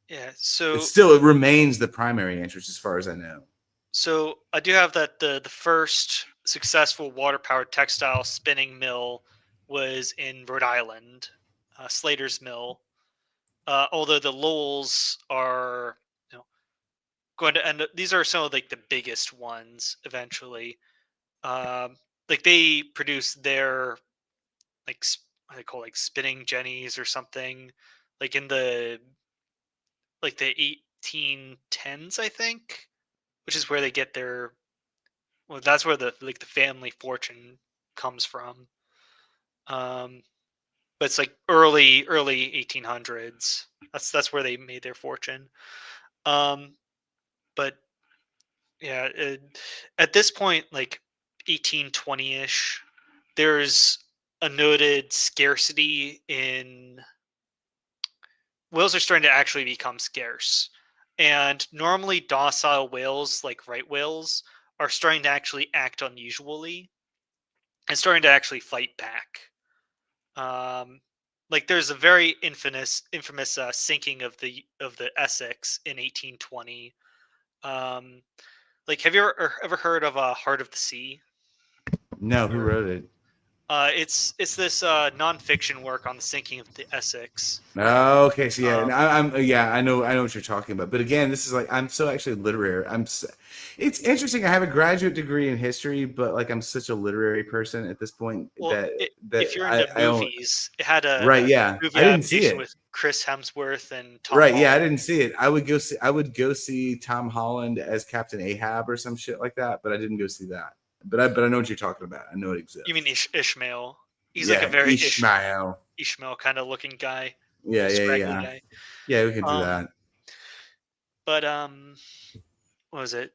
yeah, It remains the primary interest as far as I know. so I do have that the first successful water powered textile spinning mill was in Rhode Island, Slater's Mill. Although the Lowells are going to end up, these are some of like the biggest ones eventually. Like they produce their what they call like spinning jennies or something, like in the 1810s, I think, which is where they get their well, that's where the family fortune comes from. Um, but it's like early 1800s. That's where they made their fortune. Um, but yeah, at this point, like 1820-ish, there's a noted scarcity in whales are starting to actually become scarce. And normally docile whales like right whales are starting to actually act unusually and starting to actually fight back. Um, like there's a very infamous sinking of the Essex in 1820. Um, like have you ever heard of Heart of the Sea? No, who Or wrote it? it's this nonfiction work on the sinking of the Essex. Oh, okay, so yeah, and Um, I'm yeah, I know what you're talking about. But again, this is like I'm so actually literary. It's interesting. I have a graduate degree in history, but like I'm such a literary person at this point well, that if you're into I don't. movies, it had Right, a yeah, movie I didn't see adaptation it. with Chris Hemsworth and Tom Right, yeah, I Holland. didn't see it. I would go see Tom Holland as Captain Ahab or some shit like that, but I didn't go see that. But I know what you're talking about. I know it You mean exists. Ishmael? He's like a Yeah, very Ishmael. Ishmael kind of looking guy, Yeah, little yeah, scraggly yeah. guy. Yeah, we can do Um, that. but what was it?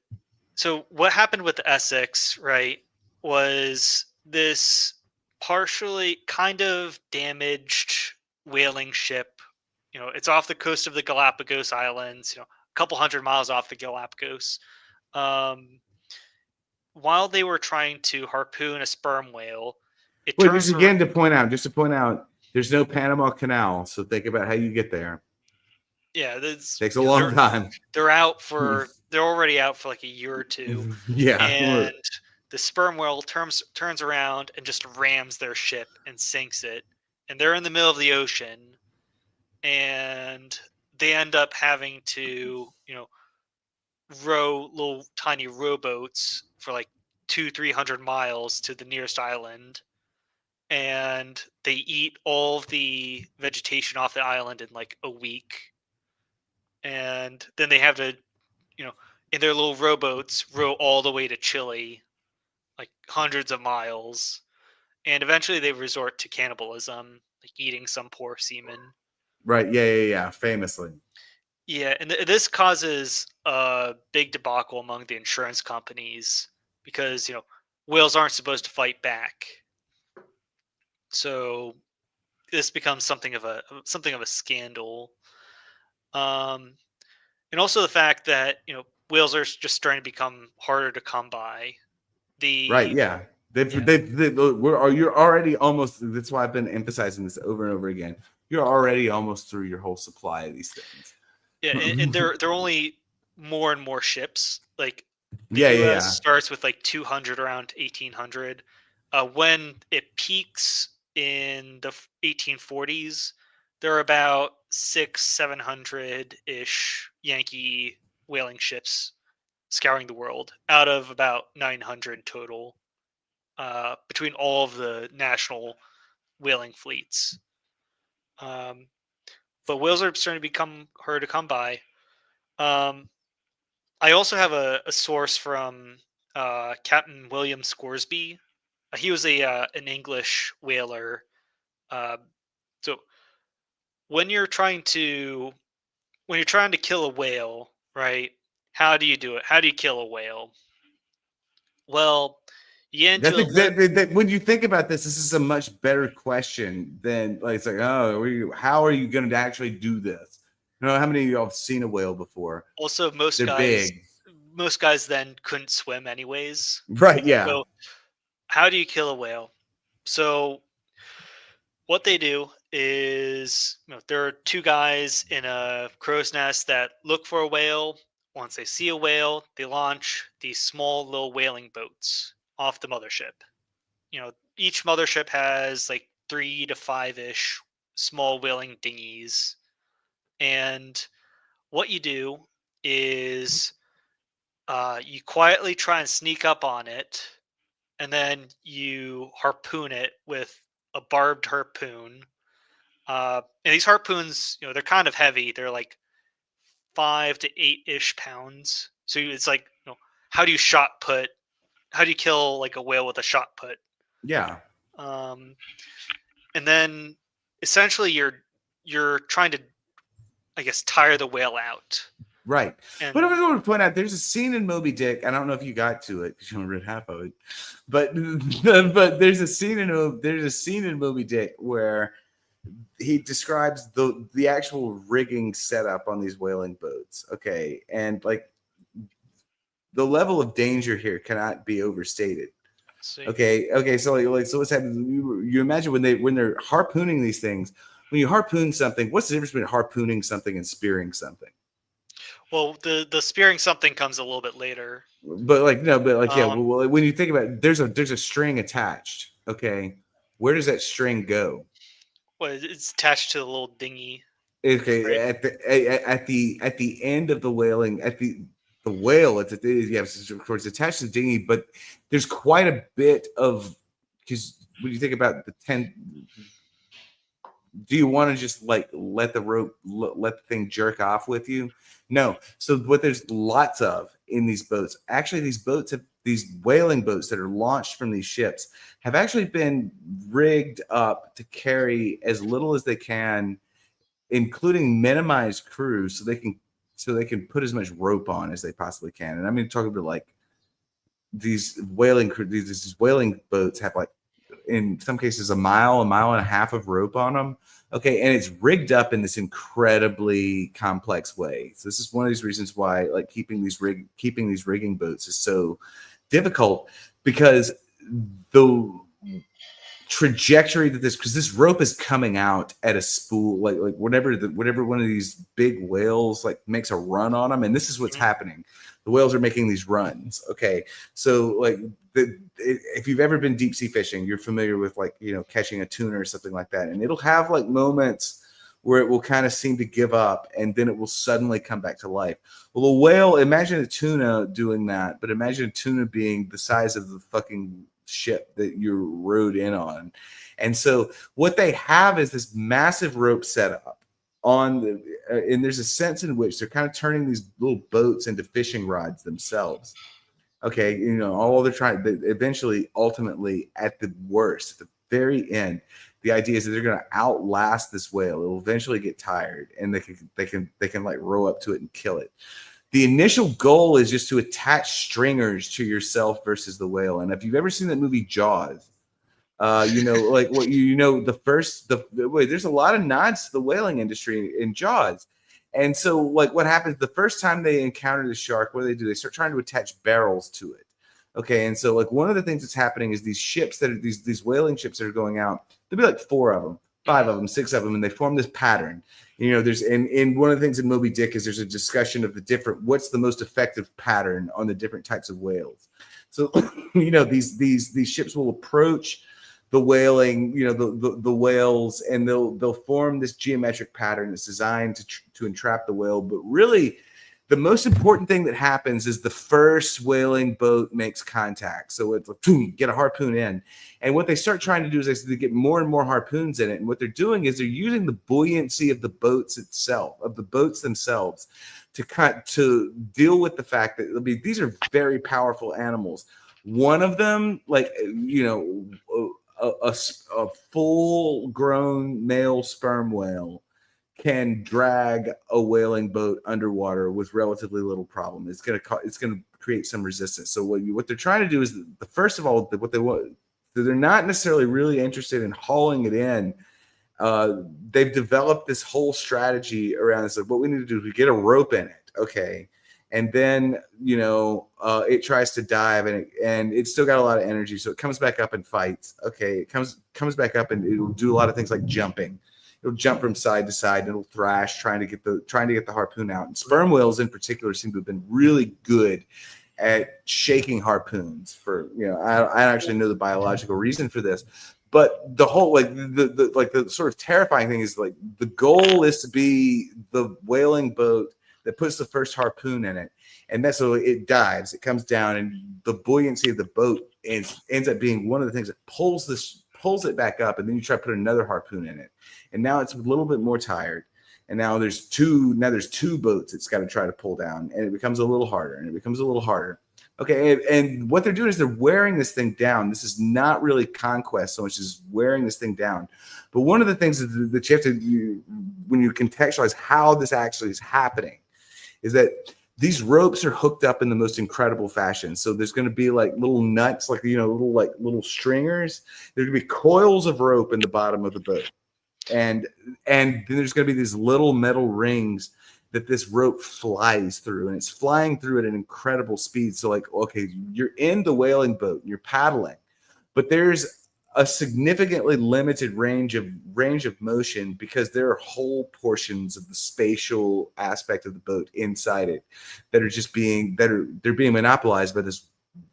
So what happened with the Essex, right? Was this partially kind of damaged whaling ship? It's off the coast of the Galapagos Islands. A couple hundred miles off the Galapagos. Um, while they were trying to harpoon a sperm whale, it Wait, just turns around. again just to point out, there's no Panama Canal, so think about how you get there. Yeah, that's, Takes a long time. they're already out for like a year or two, Yeah. and the sperm whale turns around and just rams their ship and sinks it, and they're in the middle of the ocean, and they end up having to row little tiny rowboats for like 200-300 miles to the nearest island, and they eat all of the vegetation off the island in like a week, and then they have to you know in their little rowboats row all the way to Chile, like hundreds of miles, and eventually they resort to cannibalism, like eating some poor seaman. Right. Yeah, yeah, yeah. Famously. Yeah, and this causes a big debacle among the insurance companies because whales aren't supposed to fight back. So this becomes something of a scandal. Um, and also the fact that whales are just starting to become harder to come by. Right? The Yeah. Yeah, You're already almost. That's why I've been emphasizing this over and over again. You're already almost through your whole supply of these things. yeah, and they're only more and more ships. Like the Yeah, yeah, U.S. yeah. starts with like 200 around 1800. When it peaks in the 1840s, there are about 700 ish Yankee whaling ships scouring the world out of about 900 total between all of the national whaling fleets. Um, but whales are starting to become harder to come by. Um, I also have a source from Captain William Scoresby. He was a an English whaler. Uh, so when you're trying to kill a whale, right? How do you do it? How do you kill a whale? Well, you get into That's a limb. when you think about this, this is a much better question than like it's like, oh, how are you going to actually do this? You know, how many of y'all have seen a whale before? Also, They're big, most guys then couldn't swim anyways. right? Yeah, So how do you kill a whale? So what they do is, there are two guys in a crow's nest that look for a whale. Once they see a whale, they launch these small little whaling boats off the mothership. Each mothership has like 3 to 5 ish small whaling dinghies, and what you do is you quietly try and sneak up on it, and then you harpoon it with a barbed harpoon. And these harpoons, they're kind of heavy. They're like 5 to 8 ish pounds. So it's like, how do you shot put? How do you kill like a whale with a shot put? yeah, Um, and then essentially you're trying to, I guess, tire the whale out. right. But I And want to point out, there's a scene in Moby Dick. I don't know if you got to it because you only read half of it, but but there's a scene in Moby Dick where he describes the actual rigging setup on these whaling boats. Okay, and like the level of danger here cannot be overstated. see, Okay. So so what's happening? You imagine when they're harpooning these things. When you harpoon something, what's the difference between harpooning something and spearing something? well, the spearing something comes a little bit later. But like no, but like yeah. Um, Well, when you think about it, there's a string attached. Okay, where does that string go? well, it's attached to the little dinghy, Okay, right? at the end of the whaling, the whale, yes, of course, attached to the dinghy, but there's quite a bit of because when you think about the 10, do you want to just like let the rope let the thing jerk off with you? No. So what there's lots of in these boats, actually these whaling boats that are launched from these ships have actually been rigged up to carry as little as they can, including minimized crews, so they can put as much rope on as they possibly can. And I mean talking about like these whaling boats have like in some cases a mile and a half of rope on them. Okay, and it's rigged up in this incredibly complex way. So this is one of these reasons why like keeping these rigging boats is so difficult, because the trajectory that because this rope is coming out at a spool, like whatever one of these big whales like makes a run on them, and this is what's Mhm. happening. The whales are making these runs. Okay, so like if you've ever been deep sea fishing, you're familiar with like catching a tuna or something like that, and it'll have like moments where it will kind of seem to give up and then it will suddenly come back to life. Well, a whale, imagine a tuna doing that, but imagine a tuna being the size of the fucking ship that you're rowed in on. And so what they have is this massive rope setup on the, and there's a sense in which they're kind of turning these little boats into fishing rods themselves. Okay, all they're trying, eventually, ultimately, at the worst, at the very end, the idea is that they're going to outlast this whale. It'll eventually get tired, and they can like row up to it and kill it. The initial goal is just to attach stringers to yourself versus the whale. And if you've ever seen that movie Jaws, like what the first the wait, there's a lot of nods to the whaling industry in Jaws. And so, like, what happens the first time they encounter the shark? What do? They start trying to attach barrels to it. Okay, and so like one of the things that's happening is these ships that are these whaling ships that are going out. There'll be like 4 of them, 5 of them, 6 of them, and they form this pattern. You know, there's and one of the things in Moby Dick is there's a discussion of the different what's the most effective pattern on the different types of whales. So you know these ships will approach the whaling, you know, the whales, and they'll form this geometric pattern that's designed to entrap the whale. But really, the most important thing that happens is the first whaling boat makes contact. So it's like, boom, get a harpoon in. And what they start trying to do is they get more and more harpoons in it. And what they're doing is they're using the buoyancy of the boats itself, of the boats themselves, to deal with the fact that these are very powerful animals. One of them, like, you know, a full-grown male sperm whale can drag a whaling boat underwater with relatively little problem. It's going to create some resistance. So what they're trying to do is, first of all, what they want, they're not necessarily really interested in hauling it in. They've developed this whole strategy around. So what we need to do is we get a rope in it, okay, and then you know it tries to dive and it's still got a lot of energy, so it comes back up and fights. Okay, it comes back up and it'll do a lot of things like jumping. It'll jump from side to side and it'll thrash trying to get the harpoon out. And sperm whales in particular seem to have been really good at shaking harpoons for, you know, I don't actually know the biological reason for this, but the whole the sort of terrifying thing is like the goal is to be the whaling boat that puts the first harpoon in it, and that's so it dives, it comes down, and the buoyancy of the boat ends up being one of the things that pulls it back up, and then you try to put another harpoon in it, and now it's a little bit more tired, and now there's two boats it's got to try to pull down, and it becomes a little harder, and it becomes a little harder. Okay, and what they're doing is they're wearing this thing down. This is not really conquest so much as wearing this thing down. But one of the things that you have to, when you contextualize how this actually is happening, is that these ropes are hooked up in the most incredible fashion. So there's going to be like little nuts, like, you know, little stringers. There's going to be coils of rope in the bottom of the boat, and then there's going to be these little metal rings that this rope flies through, and it's flying through at an incredible speed. So like, okay, you're in the whaling boat, and you're paddling, but there's a significantly limited range of motion because there are whole portions of the spatial aspect of the boat inside it that are just being monopolized by this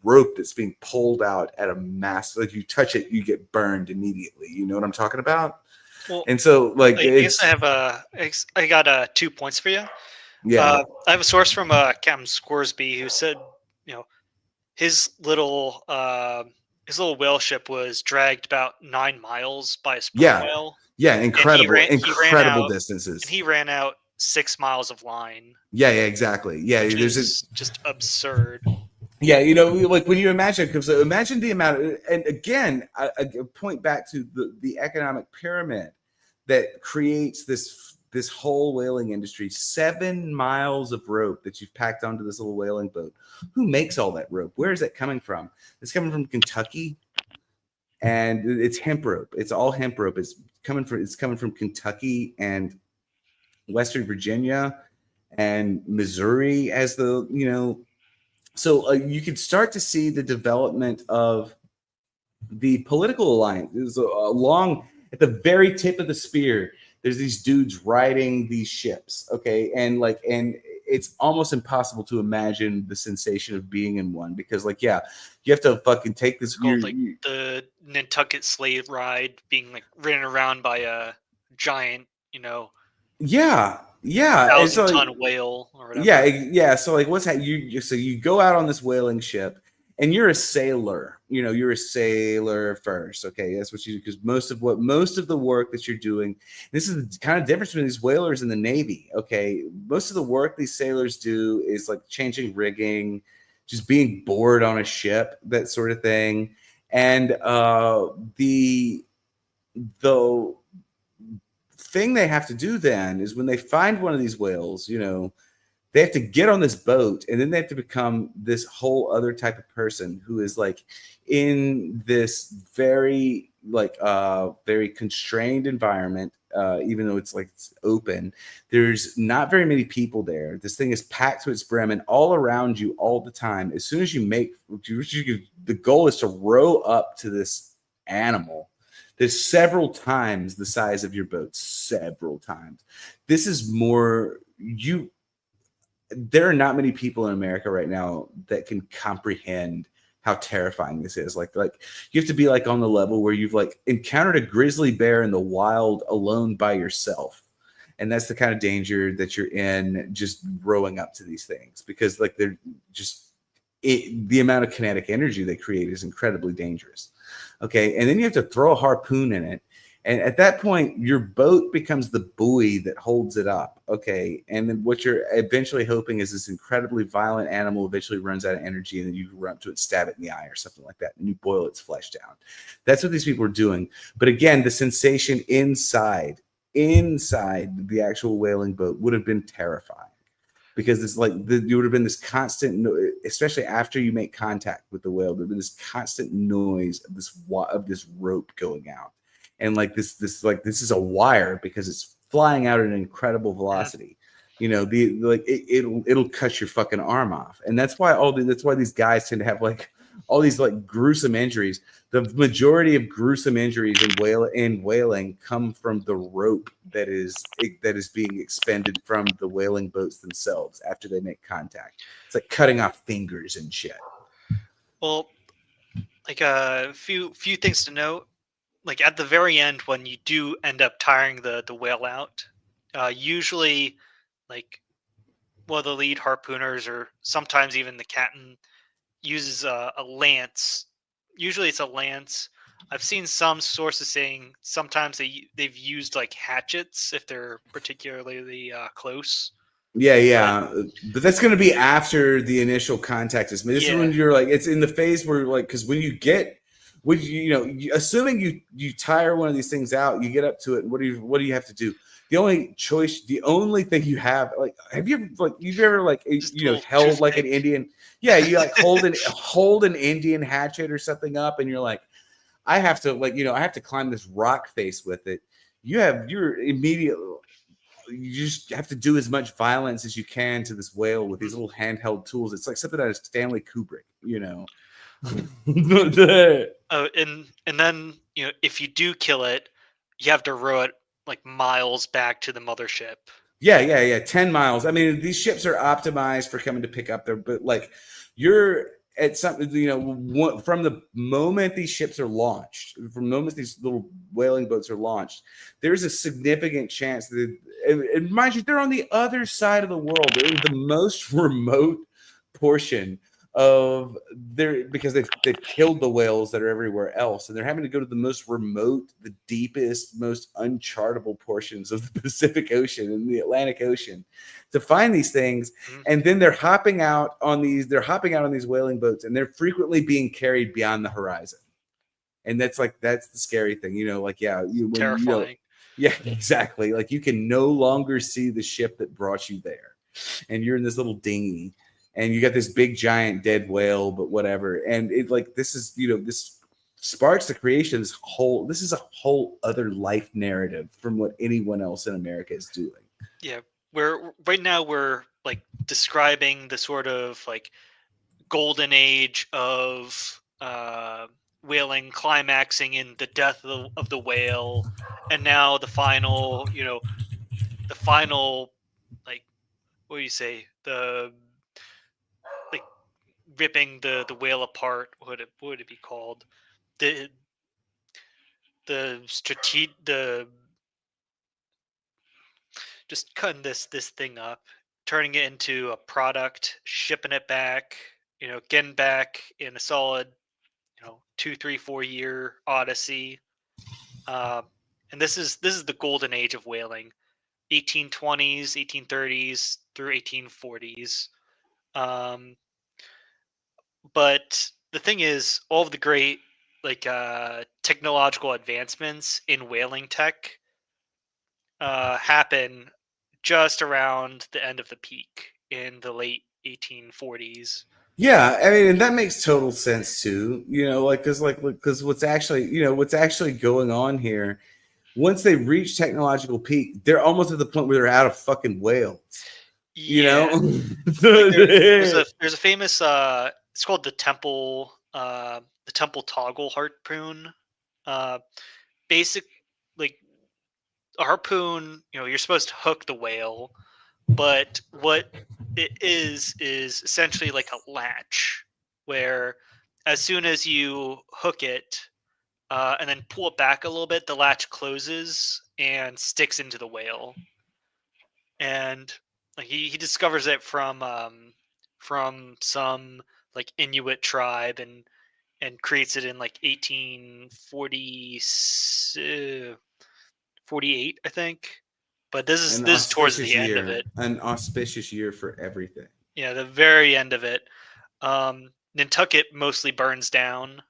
rope that's being pulled out at a mass. Like you touch it, you get burned immediately. You know what I'm talking about? Well, and so like I guess I got 2 points for you. yeah. I have a source from Captain Scoresby who said, you know, his little whale ship was dragged about 9 miles by a sperm whale. Yeah, incredible distances. And he ran out 6 miles of line. Yeah, exactly. Yeah, there's just absurd. Yeah, you know, like when you imagine the amount of, and again, I point back to the economic pyramid that creates this whole whaling industry. 7 miles of rope that you've packed onto this little whaling boat. Who makes all that rope? Where is that coming from? It's coming from Kentucky, and it's hemp rope. It's all hemp rope. It's coming from Kentucky and Western Virginia and Missouri as the, you know. So you can start to see the development of the political alliance. Along at the very tip of the spear, there's these dudes riding these ships, okay? And it's almost impossible to imagine the sensation of being in one because, like, yeah, you have to fucking take this. The Nantucket slave ride, being like ridden around by a giant, you know. Yeah. 1,000-ton whale or whatever. Yeah. So like, what's that? You go out on this whaling ship, and you're a sailor. You know, you're a sailor first. Okay, that's what you do, because most of the work that you're doing. This is the kind of difference between these whalers and the Navy. Okay, most of the work these sailors do is like changing rigging, just being bored on a ship, that sort of thing, and the thing they have to do then is when they find one of these whales, you know, they have to get on this boat, and then they have to become this whole other type of person who is like in this very very constrained environment, even though it's like it's open. There's not very many people there. This thing is packed to its brim, and all around you, all the time. As soon as you make, the goal is to row up to this animal. There's several times the size of your boat, several times. This is more you. There are not many people in America right now that can comprehend how terrifying this is. Like you have to be like on the level where you've like encountered a grizzly bear in the wild alone by yourself. And that's the kind of danger that you're in just rowing up to these things, because like they're just the amount of kinetic energy they create is incredibly dangerous. Okay. And then you have to throw a harpoon in it. And at that point, your boat becomes the buoy that holds it up. Okay. And then what you're eventually hoping is this incredibly violent animal eventually runs out of energy, and then you run up to it, stab it in the eye or something like that, and you boil its flesh down. That's what these people are doing. But again, the sensation inside the actual whaling boat would have been terrifying, because it's like you would have been this constant, especially after you make contact with the whale, there would have been this constant noise of this rope going out. And like this is a wire, because it's flying out at an incredible velocity. You know, it'll cut your fucking arm off. And that's why these guys tend to have like all these like gruesome injuries. The majority of gruesome injuries in whaling come from the rope that is being expended from the whaling boats themselves after they make contact. It's like cutting off fingers and shit. Well, like a few things to note. Like at the very end, when you do end up tiring the whale out, usually like one of the lead harpooners, or sometimes even the captain, uses a lance. Usually it's a lance. I've seen some sources saying sometimes they've used like hatchets if they're particularly close. Yeah. But that's going to be after the initial contact is made. This is when you're like, it's in the phase where like, because when you get, assuming you tire one of these things out, you get up to it, and what do you have to do? The only thing you have, like, you've ever like held like an Indian, you like hold an Indian hatchet or something up, and you're like, I have to climb this rock face with it. You just have to do as much violence as you can to this whale with these little handheld tools. It's like something out of Stanley Kubrick, and then if you do kill it, you have to row it like miles back to the mothership. Yeah. 10 miles. I mean, these ships are optimized for coming to pick up their, but like you're at something, from the moment these ships are launched, from the moment these little whaling boats are launched, there's a significant chance that, and mind you, they're on the other side of the world. They're in the most remote portion of because they've killed the whales that are everywhere else, and they're having to go to the most remote, the deepest, most unchartable portions of the Pacific Ocean and the Atlantic Ocean to find these things. And then they're hopping out on these whaling boats, and they're frequently being carried beyond the horizon. And that's the scary thing, terrifying. Yeah, exactly. Like you can no longer see the ship that brought you there, and you're in this little dinghy, and you got this big giant dead whale, but whatever. And it like this is this sparks the creation of this is a whole other life narrative from what anyone else in America is doing. Yeah, right now we're like describing the sort of like golden age of whaling, climaxing in the death of the whale, and now the final like, what do you say, the like ripping the whale apart. What would it be called? The just cutting this thing up, turning it into a product, shipping it back, getting back in a solid 2, 3, 4 year odyssey. And this is the golden age of whaling, 1820s, 1830s through 1840s. But the thing is, all of the great technological advancements in whaling tech happen just around the end of the peak in the late 1840s. Yeah, I mean, and that makes total sense too. Because what's actually going on here once they reach technological peak, they're almost at the point where they're out of fucking whales. You Yeah, know? like there's a famous it's called the temple toggle harpoon. Uh, basic like a harpoon, you're supposed to hook the whale, but what it is essentially like a latch where as soon as you hook it and then pull it back a little bit, the latch closes and sticks into the whale. And like he discovers it from some like Inuit tribe and creates it in like 1840 48, I think. But this is An this is towards auspicious the end of year. it. An auspicious year for everything. Yeah, the very end of it. Nantucket mostly burns down.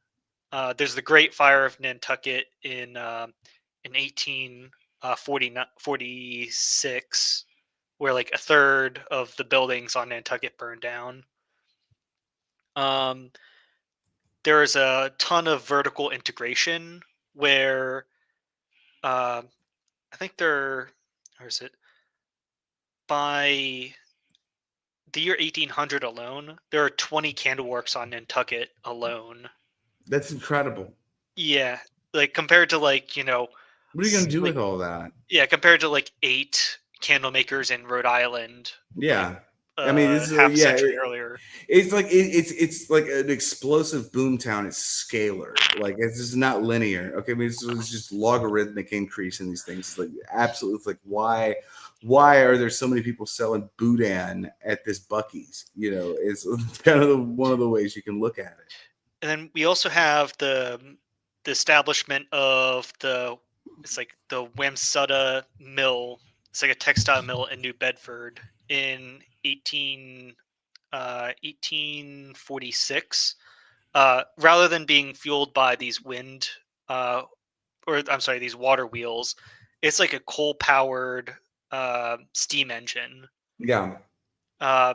There's the Great Fire of Nantucket in 1846, where like a third of the buildings on Nantucket burned down. Um, there is a ton of vertical integration where uh, I think or is it by the year 1800 alone, there are 20 candleworks on Nantucket alone. That's incredible. Yeah, like compared to like What are you gonna do like with all that? yeah, compared to like 8 candle makers in Rhode Island, like Yeah. I mean, this is half a yeah. century earlier. It's like an explosive boomtown. It's scalar. Like it's just not linear. Okay, I mean, it's just logarithmic increase in these things. It's like absolutely. It's like why are there so many people selling boudin at this Bucky's? It's kind of one of the ways you can look at it. And then we also have the establishment of it's like the Wamsutta Mill. It's like a textile mill in New Bedford in 1846. Rather than being fueled by these these water wheels, it's like a coal powered steam engine. Yeah. Uh,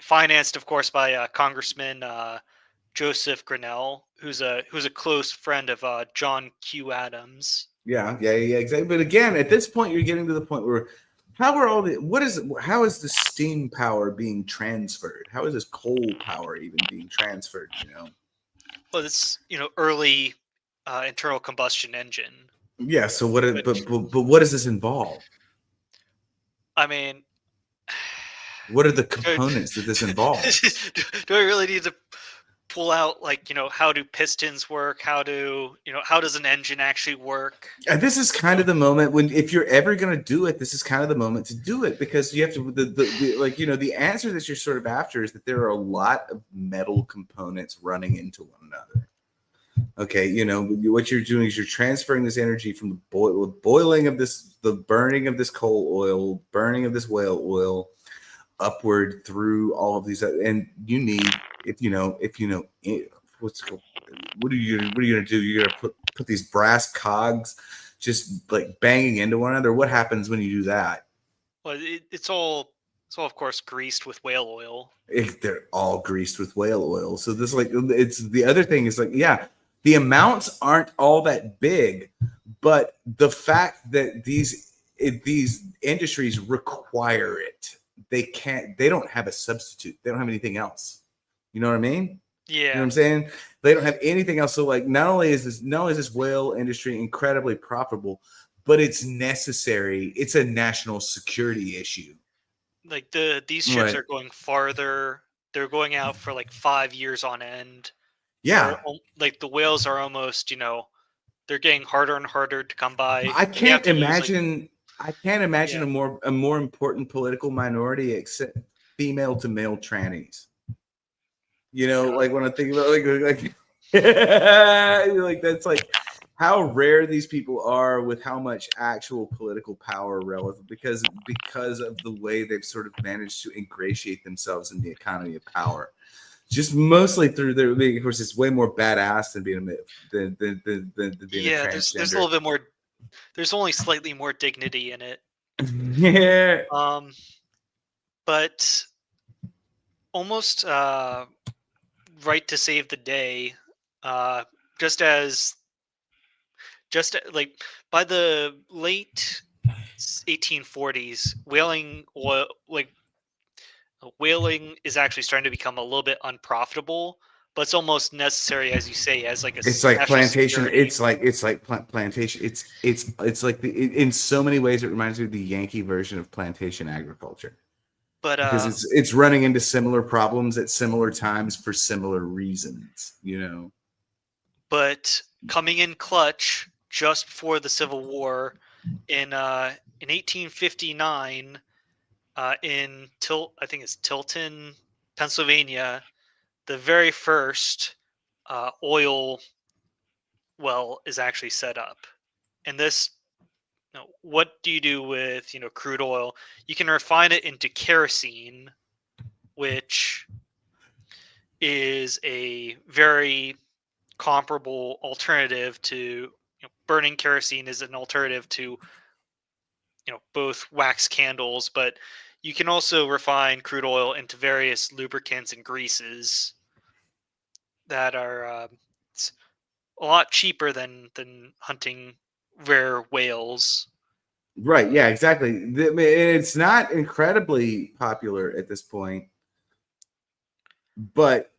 Financed, of course, by Congressman Joseph Grinnell, who's a close friend of John Q. Adams. Yeah, exactly. But again, at this point, you're getting to the point where how is the steam power being transferred? How is this coal power even being transferred? Well, it's early internal combustion engine. Yeah. So Which but what does this involve? I mean, What are the do, components that this involves? do I really need to pull out like how do pistons work? How does an engine actually work? And this is kind of the moment when, if you're ever going to do it, this is kind of the moment to do it, because you have to, the answer that you're sort of after is that there are a lot of metal components running into one another. Okay. What you're doing is you're transferring this energy from the boiling of the burning of this coal oil, burning of this whale oil, upward through all of these. And you need, what are you gonna do? You're gonna put these brass cogs just like banging into one another. What happens when you do that? Well, it's all of course greased with whale oil. If they're all greased with whale oil. So this, like, it's the other thing is, like, yeah, the amounts aren't all that big, but the fact that these industries require it, they don't have a substitute. They don't have anything else. You know what I mean? You know what Yeah, I'm saying? They don't have anything else. So, like, not only is this whale industry incredibly profitable, but it's necessary. It's a national security issue. like these ships Right. are going farther. They're going out for like 5 years on end. Yeah. Like the whales are almost they're getting harder and harder to come by. I We have can't to use like imagine yeah. a more important political minority except female to male trannies. God. Like when I think about like that's like how rare these people are with how much actual political power relative, because of the way they've sort of managed to ingratiate themselves in the economy of power. Just mostly through their, of course, it's way more badass than being than being a Yeah, there's a transgender. little bit more. There's only slightly more dignity in it. Yeah. Um, but almost right to save the day. Uh, just as just like by the late 1840s, whaling is actually starting to become a little bit unprofitable, but it's almost necessary, as you say, as like a It's like national plantation. security. It's like plantation. It's like in so many ways it reminds me of the Yankee version of plantation agriculture, But because it's running into similar problems at similar times for similar reasons. You know. but coming in clutch just before the Civil War in 1859 I think it's Tilton, Pennsylvania, the very first oil well is actually set up. And this, what do you do with crude oil? You can refine it into kerosene, which is a very comparable alternative to burning kerosene is an alternative to both wax candles, but you can also refine crude oil into various lubricants and greases that are it's a lot cheaper than hunting rare whales. Right. Yeah. Exactly. It's not incredibly popular at this point, but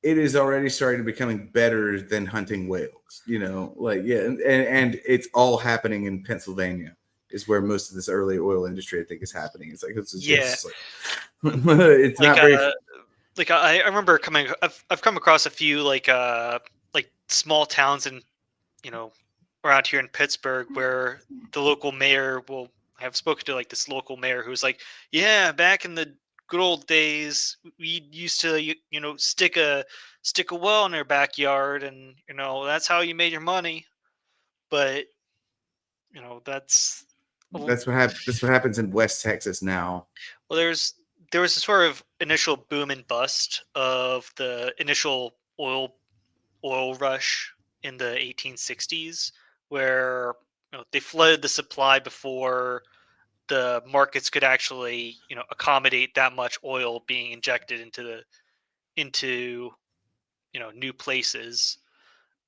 it is already starting to becoming better than hunting whales. You know, like yeah, and it's all happening in Pennsylvania is where most of this early oil industry I think is happening. It's like it's Yeah, just like it's like not very I remember I've come across a few like small towns in you know around here in Pittsburgh where the local mayor will have spoken to like this local mayor who's like, yeah, back in the good old days, we used to stick a well in their backyard, and that's how you made your money. But that's well, that's what happens in West Texas now. there was a sort of initial boom and bust of the initial oil rush in the 1860s, where they flooded the supply before the markets could actually accommodate that much oil being injected into new places.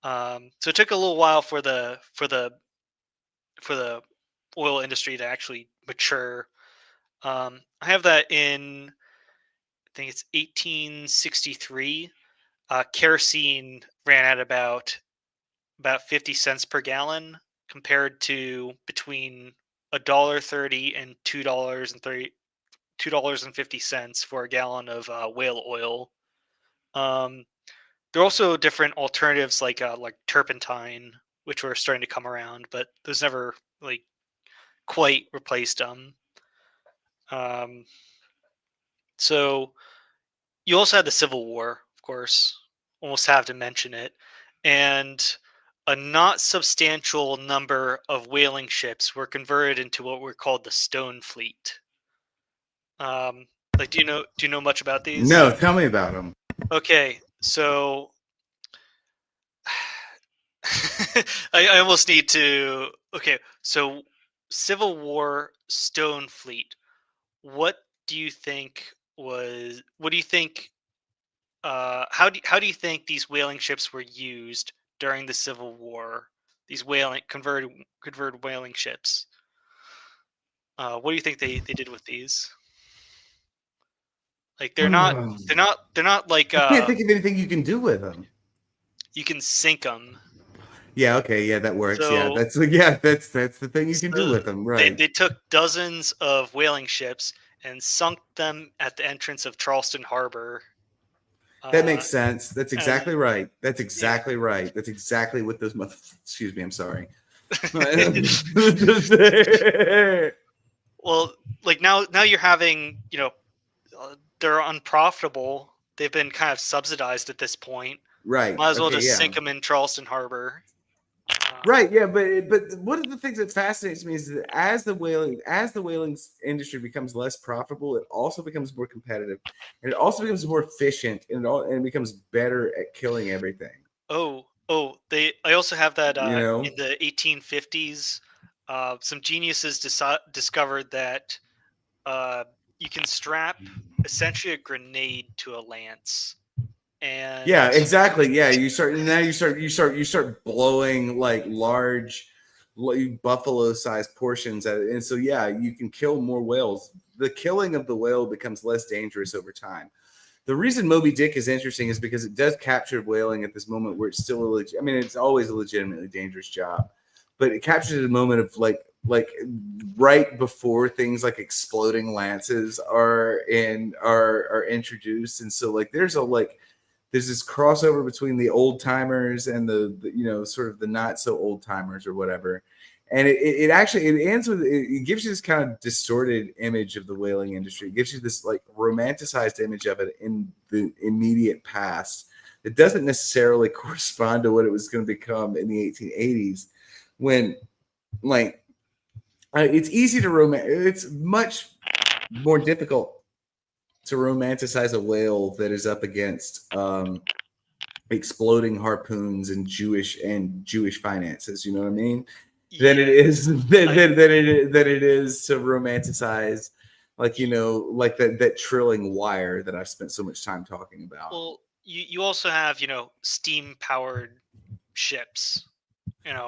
So it took a little while for the oil industry to actually mature. I have that in I think it's 1863. Kerosene ran at about 50 cents per gallon, compared to between $1.30 and $2.50 for a gallon of whale oil. Um, there are also different alternatives like turpentine, which were starting to come around, but those never like quite replaced them. Um, so you also had the Civil War, of course. Almost have to mention it, and a not substantial number of whaling ships were converted into what were called the Stone Fleet. Like, do you know much about these? No, tell me about them. Okay, so I almost need to. Okay, so Civil War Stone Fleet. What do you think was? What do you think? How do you think these whaling ships were used during the Civil War? These converted whaling ships. What do you think they did with these? Like they're not like I can't think of anything you can do with them. you can sink them. Yeah, okay, yeah, that works. So That's the thing you can do so with them, they right? they took dozens of whaling ships and sunk them at the entrance of Charleston Harbor. That Uh, makes sense. That's and exactly right. That's yeah. exactly right. That's exactly what those excuse me, I'm sorry. Well, like now you're having they're unprofitable. They've been kind of subsidized at this point. Right. Might as well Okay, just yeah. sink them in Charleston Harbor. Right, yeah, but one of the things that fascinates me is that as the whaling industry becomes less profitable, it also becomes more competitive, and it also becomes more efficient, and it becomes better at killing everything. I also have that You in know, the 1850s. Some geniuses discovered that uh, you can strap essentially a grenade to a lance, And Yeah, exactly. Yeah, you start blowing like large, like, buffalo-sized portions at it, and so yeah, you can kill more whales. The killing of the whale becomes less dangerous over time. The reason Moby Dick is interesting is because it does capture whaling at this moment where it's still I mean, it's always a legitimately dangerous job, but it captures a moment of like right before things like exploding lances are introduced, and so like there's this crossover between the old timers and the you know, sort of the not so old timers or whatever. And it actually it ends with it gives you this kind of distorted image of the whaling industry. It gives you this like romanticized image of it in the immediate past that doesn't necessarily correspond to what it was going to become in the 1880s, when like it's easy to it's much more difficult to romanticize a whale that is up against exploding harpoons and Jewish finances. You know what I mean? Than it yeah, is I than it is to romanticize, like, you know, like that trilling wire that I've spent so much time talking about. well, you also have, steam powered ships,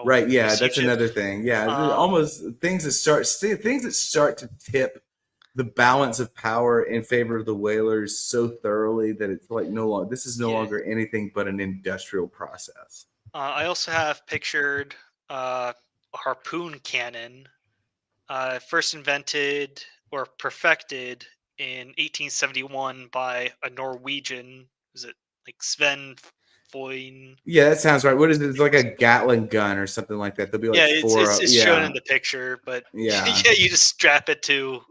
Right? Yeah, steam that's ships. another thing. Yeah, Um, almost things that start to tip the balance of power in favor of the whalers so thoroughly that it's like no longer this is no yeah. longer anything but an industrial process. I also have pictured a harpoon cannon, first invented or perfected in 1871 by a Norwegian. Was it like Sven Foyn? Yeah, that sounds right. What is it? It's like a Gatling gun or something like that. There'll be like Yeah, it's four. it's, it's shown Yeah, in the picture, but yeah. yeah, you just strap it to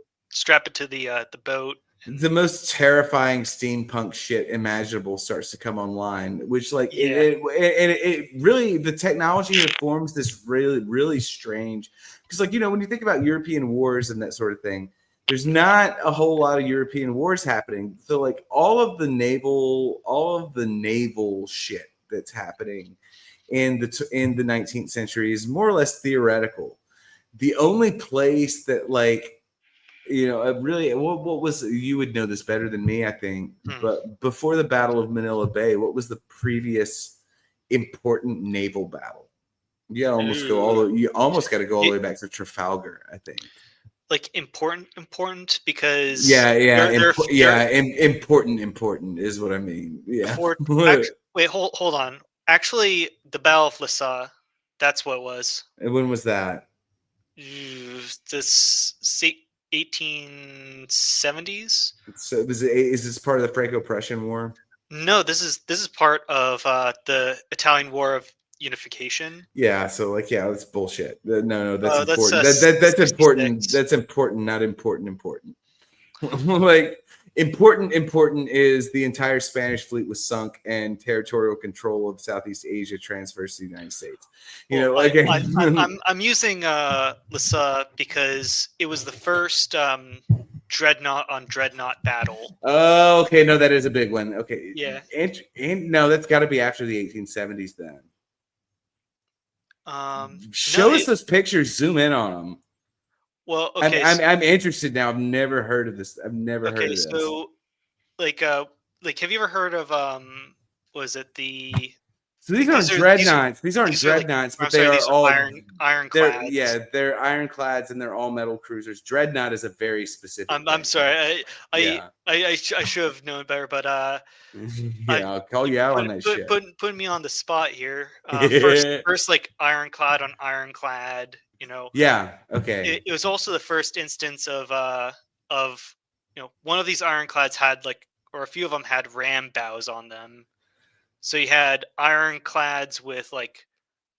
the boat, The and most terrifying steampunk shit imaginable starts to come online, which like yeah, it really, the technology here forms this really strange, because like, you know, when you think about European wars and that sort of thing, there's not a whole lot of European wars happening. So like all of the naval shit that's happening in the 19th century is more or less theoretical. The only place that like, you know, really, what was, you would know this better than me, I think, hmm. but before the Battle of Manila Bay, what was the previous important naval battle? Ooh. You almost got to go all the It, way back to Trafalgar, I think. like important because Yeah, yeah, there important is what I mean. Yeah. before actually wait hold on, actually the Battle of Lissa, that's what it was. And when was that? This 1870s. So is this part of the Franco-Prussian War? No, this is part of the Italian War of Unification. Yeah, so like, yeah, that's bullshit. No, that's That's important. That's important. 66. That's important, not important. Like important is the entire Spanish fleet was sunk and territorial control of Southeast Asia transfers to the United States. You Well, know, like I'm using Lissa because it was the first dreadnought on dreadnought battle. oh, okay, no, that is a big one. Okay, Yeah. and no, that's got to be after the 1870s then. No. Show us those pictures. Zoom in on them. Well, okay. I'm interested now. I've never heard of this. I've never heard Okay. of this. So, like, have you ever heard of was it the So these like aren't dreadnoughts. These aren't like, dreadnoughts, I'm but they sorry, are these are all ironclads. they're ironclads and they're all metal cruisers. Dreadnought is a very specific I'm thing. sorry. Yeah. I should have known better, but I Yeah, I'll call you out on that shit. putting me on the spot here. Yeah. First like ironclad on ironclad. Yeah. Okay. It was also the first instance of one of these ironclads had like, or a few of them had ram bows on them. So you had ironclads with like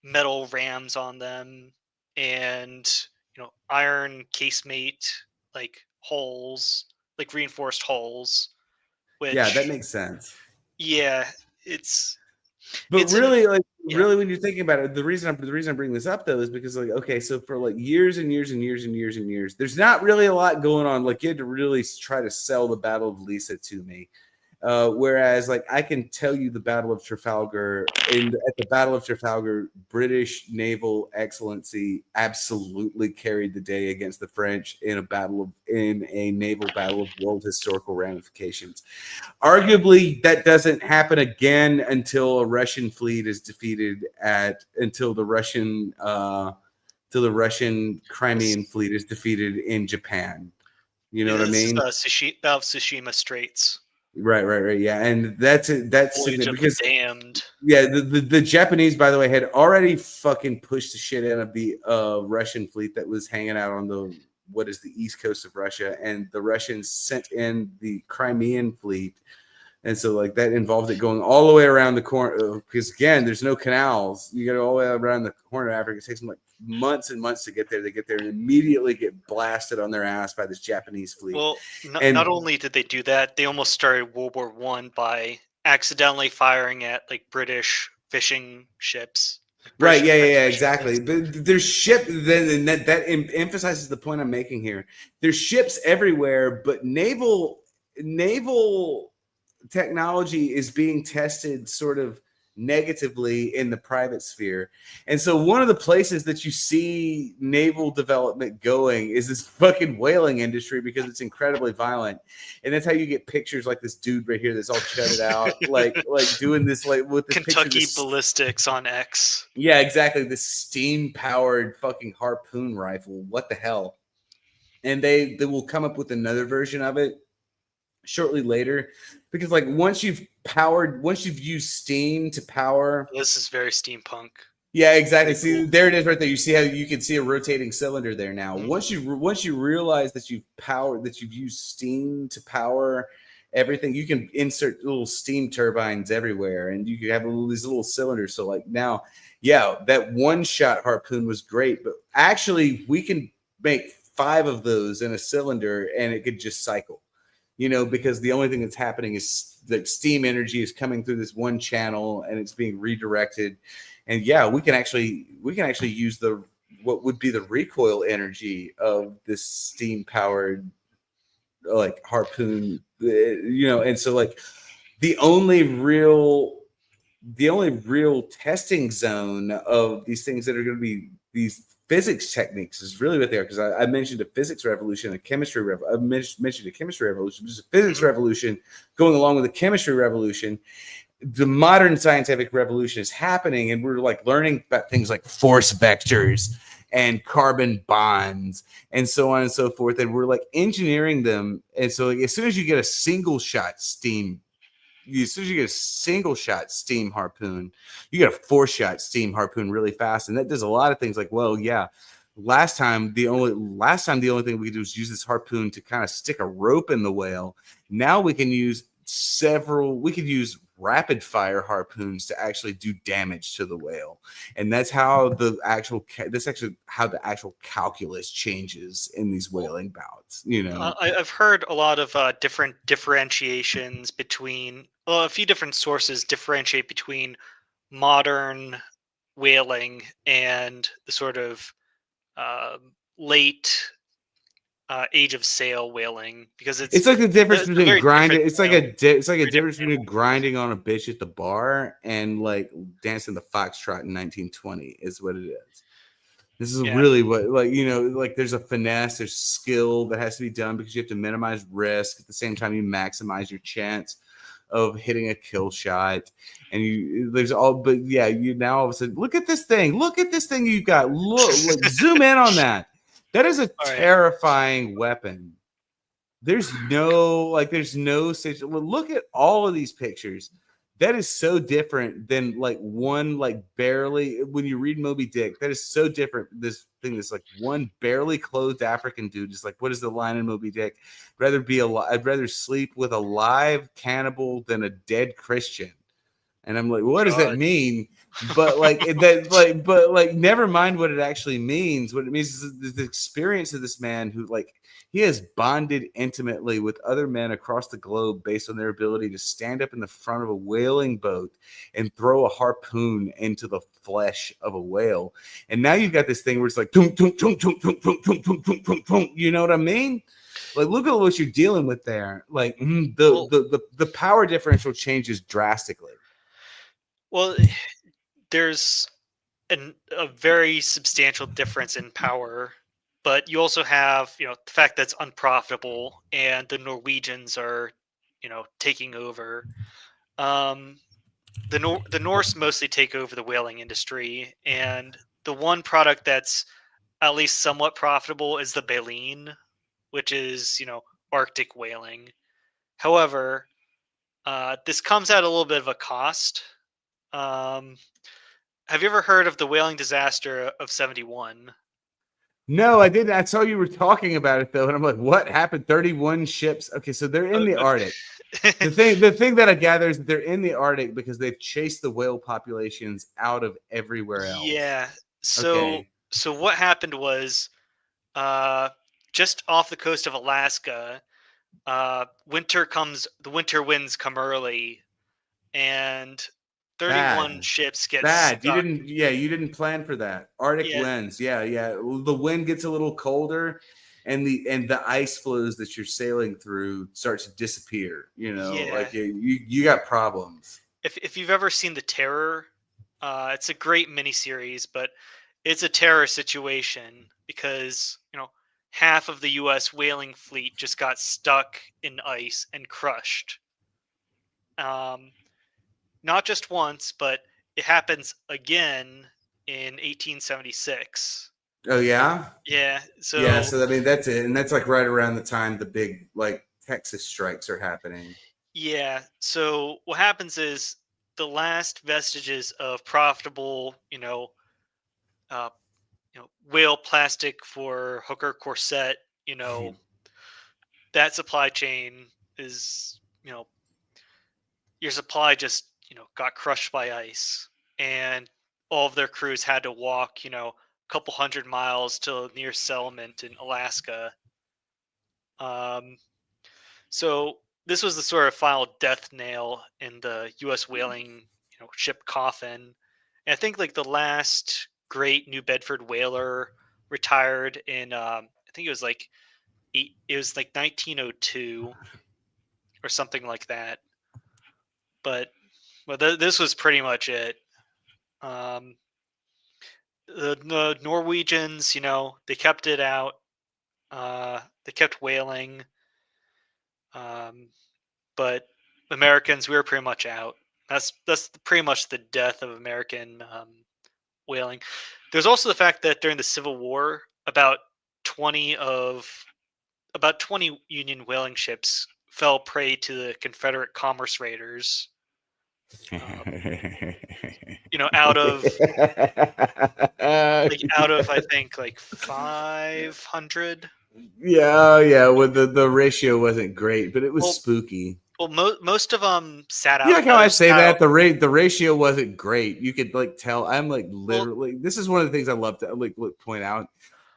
metal rams on them, and iron casemate like holes, like reinforced holes. Yeah, that Which makes sense. yeah, it's But it's an really, like, yeah. really, when you're thinking about it, the reason I'm bringing this up though is because, like, okay, so for like years and years and years and years and years, there's not really a lot going on. Like, you had to really try to sell the Battle of Lisa to me. Whereas, like, I can tell you the Battle of Trafalgar. At the Battle of Trafalgar, British naval excellency absolutely carried the day against the French in a naval battle of world historical ramifications. Arguably, that doesn't happen again until a Russian fleet is defeated until the Russian Crimean fleet is defeated in Japan. You know what I This is mean? Battle of Tsushima Straits. Right. Yeah, and that's Voyage of the because Damned. yeah, the Japanese, by the way, had already fucking pushed the shit out of the Russian fleet that was hanging out on the east coast of Russia, and the Russians sent in the Crimean fleet. And so, like, that involved it going all the way around the corner because, again, there's no canals. You got to go all the way around the corner of Africa. It takes them like months and months to get there. They get there and immediately get blasted on their ass by this Japanese fleet. Well, And not only did they do that, they almost started World War I by accidentally firing at like British fishing ships. Right, yeah, exactly. But there's that emphasizes the point I'm making here. There's ships everywhere, but naval technology is being tested sort of negatively in the private sphere. And so one of the places that you see naval development going is this fucking whaling industry because it's incredibly violent. And that's how you get pictures like this dude right here that's all chutted out, like doing this like with this Kentucky ballistics on X. Yeah, exactly. This steam-powered fucking harpoon rifle. What the hell? And they will come up with another version of it shortly later, because like once you've used steam to power, this is very steampunk. Yeah, exactly. See, there it is right there. You see how you can see a rotating cylinder there now. Mm-hmm. Once you realize that you've used steam to power everything, you can insert little steam turbines everywhere, and you can have these little cylinders. So like now, yeah, that one-shot harpoon was great, but actually we can make 5 of those in a cylinder, and it could just cycle. You know, because the only thing that's happening is that steam energy is coming through this one channel and it's being redirected. And yeah, we can actually use what would be the recoil energy of this steam powered like harpoon, you know. And so like the only real testing zone of these things that are going to be these physics techniques is really what they are, because I mentioned a physics revolution, a chemistry revolution. I mentioned a chemistry revolution, which is a physics revolution going along with a chemistry revolution. The modern scientific revolution is happening, and we're like learning about things like force vectors and carbon bonds and so on and so forth, and we're like engineering them. And so like, as soon as you get a single shot steam harpoon, you get a 4-shot steam harpoon really fast, and that does a lot of things. Like, well, yeah, last time the only thing we could do was use this harpoon to kind of stick a rope in the whale. Now we can use rapid fire harpoons to actually do damage to the whale, and that's how the actual calculus changes in these whaling bouts. You know, I've heard a lot of different differentiations between a few different sources differentiate between modern whaling and the sort of late age of sail whaling, because it's like the difference between grinding. It's like a difference between grinding on a bitch at the bar and like dancing the foxtrot in 1920 is what it is. This is really what, like, you know, like there's a finesse, there's skill that has to be done because you have to minimize risk at the same time you maximize your chance of hitting a kill shot. And you now all of a sudden look at this thing you got. Look, zoom in on that. That is a terrifying weapon. There's no situation. Look at all of these pictures. That is so different than like one, like barely, when you read Moby Dick, that is so different. This thing that's like one barely clothed African dude. Just like, what is the line in Moby Dick? I'd rather sleep with a live cannibal than a dead Christian. And I'm like, what does that mean? but like that, like, but like, never mind what it actually means. What it means is the experience of this man who, like, he has bonded intimately with other men across the globe based on their ability to stand up in the front of a whaling boat and throw a harpoon into the flesh of a whale. And now you've got this thing where it's like, tunk, tunk, tunk, tunk, tunk, tunk, tunk, tunk, tunk, tunk, tunk. You know what I mean? Like, look at what you're dealing with there. Like, Well, the power differential changes drastically. well, there's a very substantial difference in power, but you also have, the fact that's unprofitable and the Norwegians are, taking over. Um, the Norse mostly take over the whaling industry, and the one product that's at least somewhat profitable is the baleen, which is, Arctic whaling. However, this comes at a little bit of a cost. Um, have you ever heard of the whaling disaster of 71? No, I didn't. I saw you were talking about it though, and I'm like, what happened? 31 ships. Okay, so they're in the Arctic. The thing that I gather is that they're in the Arctic because they've chased the whale populations out of everywhere else. Yeah. So Okay. so what happened was, uh just off the coast of Alaska, the winter winds come early, and 31 Bad. ships get Bad. stuck. You didn't plan for that. Arctic Yeah, winds. Yeah, yeah. The wind gets a little colder and the ice floes that you're sailing through start to disappear. yeah. Like you got problems. If you've ever seen The Terror, it's a great miniseries, but it's a terror situation because, half of the US whaling fleet just got stuck in ice and crushed. Um Not just once, but it happens again in 1876. Oh yeah? Yeah, Yeah, so so I mean that's it. And that's like right around the time the big like Texas strikes are happening. yeah, so what happens is the last vestiges of profitable, uh, whale plastic for hooker corset, that supply chain is, your supply just, got crushed by ice, and all of their crews had to walk, a couple hundred miles to a near settlement in Alaska. Um, so this was the sort of final death nail in the U.S. whaling, ship coffin. And I think like the last great New Bedford whaler retired in, I think it was like 1902 or something like that. But this was pretty much it. Um, the Norwegians, they kept it out. They kept whaling, um, but Americans, we were pretty much out. That's pretty much the death of American whaling. There's also the fact that during the Civil War, 20 of about 20 Union whaling ships fell prey to the Confederate commerce raiders. Um, out of I think like 500. Yeah, yeah. Well, the ratio wasn't great, but it was Well, spooky. most of them sat You out. like how I say Sat out. that the ratio wasn't great. You could like tell. I'm like Well, literally. This is one of the things I love to like point out.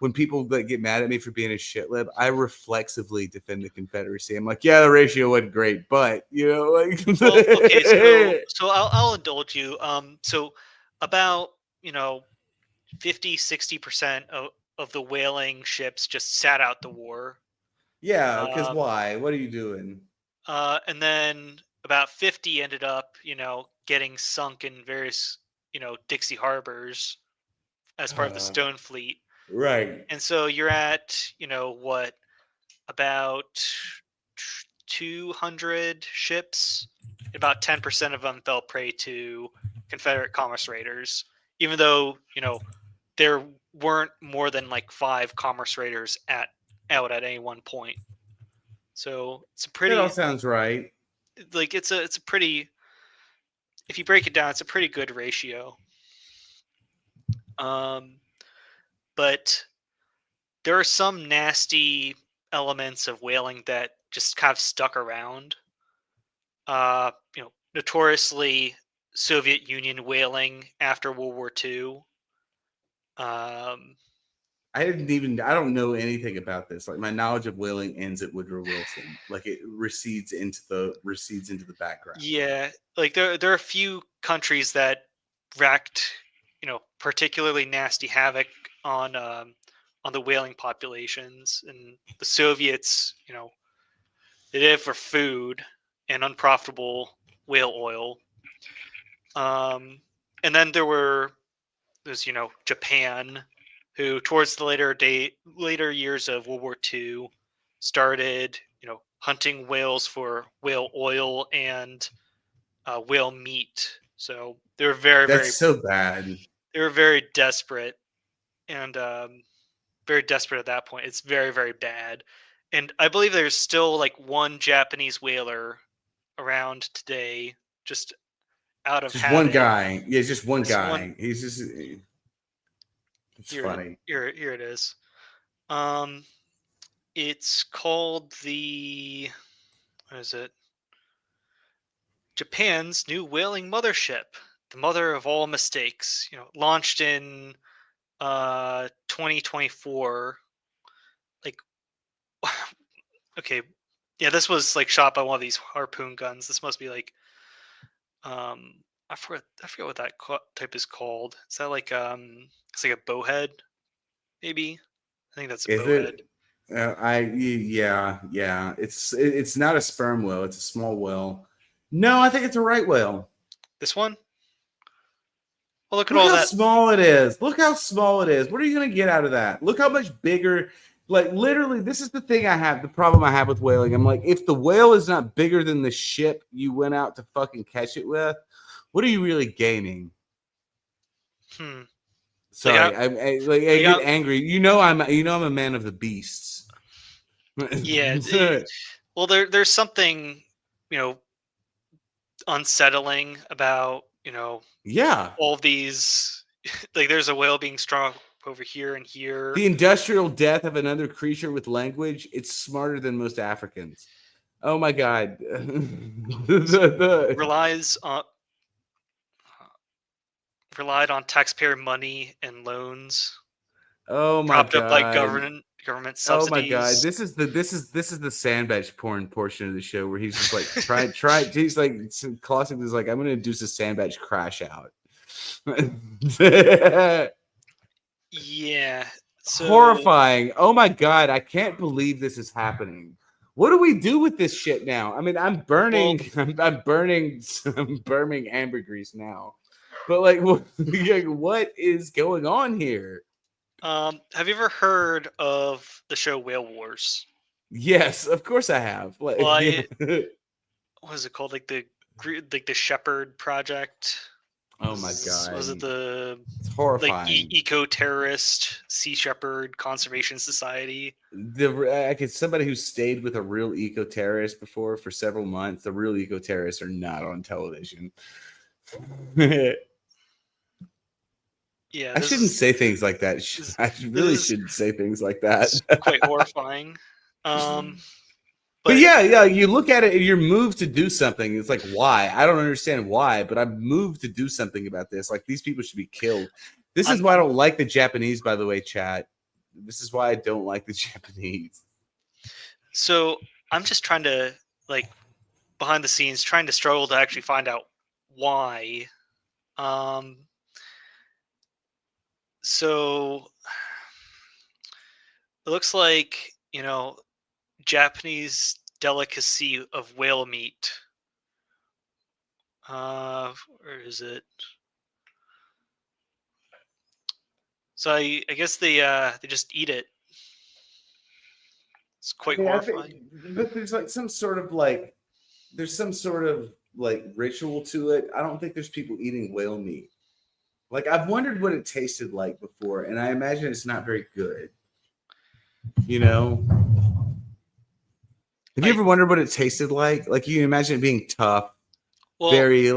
When people like get mad at me for being a shit lib, I reflexively defend the Confederacy. I'm like, yeah, the ratio wasn't great, but like. well, okay. So I'll indulge you. So about 50-60% of the whaling ships just sat out the war. Yeah, because Um, why? What are you doing? and then about 50 ended up, getting sunk in various, Dixie harbors as part of the Stone Fleet. Right. And so you're at, what, about 200 ships. About 10% of them fell prey to Confederate commerce raiders, even though, there weren't more than like 5 commerce raiders out at any one point. So it's a That all pretty, sounds right. like, it's a pretty, if you break it down, it's a pretty good ratio. Um, but there are some nasty elements of whaling that just kind of stuck around. Notoriously, Soviet Union whaling after World War II. I don't know anything about this. Like my knowledge of whaling ends at Woodrow Wilson. Like it recedes into the background. Yeah, like there are a few countries that wreaked, particularly nasty havoc on the whaling populations, and the Soviets, they did it for food and unprofitable whale oil. And then there's Japan, who towards the later years of World War II started hunting whales for whale oil and whale meat. So they were That's so bad. they were very desperate, and very desperate at that point. It's very, very bad. And I believe there's still like one Japanese whaler around today, just out of Just one habit. guy. Yeah, just one This guy. one He's just. It's funny. here it is. Um, it's called the what is it? Japan's new whaling mothership, the mother of all mistakes. Launched in 2024. Like, okay, yeah, this was like shot by one of these harpoon guns. This must be like I forget what that type is called. Is that like it's like a bowhead, maybe? I think that's a Is bowhead. it? Yeah. It's not a sperm whale. It's a small whale. No, I think it's a right whale. This one? Well, look at Look all how that. small it is. Look how small it is. What are you going to get out of that? Look how much bigger. Like, literally, this is the thing I have, the problem I have with whaling. I'm like, if the whale is not bigger than the ship you went out to fucking catch it with, what are you really gaining? Hmm. Sorry, I get I- angry. I'm a man of the beasts. yeah. Well, there's something you know unsettling about Yeah. all these. Like, there's a whale being strung over here and here. The industrial death of another creature with language, it's smarter than most Africans. Oh my god. relies on Relied on taxpayer money and loans, Oh my propped up by god. government Oh my god. subsidies. This is the Sandbatch porn portion of the show where he's just like try he's like classic is like I'm gonna induce a Sandbatch crash out. Yeah. So, Horrifying. Oh my god, I can't believe this is happening. What do we do with this shit now? I mean, I'm well, burning I'm burning ambergris now. But like what is going on here? have you ever heard of the show Whale Wars? Yes, of course I have. Well, Like yeah. what is it called? Like the Shepherd Project. Oh my Was it god. the It's like horrifying. eco terrorist Sea Shepherd Conservation Society? I could somebody who stayed with a real eco terrorist before for several months. The real eco terrorists are not on television. Yeah, I shouldn't say things like that. I really is shouldn't say things like that. quite horrifying. But But yeah, you look at it and you're moved to do something. It's like, why? I don't understand why, but I'm moved to do something about this. Like, these people should be killed. This is why I don't like the Japanese, by the way, chat. This is why I don't like the Japanese. So I'm just trying to, like, behind the scenes, trying to struggle to actually find out why. So it looks like, Japanese delicacy of whale meat. Where is it? So I guess they just eat it. It's quite I horrifying. think, but there's some sort of like ritual to it. I don't think there's people eating whale meat. Like, I've wondered what it tasted like before, and I imagine it's not very good. You know? Have you ever wondered what it tasted like? Like, you imagine it being tough, Well, very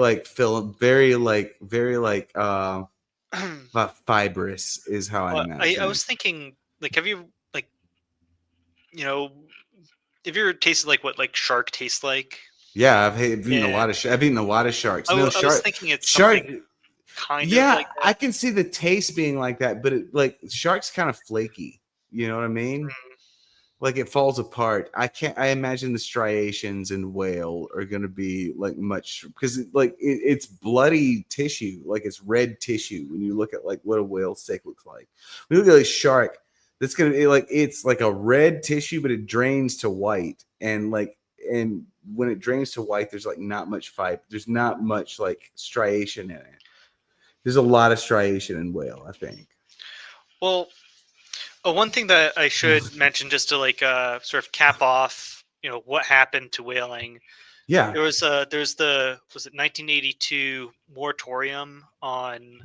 fibrous is how I imagine. I was thinking, like, have you you know have you ever tasted like what like shark tastes like? Yeah, I've eaten a Yeah, lot of. I've eaten a lot of sharks. No I was shark. thinking it's Shark. something kind of Yeah, like I that. can see the taste being like that, but like shark's kind of flaky. You know what I mean? Mm. Like it falls apart. I can't. I imagine the striations in whale are going to be like much because it's bloody tissue, like it's red tissue. When you look at like what a whale steak looks like, when you look at a shark, that's going to be like it's like a red tissue, but it drains to white, and when it drains to white, there's like not much fiber. There's not much like striation in it. There's a lot of striation in whale, I think. Well, one thing that I should mention just to like sort of cap off, what happened to whaling. Yeah. There's the was it 1982 moratorium um,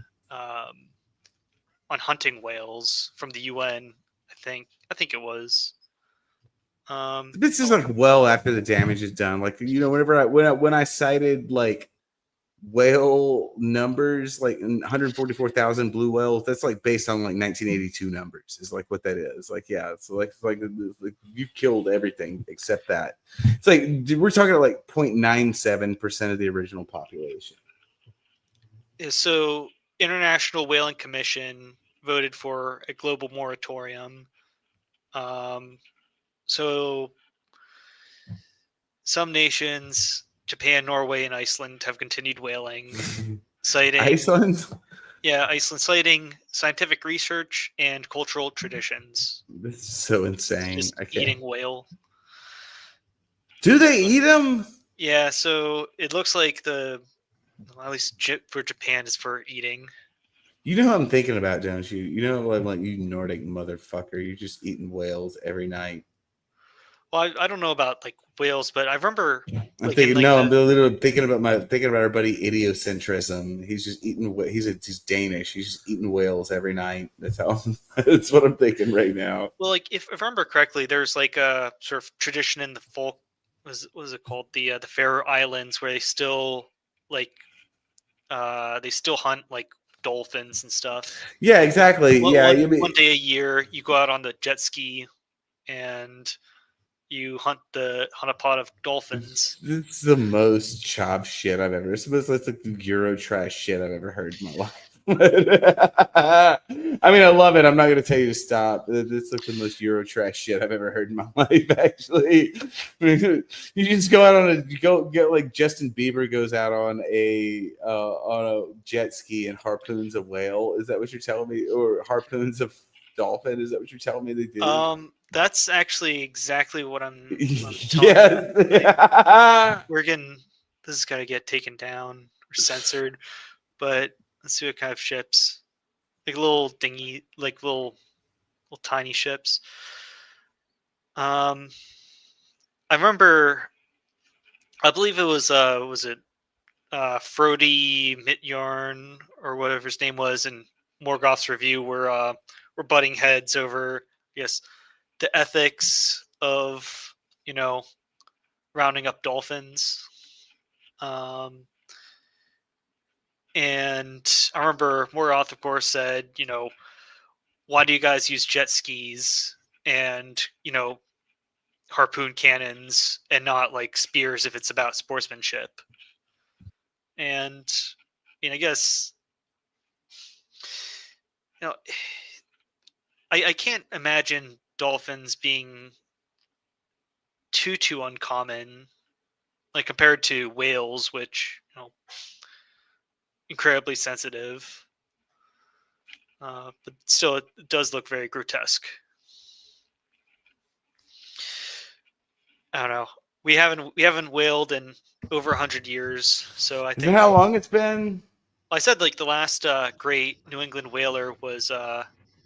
on hunting whales from the UN. I think it was. This is Oh, like well after the damage is done. Like whenever when I cited like whale numbers, like 144,000 blue whales, that's like based on like 1982 numbers. Is like what that is. Like yeah, it's like you killed everything except that. It's like we're talking about like 0.97% of the original population. so International Whaling Commission voted for a global moratorium. Um, so some nations, Japan, Norway, and Iceland, have continued whaling, citing Iceland. yeah, Iceland citing scientific research and cultural traditions. This is so insane. Just Okay. eating whale. Do they eat them? Yeah, so it looks like at least for Japan is for eating. You know what I'm thinking about, don't you? You know, like you Nordic motherfucker, you're just eating whales every night. Well, I don't know about like whales, but I remember I'm like in thinking, like no, I'm the literally thinking about our buddy idiocentrism. He's just eating. He's Danish. He's just eating whales every night. That's how. That's what I'm thinking right now. well, like if I remember correctly, there's like a sort of tradition in the folk what is it called, the Faroe Islands, where they still like they still hunt like dolphins and stuff. Yeah, exactly. One, Yeah, one you one mean day a year, you go out on the jet ski and you hunt a pod of dolphins. it's the most chop shit I've ever. It's like the Euro trash shit I've ever heard in my life. I mean, I love it. I'm not going to tell you to stop. It's like the most Euro trash shit I've ever heard in my life. Actually, you just go out on you go get like Justin Bieber goes out on a jet ski and harpoons a whale. Is that what you're telling me? Or harpoons a dolphin? Is that what you're telling me they do? That's actually exactly what I'm telling you. Yes. Like, we're getting this is gotta get taken down or censored, but let's see what kind of ships. Like little dingy, like little tiny ships. Um, I remember. I believe it was it Frody Mitjorn or whatever his name was, and Morgoth's review were butting heads over yes the ethics of you know rounding up dolphins. Um, and I remember Morgoth, of course, said, why do you guys use jet skis and harpoon cannons and not like spears if it's about sportsmanship? And I guess you know I can't imagine dolphins being too uncommon, like compared to whales, which incredibly sensitive. But still, it does look very grotesque. I don't know. We haven't whaled in over 100 years, so I Is that think how long it's been? I said like the last great New England whaler was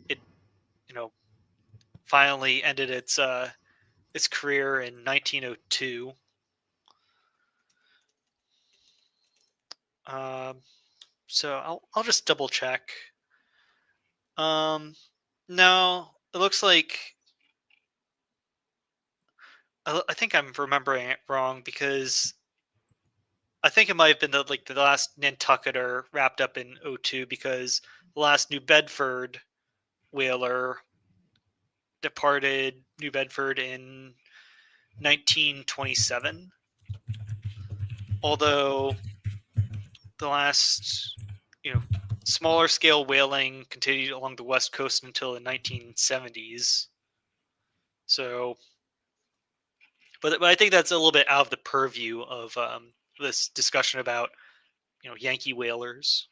it you know finally ended its career in 1902. Um, so I'll just double check. Um, no, it looks like I think I'm remembering it wrong because I think it might have been the last Nantucketer wrapped up in '02 because the last New Bedford whaler departed New Bedford in 1927. although the last, smaller scale whaling continued along the west coast until the 1970s. So, but I think that's a little bit out of the purview of this discussion about Yankee whalers.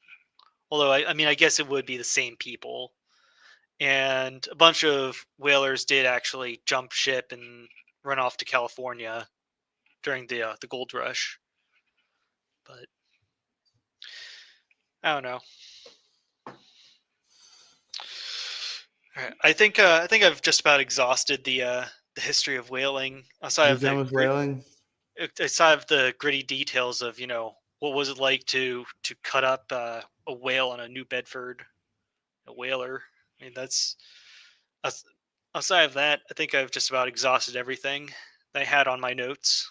Although I mean, I guess it would be the same people, and a bunch of whalers did actually jump ship and run off to California during the gold rush. But I don't know. All right. I think I've just about exhausted the history of whaling. You done with whaling? Aside of the gritty details of what was it like to cut up a whale on a New Bedford, a whaler. I mean that's outside of that. I think I've just about exhausted everything that I had on my notes.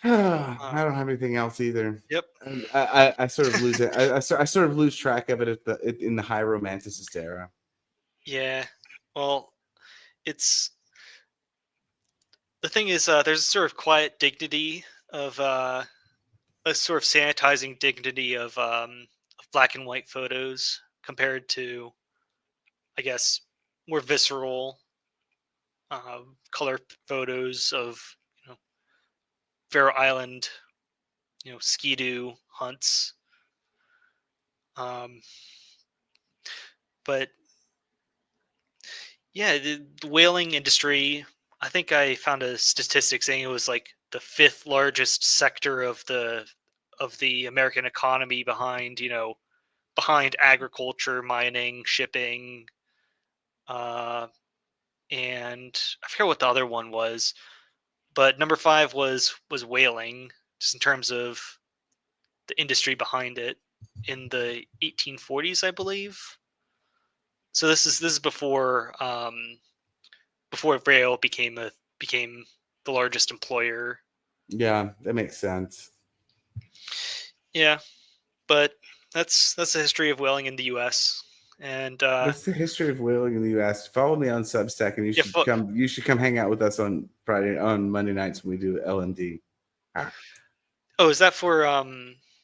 I don't have anything else either. Yep. I sort of lose it. I sort of lose track of it in the high romanticist era. Yeah. Well, it's the thing is there's a sort of quiet dignity of a sort of sanitizing dignity of black and white photos compared to, I guess, more visceral color photos of Faroe Island, skidoo hunts. But yeah, the whaling industry. I think I found a statistic saying it was like the fifth largest sector of the American economy behind agriculture, mining, shipping, and I forget what the other one was. But number 5 was whaling, just in terms of the industry behind it in the 1840s, I believe. So this is before Revell became the largest employer. Yeah, that makes sense. Yeah, but that's the history of whaling in the U.S. And That's the history of whaling in the U.S. Follow me on Substack, and you should come hang out with us on Monday nights when we do LMD. Oh, is that for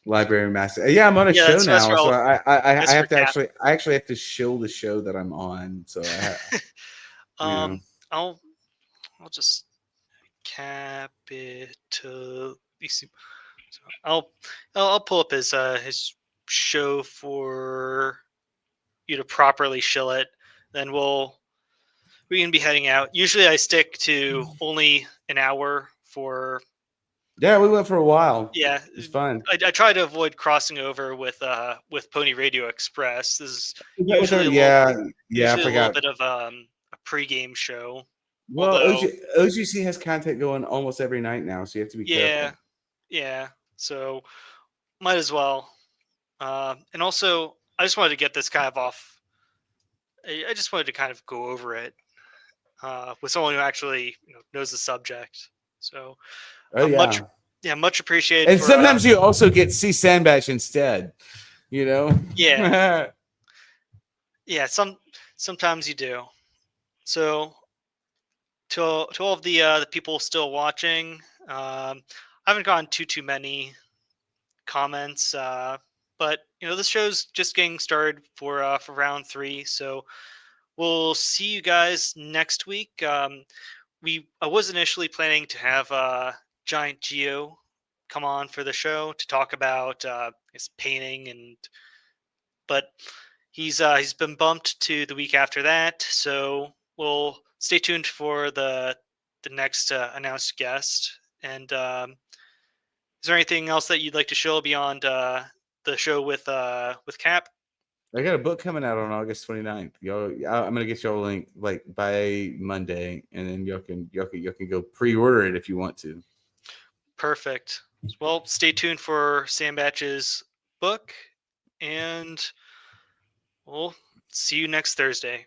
Library Master? Yeah, I'm on a show now, so I have to actually have to show the show that I'm on. So I'll just capital. I'll pull up his show for you to properly shill it. Then we can be heading out. Usually I stick to only an hour for. Yeah, we went for a while. Yeah, it's fun. I try to avoid crossing over with Pony Radio Express. This is usually a little bit of a pregame show. Well, OGC has content going almost every night now, so you have to be careful. Yeah. So might as well. And also, I just wanted to get this kind of off. I just wanted to kind of go over it with someone who actually knows the subject. So, much appreciated. And sometimes you also get see Sandbatch instead. Yeah. Yeah. Sometimes you do. So, to all of the people still watching, I haven't gotten too many comments, but this show's just getting started for round 3, so we'll see you guys next week. I was initially planning to have Giant Geo come on for the show to talk about his painting, but he's been bumped to the week after that, so we'll stay tuned for the next announced guest. And is there anything else that you'd like to show beyond the show with Cap? I got a book coming out on August 29th. I'm gonna get y'all a link like by Monday, and then y'all can go pre-order it if you want to. Perfect. Well, stay tuned for Sandbatch's book, and we'll see you next Thursday.